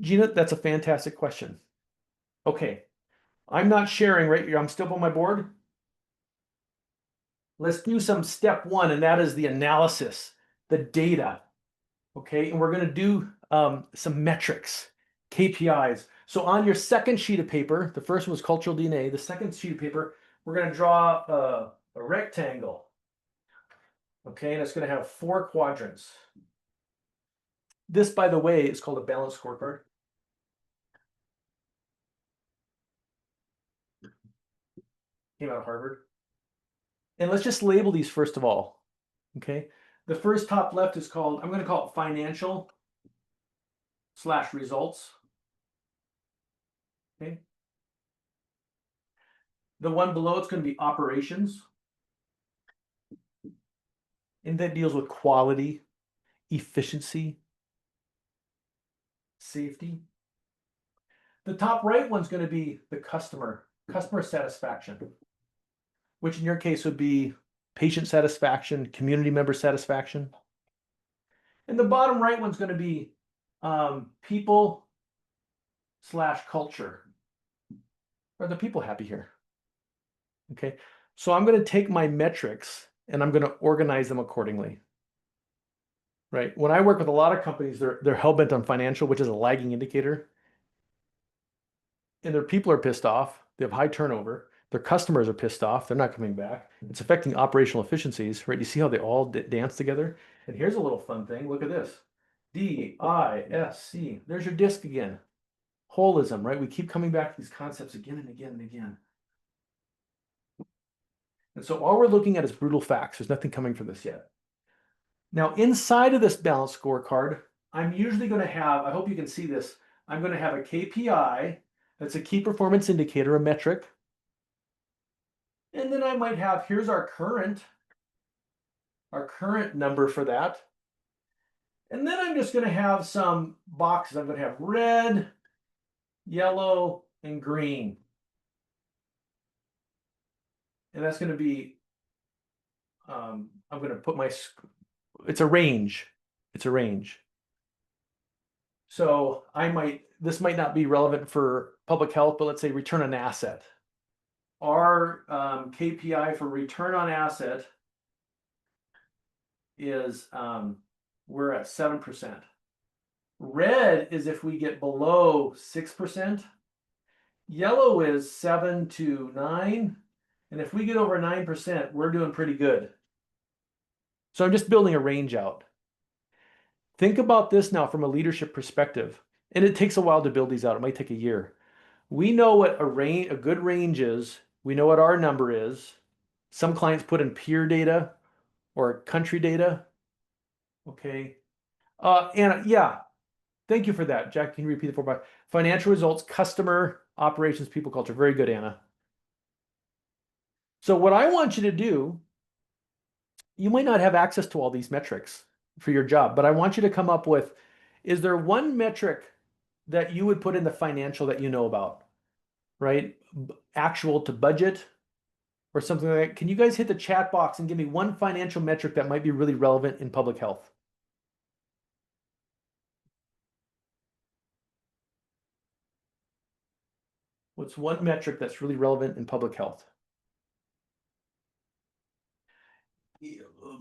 Gina, that's a fantastic question. Okay, I'm not sharing right here. I'm still on my board. Let's do some step 1, and that is the analysis, the data. Okay, and we're going to do some metrics, KPIs. So on your second sheet of paper, the first one was cultural DNA. The second sheet of paper, we're going to draw a rectangle. Okay, and it's going to have 4 quadrants. This, by the way, is called a balanced scorecard. Came out of Harvard. And let's just label these first of all. Okay. The first top left is called, I'm going to call it financial / results. Okay. The one below it's going to be operations. And that deals with quality, efficiency, safety. The top right one's going to be the customer satisfaction, which in your case would be patient satisfaction, community member satisfaction. And the bottom right one's going to be people / culture. Are the people happy here? Okay, so I'm going to take my metrics and I'm going to organize them accordingly. Right. When I work with a lot of companies, they're hell-bent on financial, which is a lagging indicator. And their people are pissed off They have high turnover. Their customers are pissed off. They're not coming back. It's affecting operational efficiencies, right? You see how they all dance together? And here's a little fun thing. Look at this. DISC. There's your DISC again. Holism, right? We keep coming back to these concepts again and again and again. And so all we're looking at is brutal facts. There's nothing coming from this yet. Now, inside of this balanced scorecard, I'm usually going to have, I hope you can see this, I'm going to have a KPI, that's a key performance indicator, a metric. And then I might have, here's our current number for that. And then I'm just going to have some boxes. I'm going to have red, yellow, and green. And that's going to be, I'm going to put my, it's a range. It's a range. So this might not be relevant for public health, but let's say return on asset. Our KPI for return on asset is, we're at 7%. Red is if we get below 6%. Yellow is 7 to 9. And if we get over 9%, we're doing pretty good. So I'm just building a range out. Think about this now from a leadership perspective. And it takes a while to build these out. It might take a year. We know what a good range is. We know what our number is. Some clients put in peer data or country data. Okay. Anna, yeah. Thank you for that. Jack, can you repeat the 4 financial results, customer, operations, people, culture. Very good, Anna. So what I want you to do, you might not have access to all these metrics for your job, but I want you to come up with, is there one metric that you would put in the financial that you know about, right? Actual to budget or something like that. Can you guys hit the chat box and give me one financial metric that might be really relevant in public health? What's one metric that's really relevant in public health?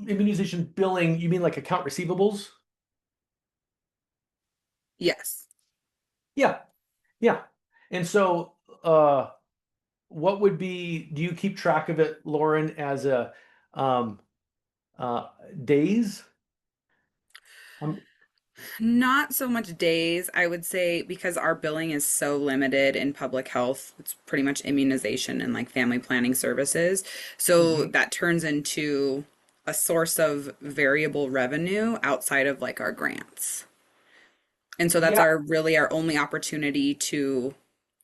Immunization billing, you mean like account receivables? Yes. Yeah. And so what would be, do you keep track of it, Lauren, as a days? Not so much days, I would say, because our billing is so limited in public health. It's pretty much immunization and like family planning services. So that turns into a source of variable revenue outside of like our grants. And so that's our only opportunity to,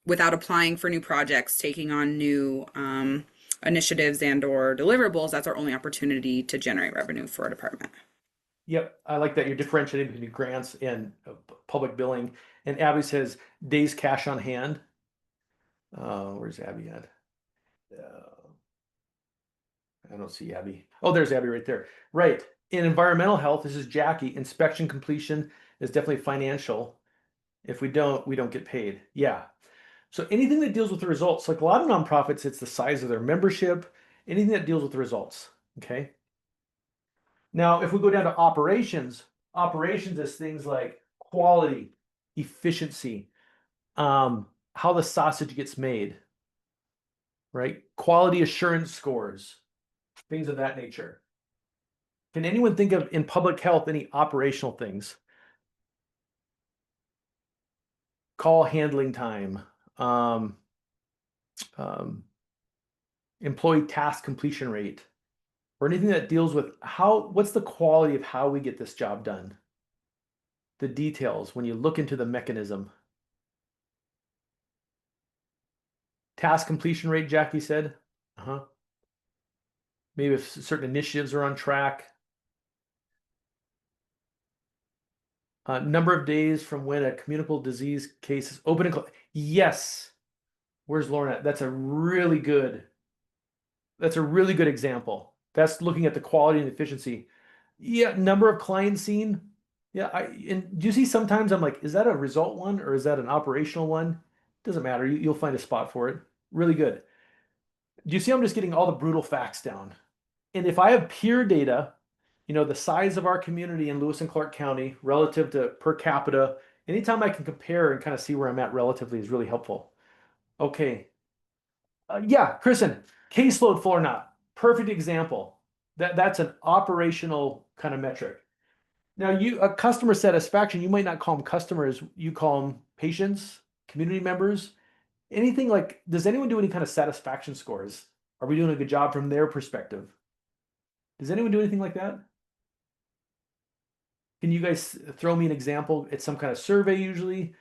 without applying for new projects, taking on new initiatives and or deliverables, that's our only opportunity to generate revenue for a department. Yep, I like that you're differentiating between grants and public billing. And Abby says days cash on hand. Where's Abby at? I don't see Abby. Oh, there's Abby right there. Right. In environmental health, this is Jackie. Inspection completion is definitely financial. If we don't get paid. Yeah. So anything that deals with the results, like a lot of nonprofits, it's the size of their membership, anything that deals with the results. Okay. Now, if we go down to operations is things like quality, efficiency, how the sausage gets made, right? Quality assurance scores, things of that nature. Can anyone think of in public health any operational things? Call handling time, employee task completion rate, or anything that deals with what's the quality of how we get this job done? The details, when you look into the mechanism. Task completion rate, Jackie said. Maybe if certain initiatives are on track. Number of days from when a communicable disease case is open and closed. Yes. Where's Lauren at? That's a really good example. That's looking at the quality and efficiency. Yeah, number of clients seen. Yeah, and do you see sometimes I'm like, is that a result one or is that an operational one? Doesn't matter. You'll find a spot for it. Really good. Do you see I'm just getting all the brutal facts down? And if I have peer data, the size of our community in Lewis and Clark County relative to per capita, anytime I can compare and kind of see where I'm at relatively is really helpful. Okay. Yeah, Kristen, caseload full or not, perfect example. That's an operational kind of metric. Now, customer satisfaction, you might not call them customers, you call them patients, community members, anything like, does anyone do any kind of satisfaction scores? Are we doing a good job from their perspective? Does anyone do anything like that? Can you guys throw me an example? It's some kind of survey usually.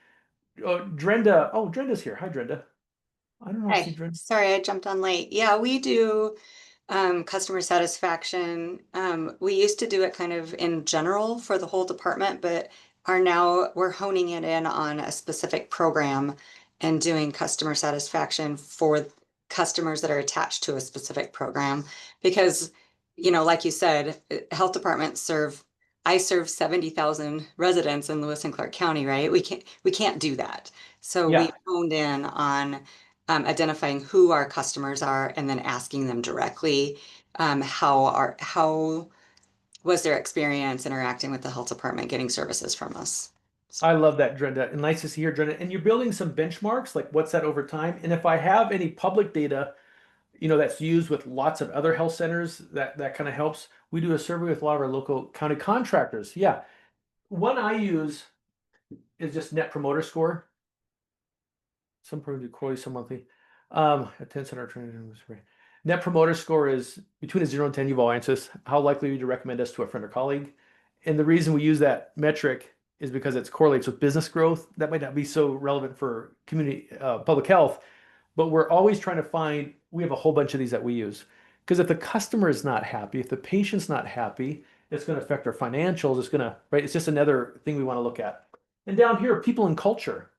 Drenda's here. Hi, Drenda. I don't know if Hi, you Drenda. sorry, I jumped on late. Yeah, we do customer satisfaction. We used to do it kind of in general for the whole department, but we're honing it in on a specific program and doing customer satisfaction for customers that are attached to a specific program. Because, like you said, health departments I serve 70,000 residents in Lewis and Clark County, right? We can't do that. So Yeah. we honed in on identifying who our customers are and then asking them directly how was their experience interacting with the health department, getting services from us. I love that, Drenda. And nice to see you, Drenda. And you're building some benchmarks, like what's that over time? And if I have any public data, that's used with lots of other health centers, that kind of helps. We do a survey with a lot of our local county contractors. Yeah. One I use is just Net Promoter Score. Some probably do quarterly, some monthly. Attendance at our training. Net Promoter Score is between a 0 and 10. You've all answered this. How likely are you to recommend us to a friend or colleague? And the reason we use that metric is because it correlates with business growth. That might not be so relevant for community public health, but we're always trying to find. We have a whole bunch of these that we use, because if the customer is not happy, if the patient's not happy, it's going to affect our financials. It's going to, right? It's just another thing we want to look at. And down here, people and culture.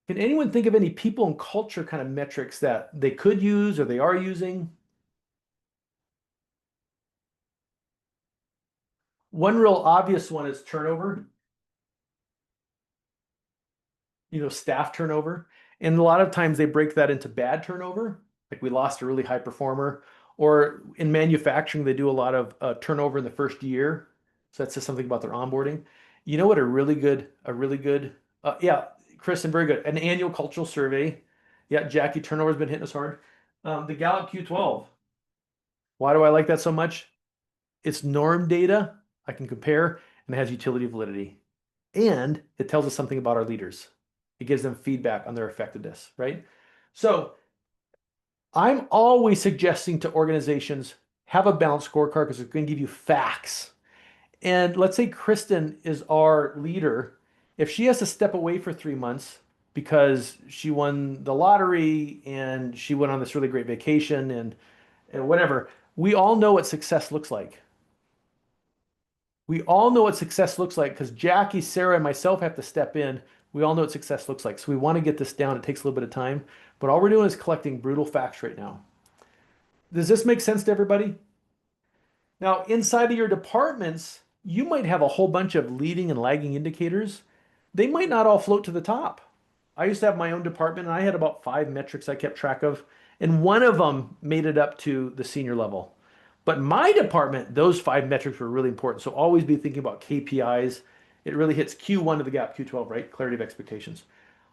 Can anyone think of any people and culture kind of metrics that they could use or they are using? One real obvious one is turnover. Staff turnover. And a lot of times they break that into bad turnover, like we lost a really high performer. Or in manufacturing, they do a lot of turnover in the first year. So that says something about their onboarding. You know what yeah, Kristen, very good. An annual cultural survey. Yeah, Jackie, turnover's been hitting us hard. The Gallup Q12. Why do I like that so much? It's norm data. I can compare, and it has utility validity. And it tells us something about our leaders. It gives them feedback on their effectiveness, right? So I'm always suggesting to organizations, have a balanced scorecard because it's going to give you facts. And let's say Kristen is our leader. If she has to step away for 3 months because she won the lottery and she went on this really great vacation and whatever, we all know what success looks like. We all know what success looks like because Jackie, Sarah, and myself have to step in. We all know what success looks like. So we want to get this down. It takes a little bit of time, but all we're doing is collecting brutal facts right now. Does this make sense to everybody? Now, inside of your departments, you might have a whole bunch of leading and lagging indicators. They might not all float to the top. I used to have my own department and I had about 5 metrics I kept track of, and one of them made it up to the senior level. But my department, those 5 metrics were really important. So always be thinking about KPIs. It really hits Q1 of the gap, Q12, right? Clarity of expectations.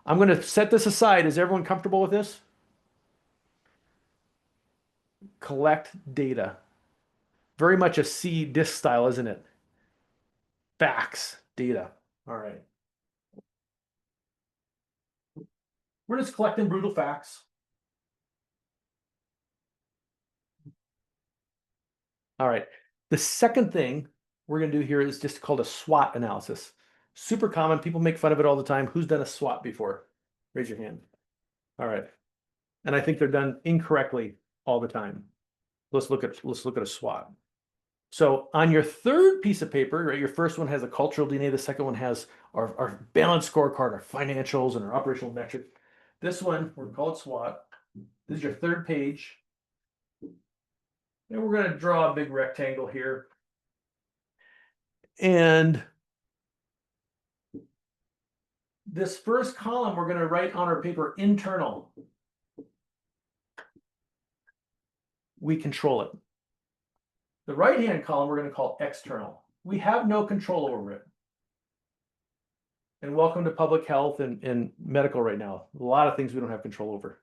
I'm going to set this aside. Is everyone comfortable with this? Collect data. Very much a C disc style, isn't it? Facts, data. All right. We're just collecting brutal facts. All right. The second thing we're going to do here is just called a SWOT analysis. Super common. People make fun of it all the time. Who's done a SWOT before? Raise your hand. All right. And I think they're done incorrectly all the time. Let's look at a SWOT. So on your third piece of paper, right, your first one has a cultural DNA. The second one has our balanced scorecard, our financials, and our operational metrics. This one, we're called SWOT. This is your third page. And we're going to draw a big rectangle here. And this first column, we're going to write on our paper internal. We control it. The right-hand column, we're going to call external. We have no control over it. And welcome to public health and medical right now. A lot of things we don't have control over.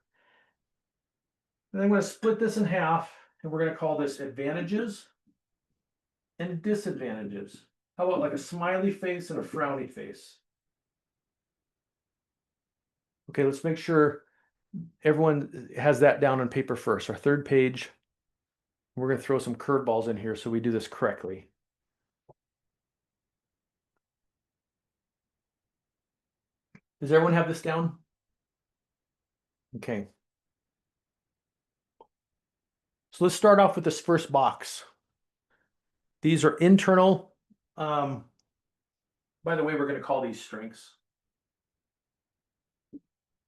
And I'm going to split this in half, and we're going to call this advantages and disadvantages. How about like a smiley face and a frowny face? Okay, let's make sure everyone has that down on paper first. Our third page. We're going to throw some curveballs in here so we do this correctly. Does everyone have this down? Okay. So let's start off with this first box. These are internal. By the way, we're going to call these strengths.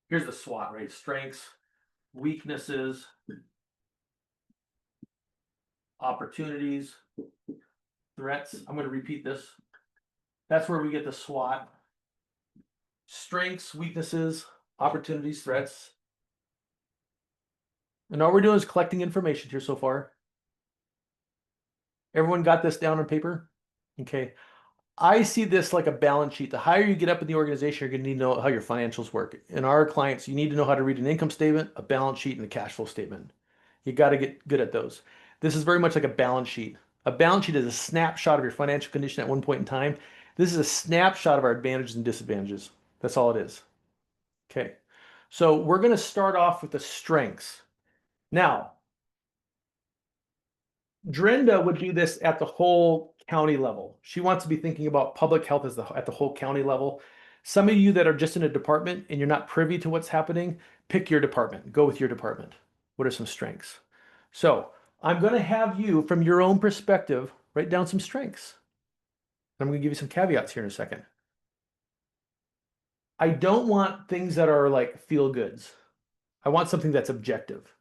Here's the SWOT, right? Strengths, weaknesses, opportunities, threats. I'm going to repeat this. That's where we get the SWOT. Strengths, weaknesses, opportunities, threats. And all we're doing is collecting information here so far. Everyone got this down on paper? Okay. I see this like a balance sheet. The higher you get up in the organization, you're going to need to know how your financials work. In our clients, you need to know how to read an income statement, a balance sheet, and a cash flow statement. You got to get good at those. This is very much like a balance sheet. A balance sheet is a snapshot of your financial condition at one point in time. This is a snapshot of our advantages and disadvantages. That's all it is. Okay. So we're going to start off with the strengths. Now, Drenda would do this at the whole county level. She wants to be thinking about public health at the whole county level. Some of you that are just in a department and you're not privy to what's happening, pick your department. Go with your department. What are some strengths? So I'm going to have you, from your own perspective, write down some strengths. I'm going to give you some caveats here in a second. I don't want things that are like feel goods. I want something that's objective.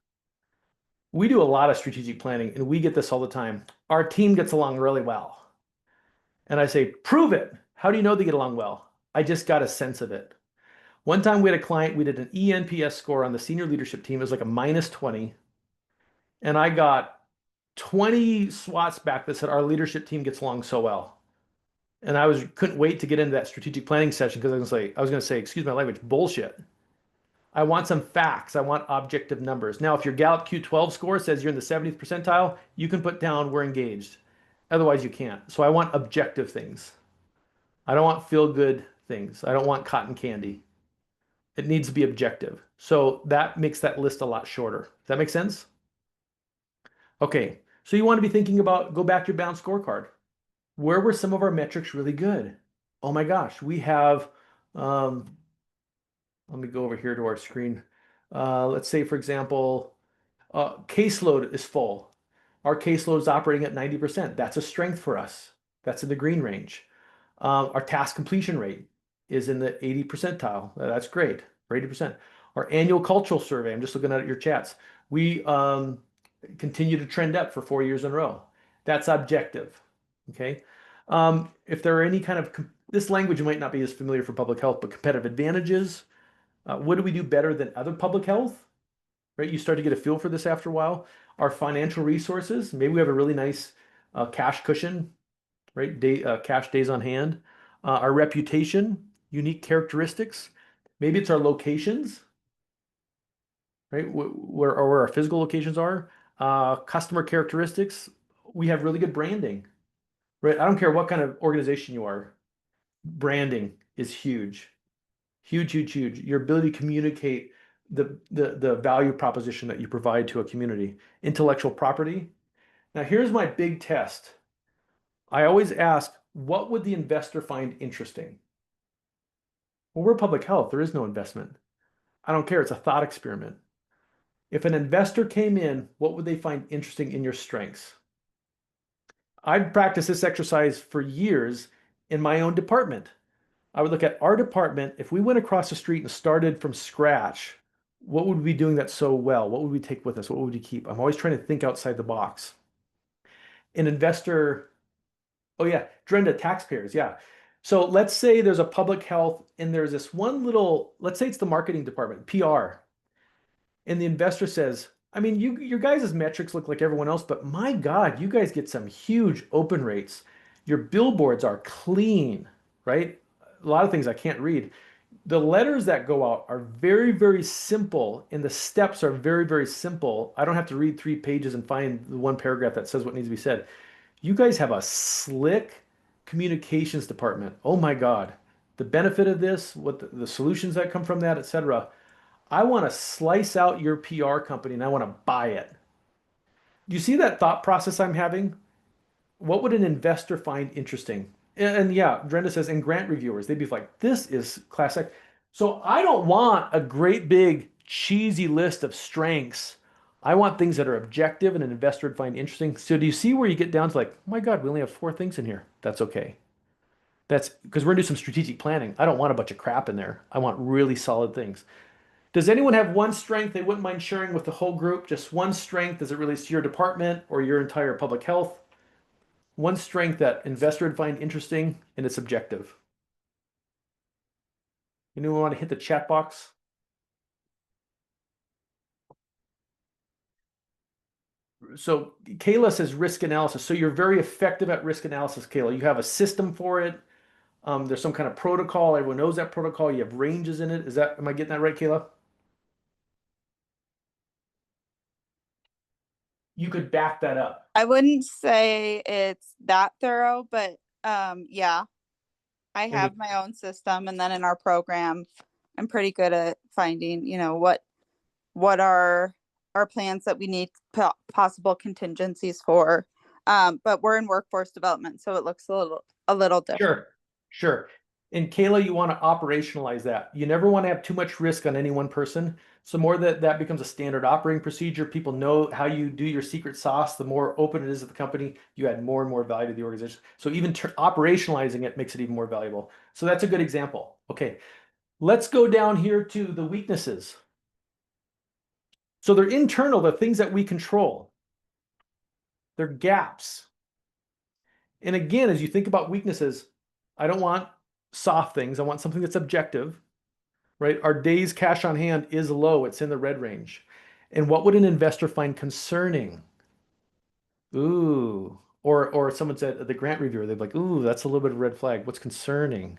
We do a lot of strategic planning and we get this all the time. Our team gets along really well. And I say, prove it. How do you know they get along well? I just got a sense of it. One time we had a client, we did an ENPS score on the senior leadership team. It was like a -20. And I got 20 SWATs back that said our leadership team gets along so well. And I couldn't wait to get into that strategic planning session because I was going to say, excuse my language, bullshit. I want some facts. I want objective numbers. Now, if your Gallup Q12 score says you're in the 70th percentile, you can put down we're engaged. Otherwise, you can't. So I want objective things. I don't want feel-good things. I don't want cotton candy. It needs to be objective. So that makes that list a lot shorter. Does that make sense? Okay, so you want to be thinking about, go back to your balanced scorecard. Where were some of our metrics really good? Oh my gosh, we have, let me go over here to our screen. Let's say, for example, caseload is full. Our caseload is operating at 90%. That's a strength for us. That's in the green range. Our task completion rate is in the 80 percentile. That's great, for 80%. Our annual cultural survey, I'm just looking at your chats. We continue to trend up for 4 years in a row. That's objective, okay? If there are any kind of, this language might not be as familiar for public health, but competitive advantages. What do we do better than other public health? Right, you start to get a feel for this after a while. Our financial resources, maybe we have a really nice cash cushion, right? Cash days on hand. Our reputation, unique characteristics. Maybe it's our locations, right? Where our physical locations are. Customer characteristics. We have really good branding, right? I don't care what kind of organization you are. Branding is huge. Huge, huge, huge. Your ability to communicate the value proposition that you provide to a community. Intellectual property. Now here's my big test. I always ask, what would the investor find interesting? Well, we're public health. There is no investment. I don't care. It's a thought experiment. If an investor came in, what would they find interesting in your strengths? I've practiced this exercise for years in my own department. I would look at our department. If we went across the street and started from scratch, what would we be doing that so well? What would we take with us? What would we keep? I'm always trying to think outside the box. An investor, oh yeah, Drenda, taxpayers, yeah. So let's say there's a public health and there's this one little, let's say it's the marketing department, PR. And the investor says, I mean, your guys' metrics look like everyone else, but my God, you guys get some huge open rates. Your billboards are clean, right? A lot of things I can't read. The letters that go out are very, very simple, and the steps are very, very simple. I don't have to read 3 pages and find the one paragraph that says what needs to be said. You guys have a slick communications department. Oh my God. The benefit of this, what the solutions that come from that, etc. I want to slice out your PR company and I want to buy it. You see that thought process I'm having? What would an investor find interesting? And yeah, Brenda says, and grant reviewers, they'd be like, this is classic. So I don't want a great big cheesy list of strengths. I want things that are objective and an investor would find interesting. So do you see where you get down to like, oh my God, we only have 4 things in here. That's okay. That's because we're gonna do some strategic planning. I don't want a bunch of crap in there. I want really solid things. Does anyone have one strength they wouldn't mind sharing with the whole group? Just one strength as it relates to your department or your entire public health? One strength that investor would find interesting and it's objective. Anyone want to hit the chat box? So Kayla says risk analysis. So you're very effective at risk analysis, Kayla. You have a system for it. There's some kind of protocol. Everyone knows that protocol. You have ranges in it. Am I getting that right, Kayla? You could back that up. I wouldn't say it's that thorough, but yeah, I And have my own system, and then in our program, I'm pretty good at finding, what are our plans that we need possible contingencies for. But we're in workforce development, so it looks a little different. Sure, sure. And Kayla, you want to operationalize that. You never want to have too much risk on any one person. So more that becomes a standard operating procedure. People know how you do your secret sauce. The more open it is at the company, you add more and more value to the organization. So even operationalizing it makes it even more valuable. So that's a good example. Okay, let's go down here to the weaknesses. So they're internal, the things that we control. They're gaps. And again, as you think about weaknesses, I don't want soft things. I want something that's objective, right? Our days cash on hand is low. It's in the red range. And what would an investor find concerning? Ooh, or someone said the grant reviewer, they'd be like, ooh, that's a little bit of a red flag. What's concerning?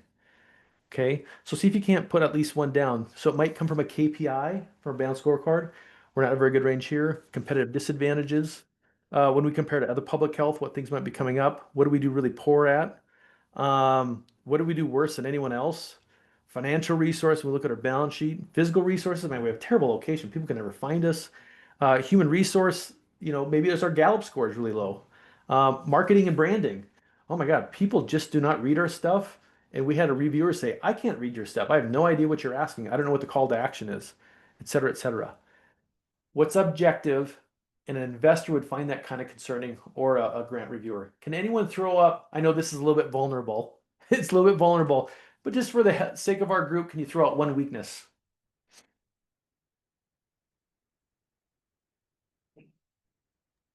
Okay, so see if you can't put at least one down. So it might come from a KPI, from a balanced scorecard. We're not a very good range here. Competitive disadvantages. When we compare to other public health, what things might be coming up. What do we do really poor at? What do we do worse than anyone else? Financial resource, we look at our balance sheet. Physical resources, man, we have terrible location. People can never find us. Human resource, maybe there's our Gallup score is really low. Marketing and branding. Oh my God, people just do not read our stuff. And we had a reviewer say, I can't read your stuff. I have no idea what you're asking. I don't know what the call to action is, et cetera, et cetera. What's objective? And an investor would find that kind of concerning, or a grant reviewer. Can anyone throw up? I know this is a little bit vulnerable. It's a little bit vulnerable, but just for the sake of our group, can you throw out one weakness?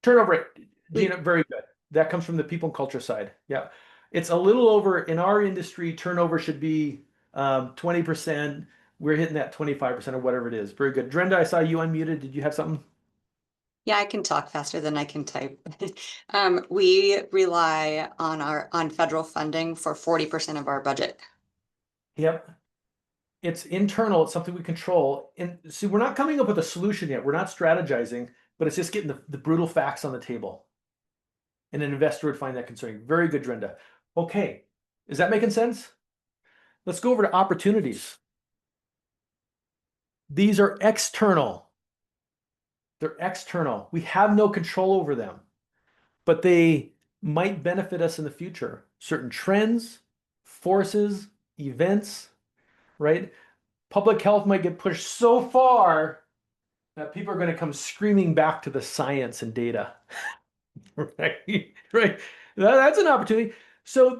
Turnover rate, Gina, very good. That comes from the people and culture side. Yeah. It's a little over in our industry, turnover should be 20%. We're hitting that 25% or whatever it is. Very good. Drenda, I saw you unmuted. Did you have something? Yeah, I can talk faster than I can type. We rely on federal funding for 40% of our budget. Yep. It's internal. It's something we control. And see, we're not coming up with a solution yet. We're not strategizing, but it's just getting the brutal facts on the table. And an investor would find that concerning. Very good, Drenda. Okay. Is that making sense? Let's go over to opportunities. These are external. They're external. We have no control over them, but they might benefit us in the future. Certain trends, forces, events, right? Public health might get pushed so far that people are going to come screaming back to the science and data. Right? Right. That's an opportunity. So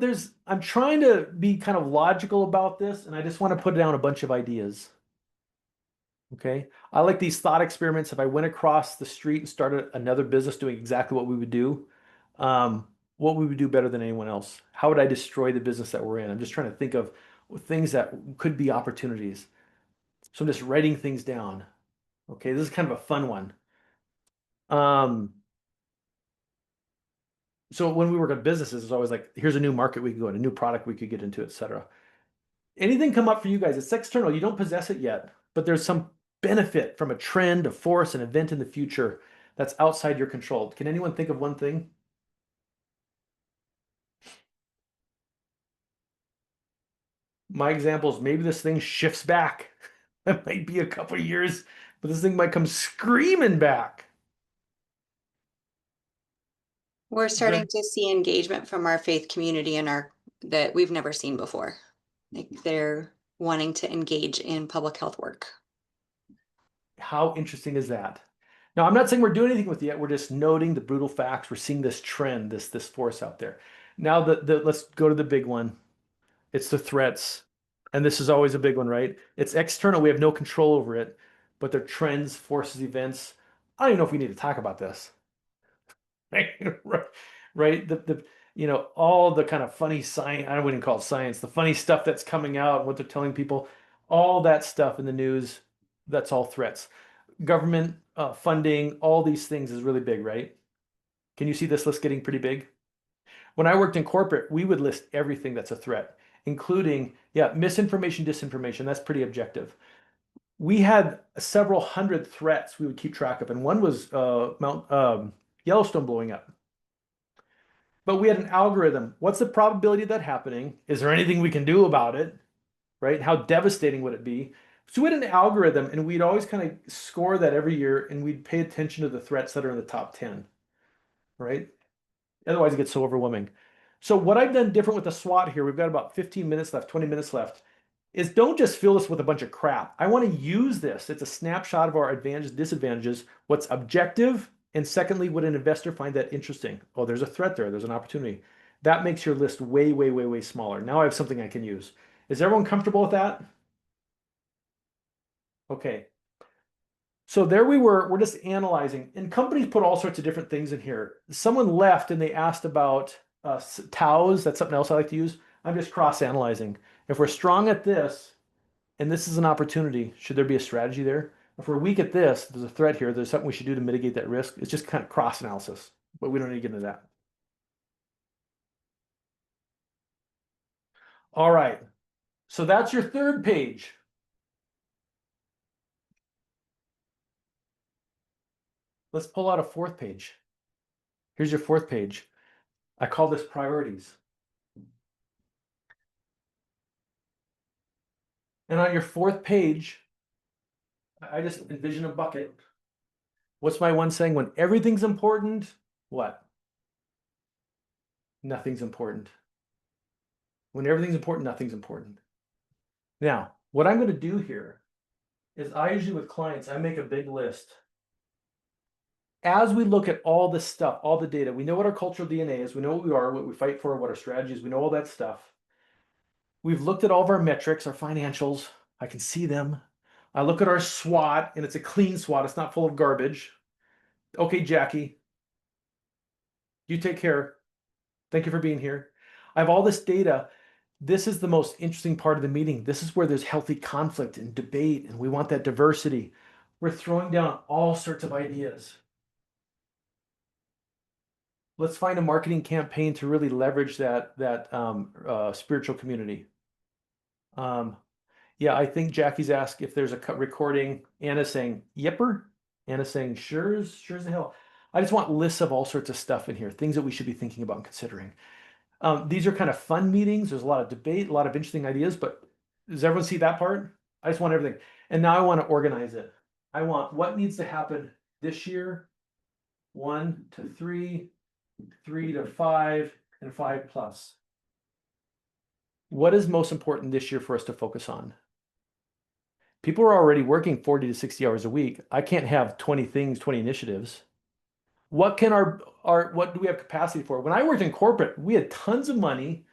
I'm trying to be kind of logical about this, and I just want to put down a bunch of ideas. Okay. I like these thought experiments. If I went across the street and started another business doing exactly what we would do, what we would do better than anyone else? How would I destroy the business that we're in? I'm just trying to think of things that could be opportunities. So I'm just writing things down. Okay, this is kind of a fun one. So when we work on businesses, it's always like, here's a new market we could go in, a new product we could get into, et cetera. Anything come up for you guys? It's external. You don't possess it yet, but there's some benefit from a trend, a force, an event in the future that's outside your control. Can anyone think of one thing? My example is maybe this thing shifts back. It might be a couple of years, but this thing might come screaming back. We're there- starting to see engagement from our faith community and that we've never seen before. Like they're wanting to engage in public health work. How interesting is that? Now, I'm not saying we're doing anything with it yet. We're just noting the brutal facts. We're seeing this trend, this force out there. Now, let's go to the big one. It's the threats. And this is always a big one, right? It's external. We have no control over it, but they're trends, forces, events. I don't even know if we need to talk about this. Right? All the kind of funny science, I wouldn't call it science, the funny stuff that's coming out, what they're telling people, all that stuff in the news, that's all threats. Government funding, all these things is really big, right? Can you see this list getting pretty big? When I worked in corporate, we would list everything that's a threat, including, misinformation, disinformation. That's pretty objective. We had several hundred threats we would keep track of, and one was Yellowstone blowing up. But we had an algorithm. What's the probability of that happening? Is there anything we can do about it? Right? How devastating would it be? So we had an algorithm, and we'd always kind of score that every year, and we'd pay attention to the threats that are in the top 10, right? Otherwise, it gets so overwhelming. So what I've done different with the SWOT here, we've got about 15 minutes left, 20 minutes left, is don't just fill this with a bunch of crap. I want to use this. It's a snapshot of our advantages, disadvantages, what's objective, and secondly, would an investor find that interesting? Oh, there's a threat there. There's an opportunity. That makes your list way, way, way, way smaller. Now I have something I can use. Is everyone comfortable with that? Okay. So there we were, we're just analyzing, and companies put all sorts of different things in here. Someone left and they asked about TOWs. That's something else I like to use. I'm just cross-analyzing. If we're strong at this, and this is an opportunity, should there be a strategy there? If we're weak at this, there's a threat here, there's something we should do to mitigate that risk. It's just kind of cross-analysis, but we don't need to get into that. All right, so that's your third page. Let's pull out a fourth page. Here's your fourth page. I call this priorities. And on your fourth page, I just envision a bucket. What's my one saying? When everything's important, what? Nothing's important. When everything's important, nothing's important. Now, what I'm going to do here is I usually with clients, I make a big list. As we look at all this stuff, all the data, we know what our cultural DNA is, we know what we are, what we fight for, what our strategy is, we know all that stuff. We've looked at all of our metrics, our financials, I can see them. I look at our SWOT, and it's a clean SWOT, it's not full of garbage. Okay, Jackie, you take care. Thank you for being here. I have all this data. This is the most interesting part of the meeting. This is where there's healthy conflict and debate, and we want that diversity. We're throwing down all sorts of ideas. Let's find a marketing campaign to really leverage that spiritual community. Yeah, I think Jackie's asked if there's a recording. Anna's saying, yipper. Anna's saying, sure as the hell. I just want lists of all sorts of stuff in here, things that we should be thinking about and considering. These are kind of fun meetings. There's a lot of debate, a lot of interesting ideas, but does everyone see that part? I just want everything. And now I want to organize it. I want what needs to happen this year, 1 to 3, 3 to 5, and 5+. What is most important this year for us to focus on? People are already working 40 to 60 hours a week. I can't have 20 things, 20 initiatives. What can what do we have capacity for? When I worked in corporate, we had tons of money,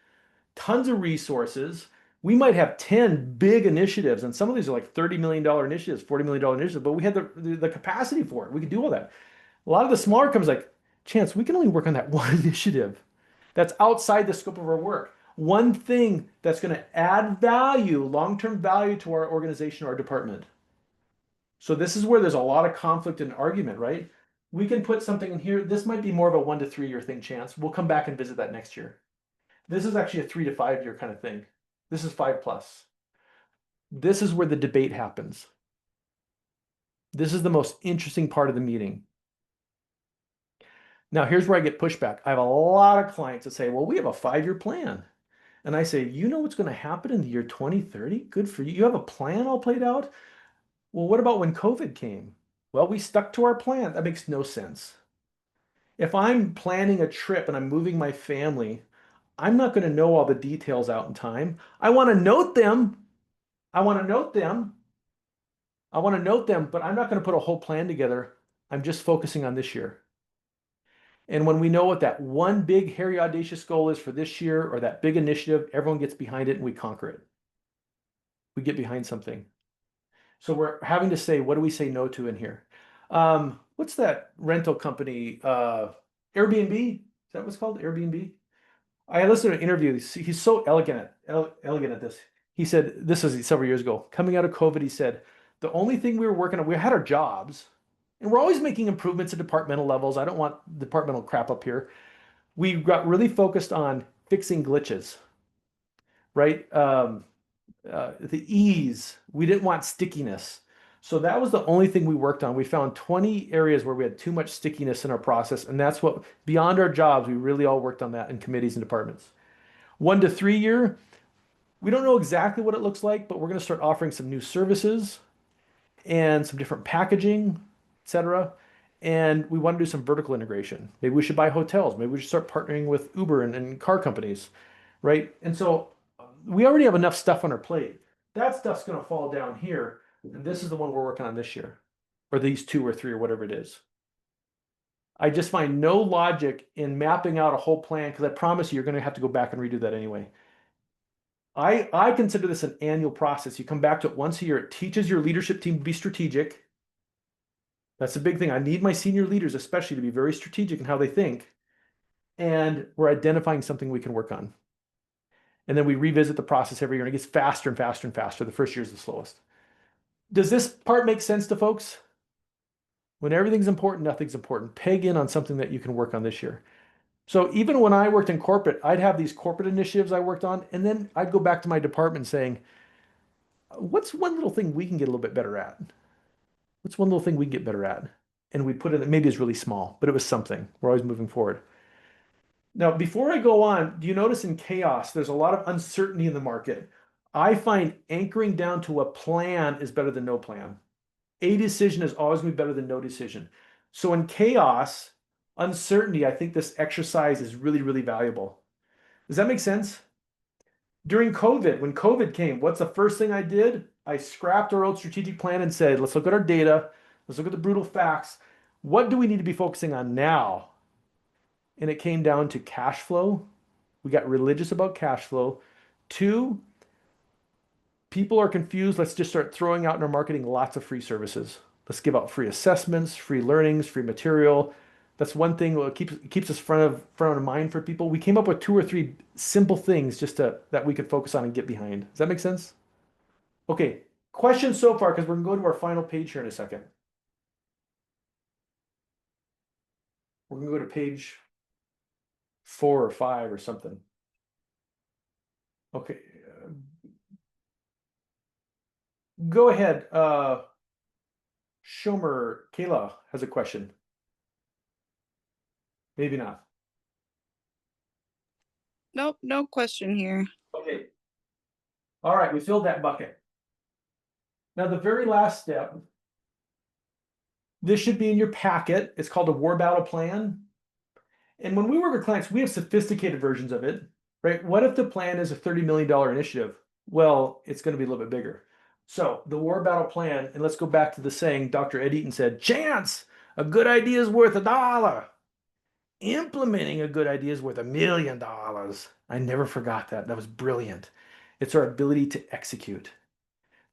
tons of resources. We might have 10 big initiatives, and some of these are like $30 million initiatives, $40 million initiatives, but we had the capacity for it. We could do all that. A lot of the smaller companies like, Chance, we can only work on that one initiative. That's outside the scope of our work. One thing that's going to add value, long-term value to our organization or our department. So this is where there's a lot of conflict and argument, right? We can put something in here. This might be more of a 1 to 3 year thing, Chance. We'll come back and visit that next year. This is actually a 3 to 5 year kind of thing. This is 5+. This is where the debate happens. This is the most interesting part of the meeting. Now, here's where I get pushback. I have a lot of clients that say, well, we have a 5-year plan. And I say, you know what's going to happen in the year 2030? Good for you. You have a plan all played out? Well, what about when COVID came? Well, we stuck to our plan. That makes no sense. If I'm planning a trip and I'm moving my family, I'm not going to know all the details out in time. I want to note them. I want to note them. I want to note them, but I'm not going to put a whole plan together. I'm just focusing on this year. And when we know what that one big, hairy, audacious goal is for this year or that big initiative, everyone gets behind it and we conquer it. We get behind something. So we're having to say, what do we say no to in here? What's that rental company? Airbnb? Is that what's called? Airbnb? I listened to an interview. He's so elegant at this. He said, this was several years ago, coming out of COVID, he said, the only thing we were working on, we had our jobs, and we're always making improvements at departmental levels. I don't want departmental crap up here. We got really focused on fixing glitches, right? The ease. We didn't want stickiness. So that was the only thing we worked on. We found 20 areas where we had too much stickiness in our process. And that's what, beyond our jobs, we really all worked on that in committees and departments. 1 to 3 year, we don't know exactly what it looks like, but we're going to start offering some new services and some different packaging, etc. And we want to do some vertical integration. Maybe we should buy hotels. Maybe we should start partnering with Uber and car companies, right? And so we already have enough stuff on our plate. That stuff's going to fall down here. And this is the one we're working on this year, or these 2 or 3 or whatever it is. I just find no logic in mapping out a whole plan because I promise you, you're going to have to go back and redo that anyway. I consider this an annual process. You come back to it once a year. It teaches your leadership team to be strategic. That's a big thing. I need my senior leaders, especially, to be very strategic in how they think. And we're identifying something we can work on. And then we revisit the process every year, and it gets faster and faster and faster. The first year is the slowest. Does this part make sense to folks? When everything's important, nothing's important. Peg in on something that you can work on this year. So even when I worked in corporate, I'd have these corporate initiatives I worked on, and then I'd go back to my department saying, what's one little thing we can get a little bit better at? What's one little thing we can get better at? And we put it, maybe it's really small, but it was something. We're always moving forward. Now, before I go on, do you notice in chaos, there's a lot of uncertainty in the market? I find anchoring down to a plan is better than no plan. A decision is always going to be better than no decision. So in chaos, uncertainty, I think this exercise is really, really valuable. Does that make sense? During COVID, when COVID came, what's the first thing I did? I scrapped our old strategic plan and said, let's look at our data. Let's look at the brutal facts. What do we need to be focusing on now? And it came down to cash flow. We got religious about cash flow. 2, people are confused. Let's just start throwing out in our marketing lots of free services. Let's give out free assessments, free learnings, free material. That's one thing that keeps us front of mind for people. We came up with 2 or 3 simple things just that we could focus on and get behind. Does that make sense? Okay, questions so far, because we're going to go to our final page here in a second. We're going to go to page 4 or 5 or something. Okay. Go ahead. Shomer, Kayla has a question. Maybe not. Nope, no question here. Okay. All right, we filled that bucket. Now, the very last step, this should be in your packet. It's called a war battle plan. And when we work with clients, we have sophisticated versions of it, right? What if the plan is a $30 million initiative? Well, it's going to be a little bit bigger. So the war battle plan, and let's go back to the saying Dr. Ed Eaton said, chance, a good idea is worth $1. Implementing a good idea is worth $1 million. I never forgot that. That was brilliant. It's our ability to execute.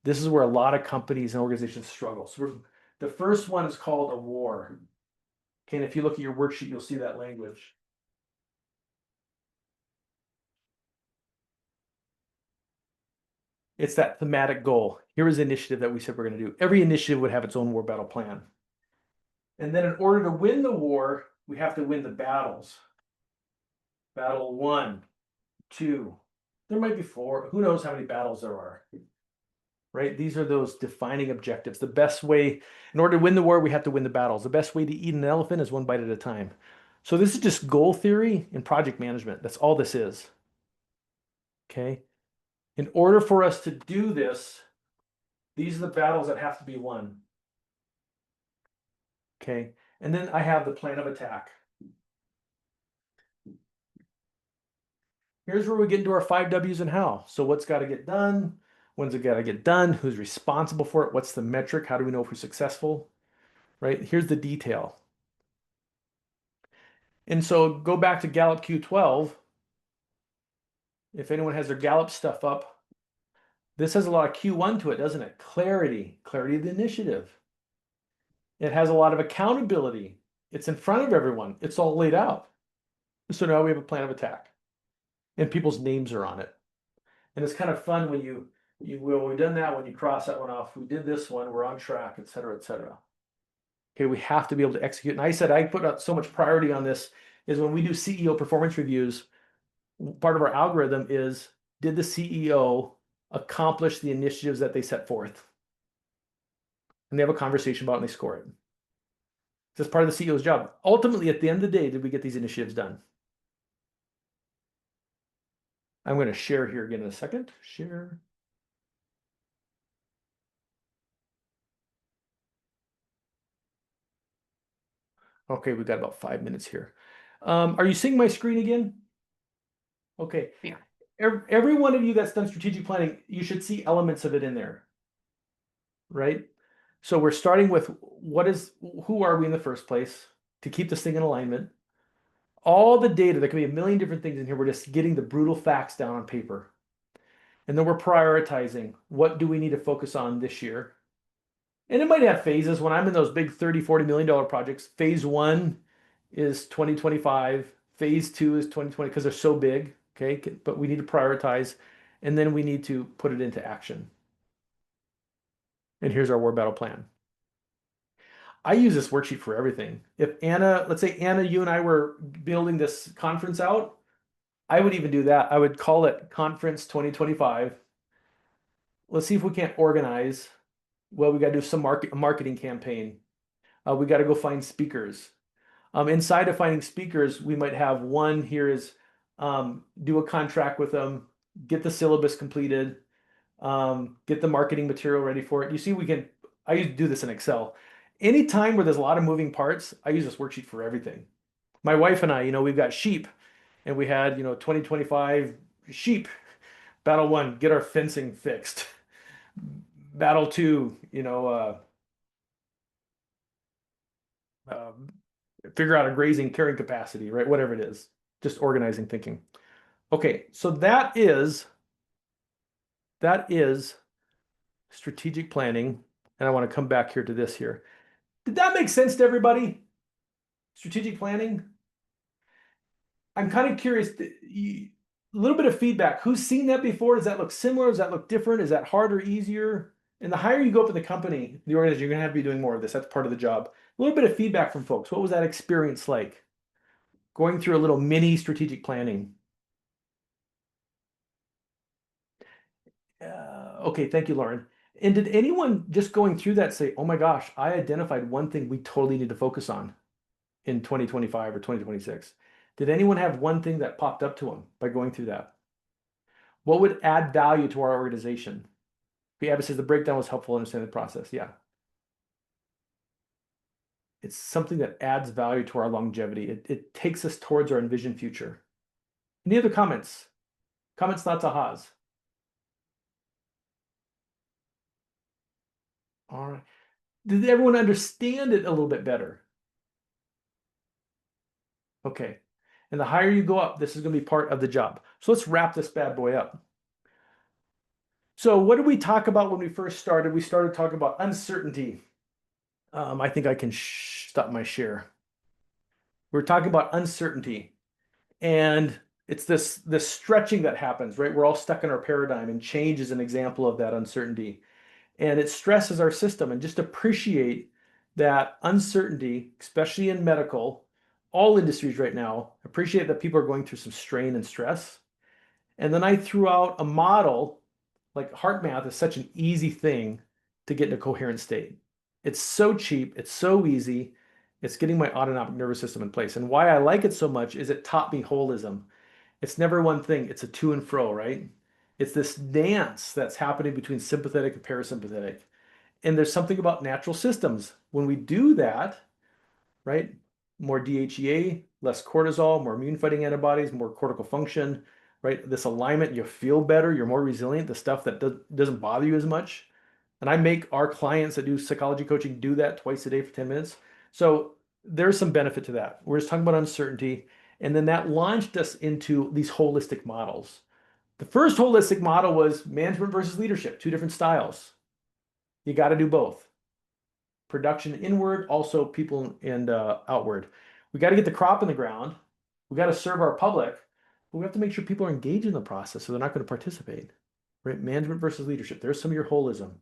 This is where a lot of companies and organizations struggle. So the first one is called a war. Okay, and if you look at your worksheet, you'll see that language. It's that thematic goal. Here is the initiative that we said we're going to do. Every initiative would have its own war battle plan. And then in order to win the war, we have to win the battles. Battle 1, 2. There might be 4. Who knows how many battles there are? right? These are those defining objectives. The best way, in order to win the war, we have to win the battles. The best way to eat an elephant is one bite at a time. So this is just goal theory in project management. That's all this is. Okay. In order for us to do this, these are the battles that have to be won. Okay. And then I have the plan of attack. Here's where we get into our 5 W's and how. So what's got to get done? When's it got to get done? Who's responsible for it? What's the metric? How do we know if we're successful? Right? Here's the detail. And so go back to Gallup Q12. If anyone has their Gallup stuff up, this has a lot of Q1 to it, doesn't it? Clarity, clarity of the initiative. It has a lot of accountability. It's in front of everyone. It's all laid out. So now we have a plan of attack. And people's names are on it. And it's kind of fun when we've done that, when you cross that one off. We did this one, we're on track, et cetera, et cetera. Okay, we have to be able to execute. And I said I put out so much priority on this is when we do CEO performance reviews, part of our algorithm is, did the CEO accomplish the initiatives that they set forth? And they have a conversation about it and they score it. That's part of the CEO's job. Ultimately, at the end of the day, did we get these initiatives done? I'm going to share here again in a second. Share. Okay, we've got about 5 minutes here. Are you seeing my screen again? Okay. Yeah. Every one of you that's done strategic planning, you should see elements of it in there, right? So we're starting with who are we in the first place to keep this thing in alignment? All the data, there can be a million different things in here. We're just getting the brutal facts down on paper. And then we're prioritizing, what do we need to focus on this year? And it might have phases. When I'm in those big $30, $40 million projects, phase 1 is 2025, phase 2 is 2020, because they're so big, okay? But we need to prioritize, and then we need to put it into action. And here's our war battle plan. I use this worksheet for everything. If Anna, let's say Anna, you and I were building this conference out, I would even do that. I would call it Conference 2025. Let's see if we can't organize. Well, we got to do some marketing campaign. We got to go find speakers. Inside of finding speakers, we might have one here is do a contract with them, get the syllabus completed, get the marketing material ready for it. You see, I used to do this in Excel. Anytime where there's a lot of moving parts, I use this worksheet for everything. My wife and I, we've got sheep, and we had, 2025 sheep. Battle 1, get our fencing fixed. Battle 2, figure out a grazing carrying capacity, right? Whatever it is, just organizing thinking. Okay, so that is strategic planning. And I want to come back here to this here. Did that make sense to everybody? Strategic planning? I'm kind of curious, a little bit of feedback. Who's seen that before? Does that look similar? Does that look different? Is that harder, easier? And the higher you go up in the company, the organization, you're going to have to be doing more of this. That's part of the job. A little bit of feedback from folks. What was that experience like? Going through a little mini strategic planning. Okay, thank you, Lauren. And did anyone just going through that say, oh my gosh, I identified one thing we totally need to focus on in 2025 or 2026? Did anyone have one thing that popped up to them by going through that? What would add value to our organization? Abby says the breakdown was helpful to understand the process. Yeah. It's something that adds value to our longevity. It takes us towards our envisioned future. Any other comments? Comments, thoughts, ahas? All right. Did everyone understand it a little bit better? Okay. And the higher you go up, this is going to be part of the job. So let's wrap this bad boy up. So what did we talk about when we first started? We started talking about uncertainty. I think I can stop my share. We're talking about uncertainty. And it's this stretching that happens, right? We're all stuck in our paradigm, and change is an example of that uncertainty. And it stresses our system. And just appreciate that uncertainty, especially in medical, all industries right now, appreciate that people are going through some strain and stress. And then I threw out a model like heart math is such an easy thing to get in a coherent state. It's so cheap, it's so easy. It's getting my autonomic nervous system in place. And why I like it so much is it taught me holism. It's never one thing, it's a to and fro, right? It's this dance that's happening between sympathetic and parasympathetic. And there's something about natural systems. When we do that, right? More DHEA, less cortisol, more immune fighting antibodies, more cortical function, right? This alignment, you feel better, you're more resilient, the stuff that doesn't bother you as much. And I make our clients that do psychology coaching do that twice a day for 10 minutes. So there's some benefit to that. We're just talking about uncertainty. And then that launched us into these holistic models. The first holistic model was management versus leadership, two different styles. You got to do both. Production inward, also people and outward. We got to get the crop in the ground. We got to serve our public, but we have to make sure people are engaged in the process so they're not going to participate. Right? Management versus leadership. There's some of your holism.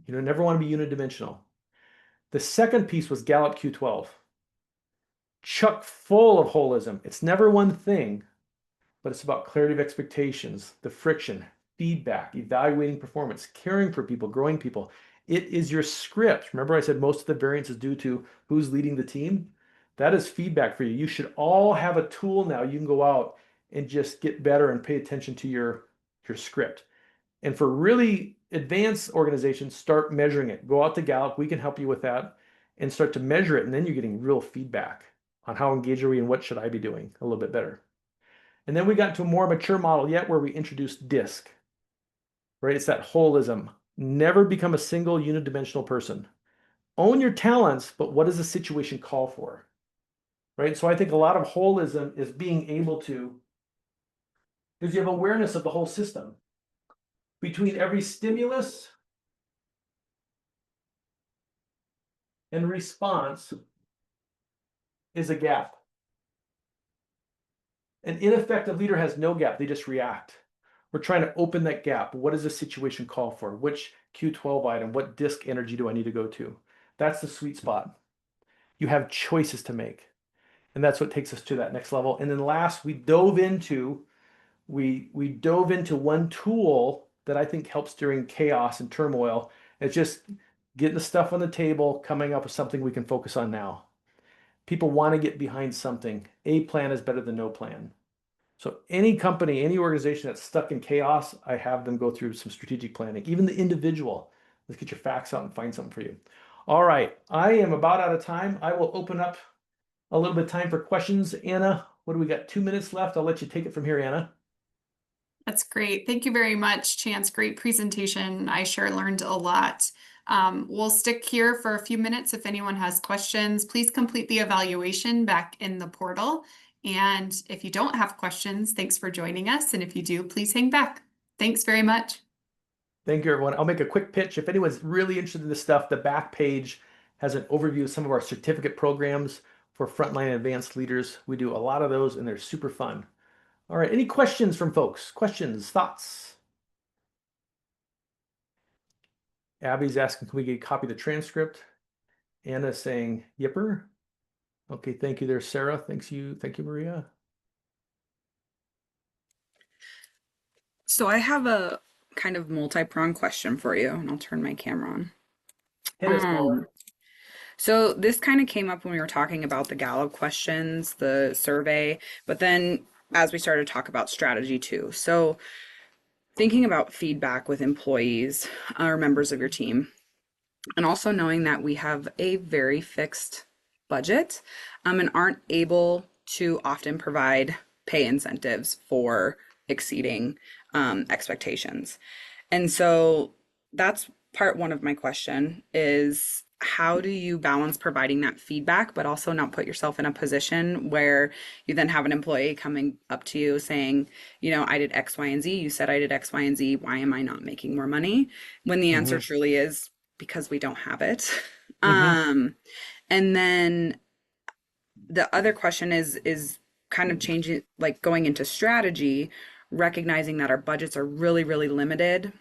You know, never want to be unidimensional. The second piece was Gallup Q12. Chock full of holism. It's never one thing, but it's about clarity of expectations, the friction, feedback, evaluating performance, caring for people, growing people. It is your script. Remember I said most of the variance is due to who's leading the team? That is feedback for you. You should all have a tool now. You can go out and just get better and pay attention to your script. And for really advanced organizations, start measuring it. Go out to Gallup. We can help you with that and start to measure it. And then you're getting real feedback on how engaged are we and what should I be doing a little bit better. And then we got to a more mature model yet where we introduced DISC, right? It's that holism. Never become a single unidimensional person. Own your talents, but what does the situation call for, right? So I think a lot of holism is being able to, because you have awareness of the whole system. Between every stimulus and response is a gap. An ineffective leader has no gap, they just react. We're trying to open that gap. What does the situation call for? Which Q12 item, what DISC energy do I need to go to? That's the sweet spot. You have choices to make. And that's what takes us to that next level. And then last, we dove into one tool that I think helps during chaos and turmoil. It's just getting the stuff on the table, coming up with something we can focus on now. People want to get behind something. A plan is better than no plan. So any company, any organization that's stuck in chaos, I have them go through some strategic planning. Even the individual. Let's get your facts out and find something for you. All right, I am about out of time. I will open up a little bit of time for questions. Anna, what do we got? 2 minutes left. I'll let you take it from here, Anna. That's great. Thank you very much, Chance. Great presentation. I sure learned a lot. We'll stick here for a few minutes. If anyone has questions, please complete the evaluation back in the portal. And if you don't have questions, thanks for joining us. And if you do, please hang back. Thanks very much. Thank you, everyone. I'll make a quick pitch. If anyone's really interested in this stuff, the back page has an overview of some of our certificate programs for frontline advanced leaders. We do a lot of those and they're super fun. All right, any questions from folks? Questions, thoughts? Abby's asking, can we get a copy of the transcript? Anna's saying, yipper. Okay, thank you there, Sarah. Thank you, Maria. So I have a kind of multi-pronged question for you, and I'll turn my camera on. Hit us, Paul. So this kind of came up when we were talking about the Gallup questions, the survey, but then as we started to talk about strategy too. So thinking about feedback with employees or members of your team, and also knowing that we have a very fixed budget and aren't able to often provide pay incentives for exceeding expectations. And so that's part one of my question is, how do you balance providing that feedback, but also not put yourself in a position where you then have an employee coming up to you saying, you know, I did X, Y, and Z. You said I did X, Y, and Z. Why am I not making more money? When the answer truly is because we don't have it. And then the other question is kind of changing, like going into strategy, recognizing that our budgets are really, really limited.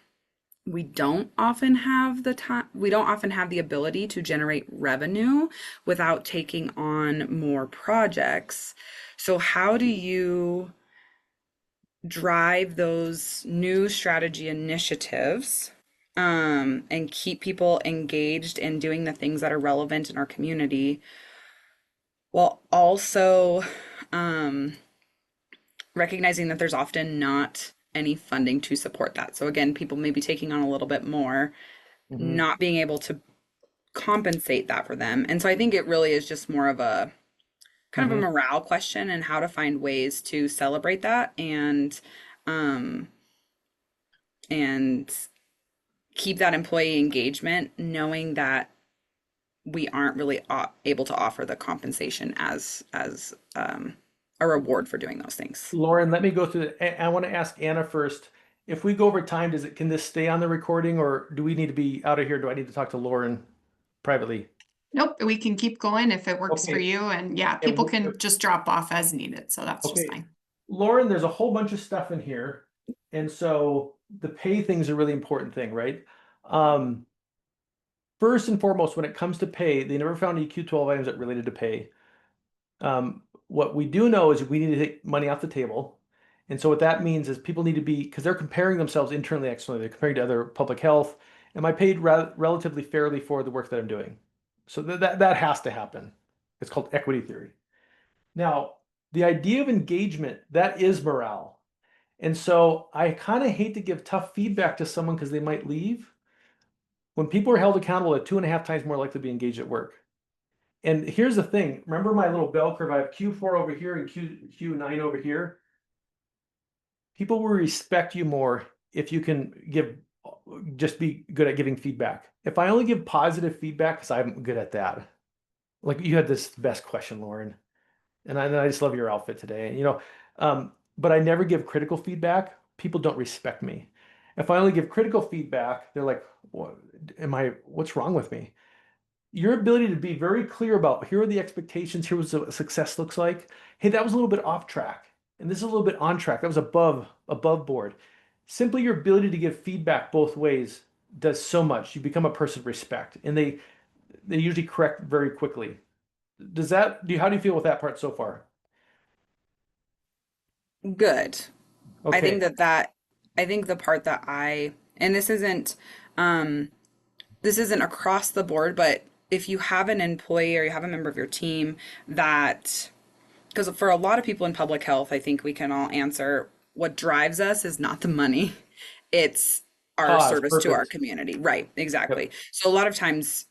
We don't often have the time, we don't often have the ability to generate revenue without taking on more projects. So how do you drive those new strategy initiatives, and keep people engaged in doing the things that are relevant in our community, while also um, recognizing that there's often not any funding to support that. So again, people may be taking on a little bit more, Mhm. not being able to compensate that for them. And so I think it really is just more of a kind of a Mhm. morale question and how to find ways to celebrate that um and keep that employee engagement, knowing that we aren't really able to offer the compensation as a reward for doing those things. Lauren, let me go through I want to ask Anna first. If we go over time, can this stay on the recording, or do we need to be out of here? Do I need to talk to Lauren privately? Nope, we can keep going if it works for Okay. you. And yeah, And people w- can just drop off as needed. So that's just Okay. fine. Lauren, there's a whole bunch of stuff in here. And so the pay thing's a really important thing, right? Um, First and foremost, when it comes to pay, they never found any Q12 items that related to pay. What we do know is we need to take money off the table. And so what that means is people need to be, because they're comparing themselves internally, externally, they're comparing to other public health. Am I paid relatively fairly for the work that I'm doing? So that has to happen. It's called equity theory. Now, the idea of engagement, that is morale. And so I kind of hate to give tough feedback to someone because they might leave. When people are held accountable, they're 2.5 times more likely to be engaged at work. And here's the thing. Remember my little bell curve? I have Q4 over here and Q9 over here. People will respect you more if you can just be good at giving feedback. If I only give positive feedback, because I'm good at that. Like you had this best question, Lauren, and I just love your outfit today. But I never give critical feedback. People don't respect me. If I only give critical feedback, they're like, what's wrong with me? Your ability to be very clear about here are the expectations, here was what success looks like. Hey, that was a little bit off track, and this is a little bit on track. That was above board. Simply your ability to give feedback both ways does so much. You become a person of respect, and they usually correct very quickly. How do you feel with that part so far? Good. I think Okay. I think the part that and um this isn't across the board, but if you have an employee or you have a member of your team that, because for a lot of people in public health, I think we can all answer what drives us is not the money. It's our Cause, service to our purpose. community. Right, Yep. exactly. So a lot of times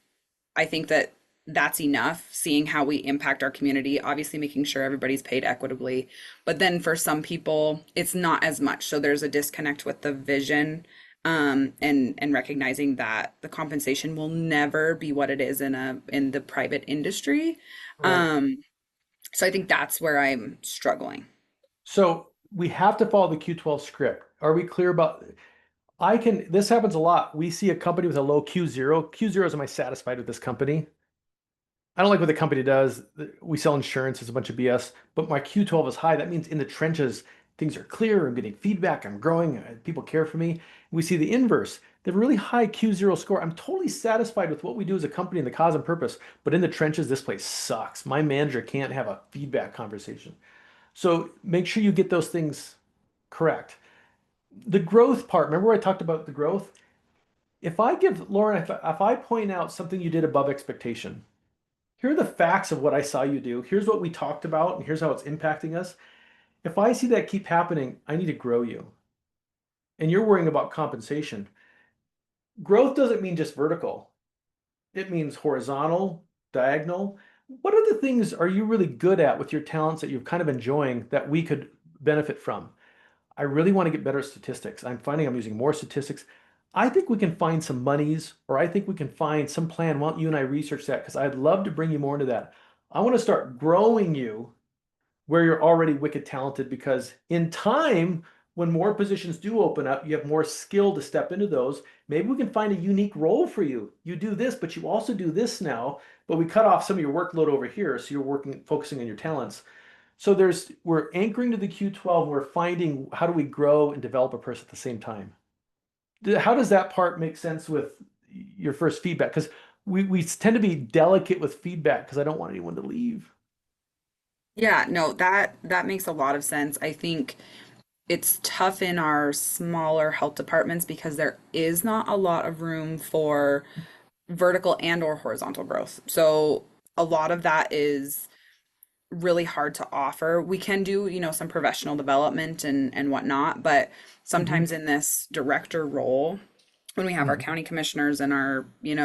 I think that that's enough, seeing how we impact our community, obviously making sure everybody's paid equitably. But then for some people, it's not as much. So there's a disconnect with the vision, and recognizing that the compensation will never be what it is in the private industry. Right. Um, so I think that's where I'm struggling. So we have to follow the Q12 script. Are we clear about this happens a lot. We see a company with a low Q0. Q0 is, am I satisfied with this company? I don't like what the company does. We sell insurance, it's a bunch of BS, but my Q12 is high. That means in the trenches, things are clear. I'm getting feedback. I'm growing. People care for me. We see the inverse. They have a really high Q0 score. I'm totally satisfied with what we do as a company and the cause and purpose, but in the trenches, this place sucks. My manager can't have a feedback conversation. So make sure you get those things correct. The growth part, remember where I talked about the growth? If I give Lauren, if I point out something you did above expectation, here are the facts of what I saw you do. Here's what we talked about, and here's how it's impacting us. If I see that keep happening, I need to grow you. And you're worrying about compensation. Growth doesn't mean just vertical, it means horizontal, diagonal. What other things are you really good at with your talents that you're kind of enjoying that we could benefit from? I really want to get better at statistics. I'm finding I'm using more statistics. I think we can find some monies, or I think we can find some plan. Why don't you and I research that? Because I'd love to bring you more into that. I want to start growing you where you're already wicked talented, because in time, when more positions do open up, you have more skill to step into those. Maybe we can find a unique role for you. You do this, but you also do this now, but we cut off some of your workload over here. So you're focusing on your talents. So we're anchoring to the Q12. We're finding how do we grow and develop a person at the same time. How does that part make sense with your first feedback? Because we tend to be delicate with feedback because I don't want anyone to leave. Yeah, no, that makes a lot of sense. I think it's tough in our smaller health departments because there is not a lot of room for vertical and or horizontal growth. So a lot of that is really hard to offer. We can do, some professional development and whatnot, but sometimes in this director role, when we have our county commissioners and our, in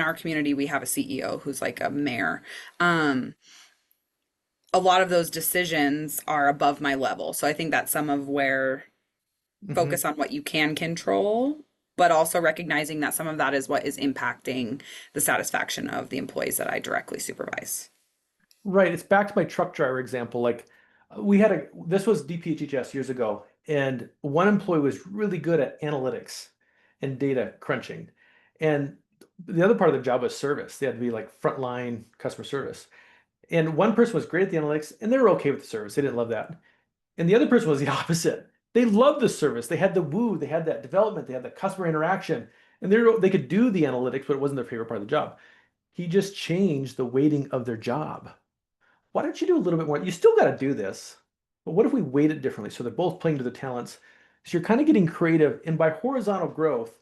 our community, we have a CEO who's like a mayor. A lot of those decisions are above my level. So I think that's some of where focus on what you can control, but also recognizing that some of that is what is impacting the satisfaction of the employees that I directly supervise. Right. It's back to my truck driver example. Like this was DPHHS years ago, and one employee was really good at analytics and data crunching. And the other part of the job was service. They had to be like frontline customer service. And one person was great at the analytics and they were okay with the service. They didn't love that. And the other person was the opposite. They loved the service. They had the woo, they had that development, they had the customer interaction, and they could do the analytics, but it wasn't their favorite part of the job. He just changed the weighting of their job. Why don't you do a little bit more? You still got to do this, but what if we weight it differently so they're both playing to their talents? So you're kind of getting creative. And by horizontal growth,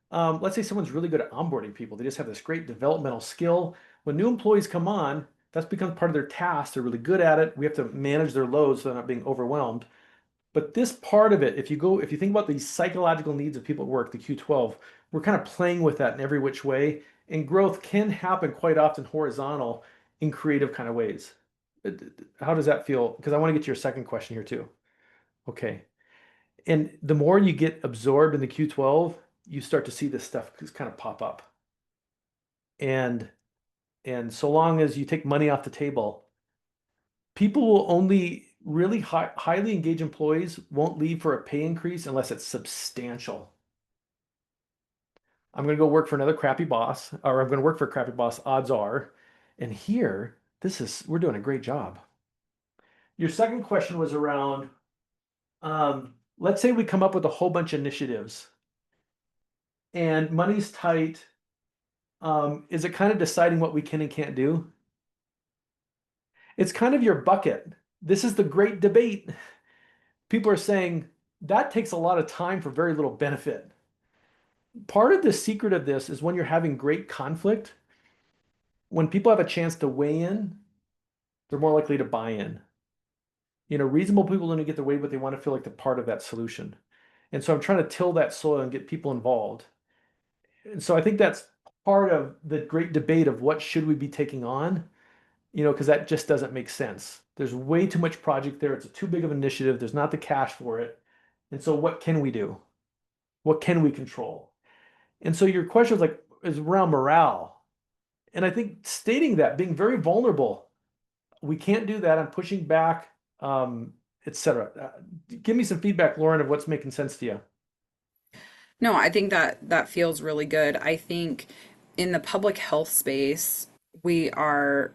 let's say someone's really good at onboarding people. They just have this great developmental skill. When new employees come on, that's become part of their task. They're really good at it. We have to manage their loads so they're not being overwhelmed. But this part of it, if you think about the psychological needs of people at work, the Q12, we're kind of playing with that in every which way. And growth can happen quite often horizontal in creative kind of ways. How does that feel? Because I want to get to your second question here too. Okay. And the more you get absorbed in the Q12, you start to see this stuff just kind of pop up. And so long as you take money off the table, people will only really highly engaged employees won't leave for a pay increase unless it's substantial. I'm going to go work for another crappy boss, or I'm going to work for a crappy boss, odds are. And here, we're doing a great job. Your second question was around, let's say we come up with a whole bunch of initiatives and money's tight. Is it kind of deciding what we can and can't do? It's kind of your bucket. This is the great debate. People are saying that takes a lot of time for very little benefit. Part of the secret of this is when you're having great conflict, when people have a chance to weigh in, they're more likely to buy in. Reasonable people don't get their way, but they want to feel like they're part of that solution. And so I'm trying to till that soil and get people involved. And so I think that's part of the great debate of what should we be taking on, because that just doesn't make sense. There's way too much project there. It's too big of an initiative. There's not the cash for it. And so what can we do? What can we control? And so your question is around morale. And I think stating that, being very vulnerable, we can't do that. I'm pushing back, etc. Give me some feedback, Lauren, of what's making sense to you. No, I think that feels really good. I think in the public health space, we are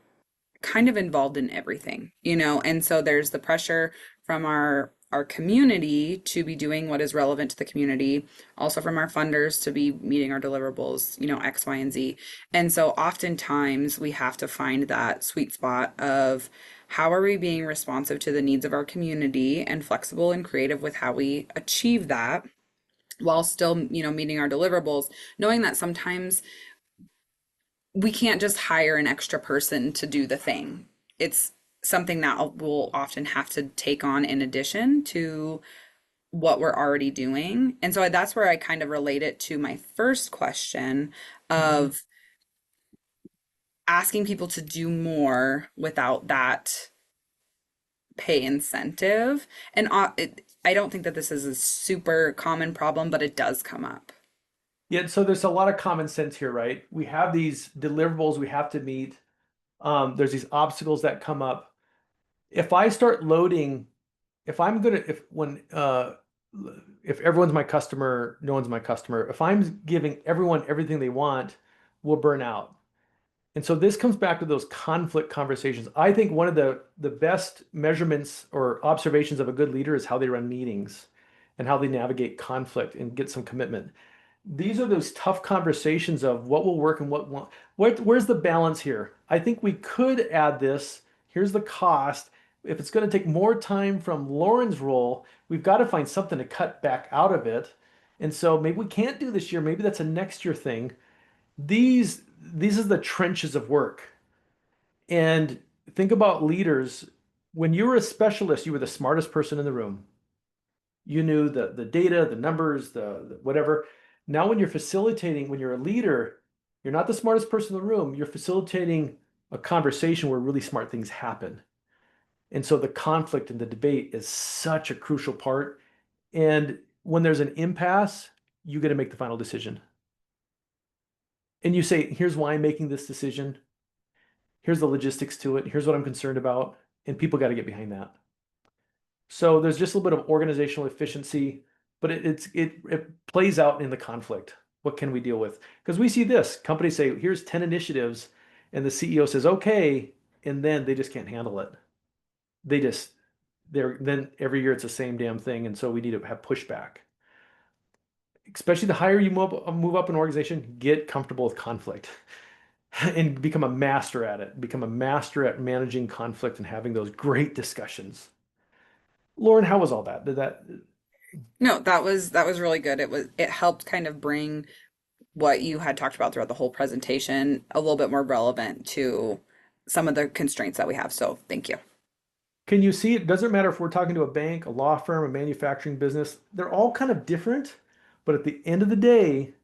kind of involved in everything, and so there's the pressure from our community to be doing what is relevant to the community, also from our funders to be meeting our deliverables, X, Y, and Z. And so oftentimes we have to find that sweet spot of how are we being responsive to the needs of our community and flexible and creative with how we achieve that while still, meeting our deliverables, knowing that sometimes we can't just hire an extra person to do the thing. It's something that we'll often have to take on in addition to what we're already doing. And so that's where I kind of relate it to my first question of asking people to do more without that pay incentive. And I don't think that this is a super common problem, but it does come up. Yeah, so there's a lot of common sense here, right? We have these deliverables we have to meet. There's these obstacles that come up. If I start loading, if everyone's my customer, no one's my customer. If I'm giving everyone everything they want, we'll burn out. And so this comes back to those conflict conversations. I think one of the best measurements or observations of a good leader is how they run meetings and how they navigate conflict and get some commitment. These are those tough conversations of what will work and what won't. Where's the balance here? I think we could add this. Here's the cost. if it's going to take more time from Lauren's role, we've got to find something to cut back out of it. And so maybe we can't do this year. Maybe that's a next year thing. These are the trenches of work. And think about leaders. When you were a specialist, you were the smartest person in the room. You knew the data, the numbers, the whatever. Now when you're facilitating, when you're a leader, you're not the smartest person in the room. You're facilitating a conversation where really smart things happen. And so the conflict and the debate is such a crucial part. And when there's an impasse, you got to make the final decision. And you say, here's why I'm making this decision. Here's the logistics to it. Here's what I'm concerned about. And people got to get behind that. So there's just a little bit of organizational efficiency, but it plays out in the conflict. What can we deal with? Because we see this, companies say, here's 10 initiatives, and the CEO says, okay, and then they just can't handle it. Then every year it's the same damn thing, and so we need to have pushback. Especially the higher you move up an organization, get comfortable with conflict and become a master at it. Become a master at managing conflict and having those great discussions. Lauren, how was all that? No, that was really good. It helped kind of bring what you had talked about throughout the whole presentation a little bit more relevant to some of the constraints that we have. So thank you. Can you see it? Doesn't matter if we're talking to a bank, a law firm, a manufacturing business, they're all kind of different, but at the end of the day,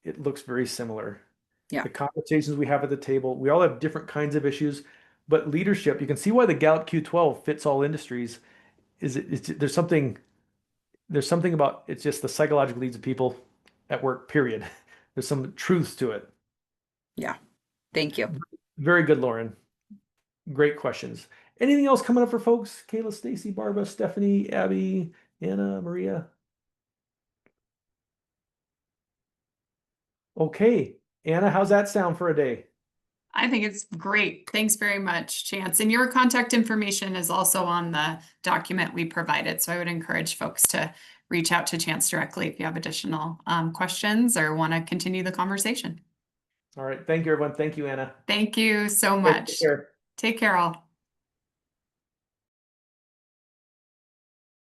it looks very similar. Yeah. The conversations we have at the table, we all have different kinds of issues, but leadership, you can see why the Gallup Q12 fits all industries. There's something about it's just the psychological needs of people at work, period. There's some truths to it. Yeah. Thank you. Very good, Lauren. Great questions. Anything else coming up for folks? Kayla, Stacy, Barbara, Stephanie, Abby, Anna, Maria? Okay. Anna, how's that sound for a day? I think it's great. Thanks very much, Chance. And your contact information is also on the document we provided. So I would encourage folks to reach out to Chance directly if you have additional questions or want to continue the conversation. All right. Thank you, everyone. Thank you, Anna. Thank you so Take much. care. Take care all.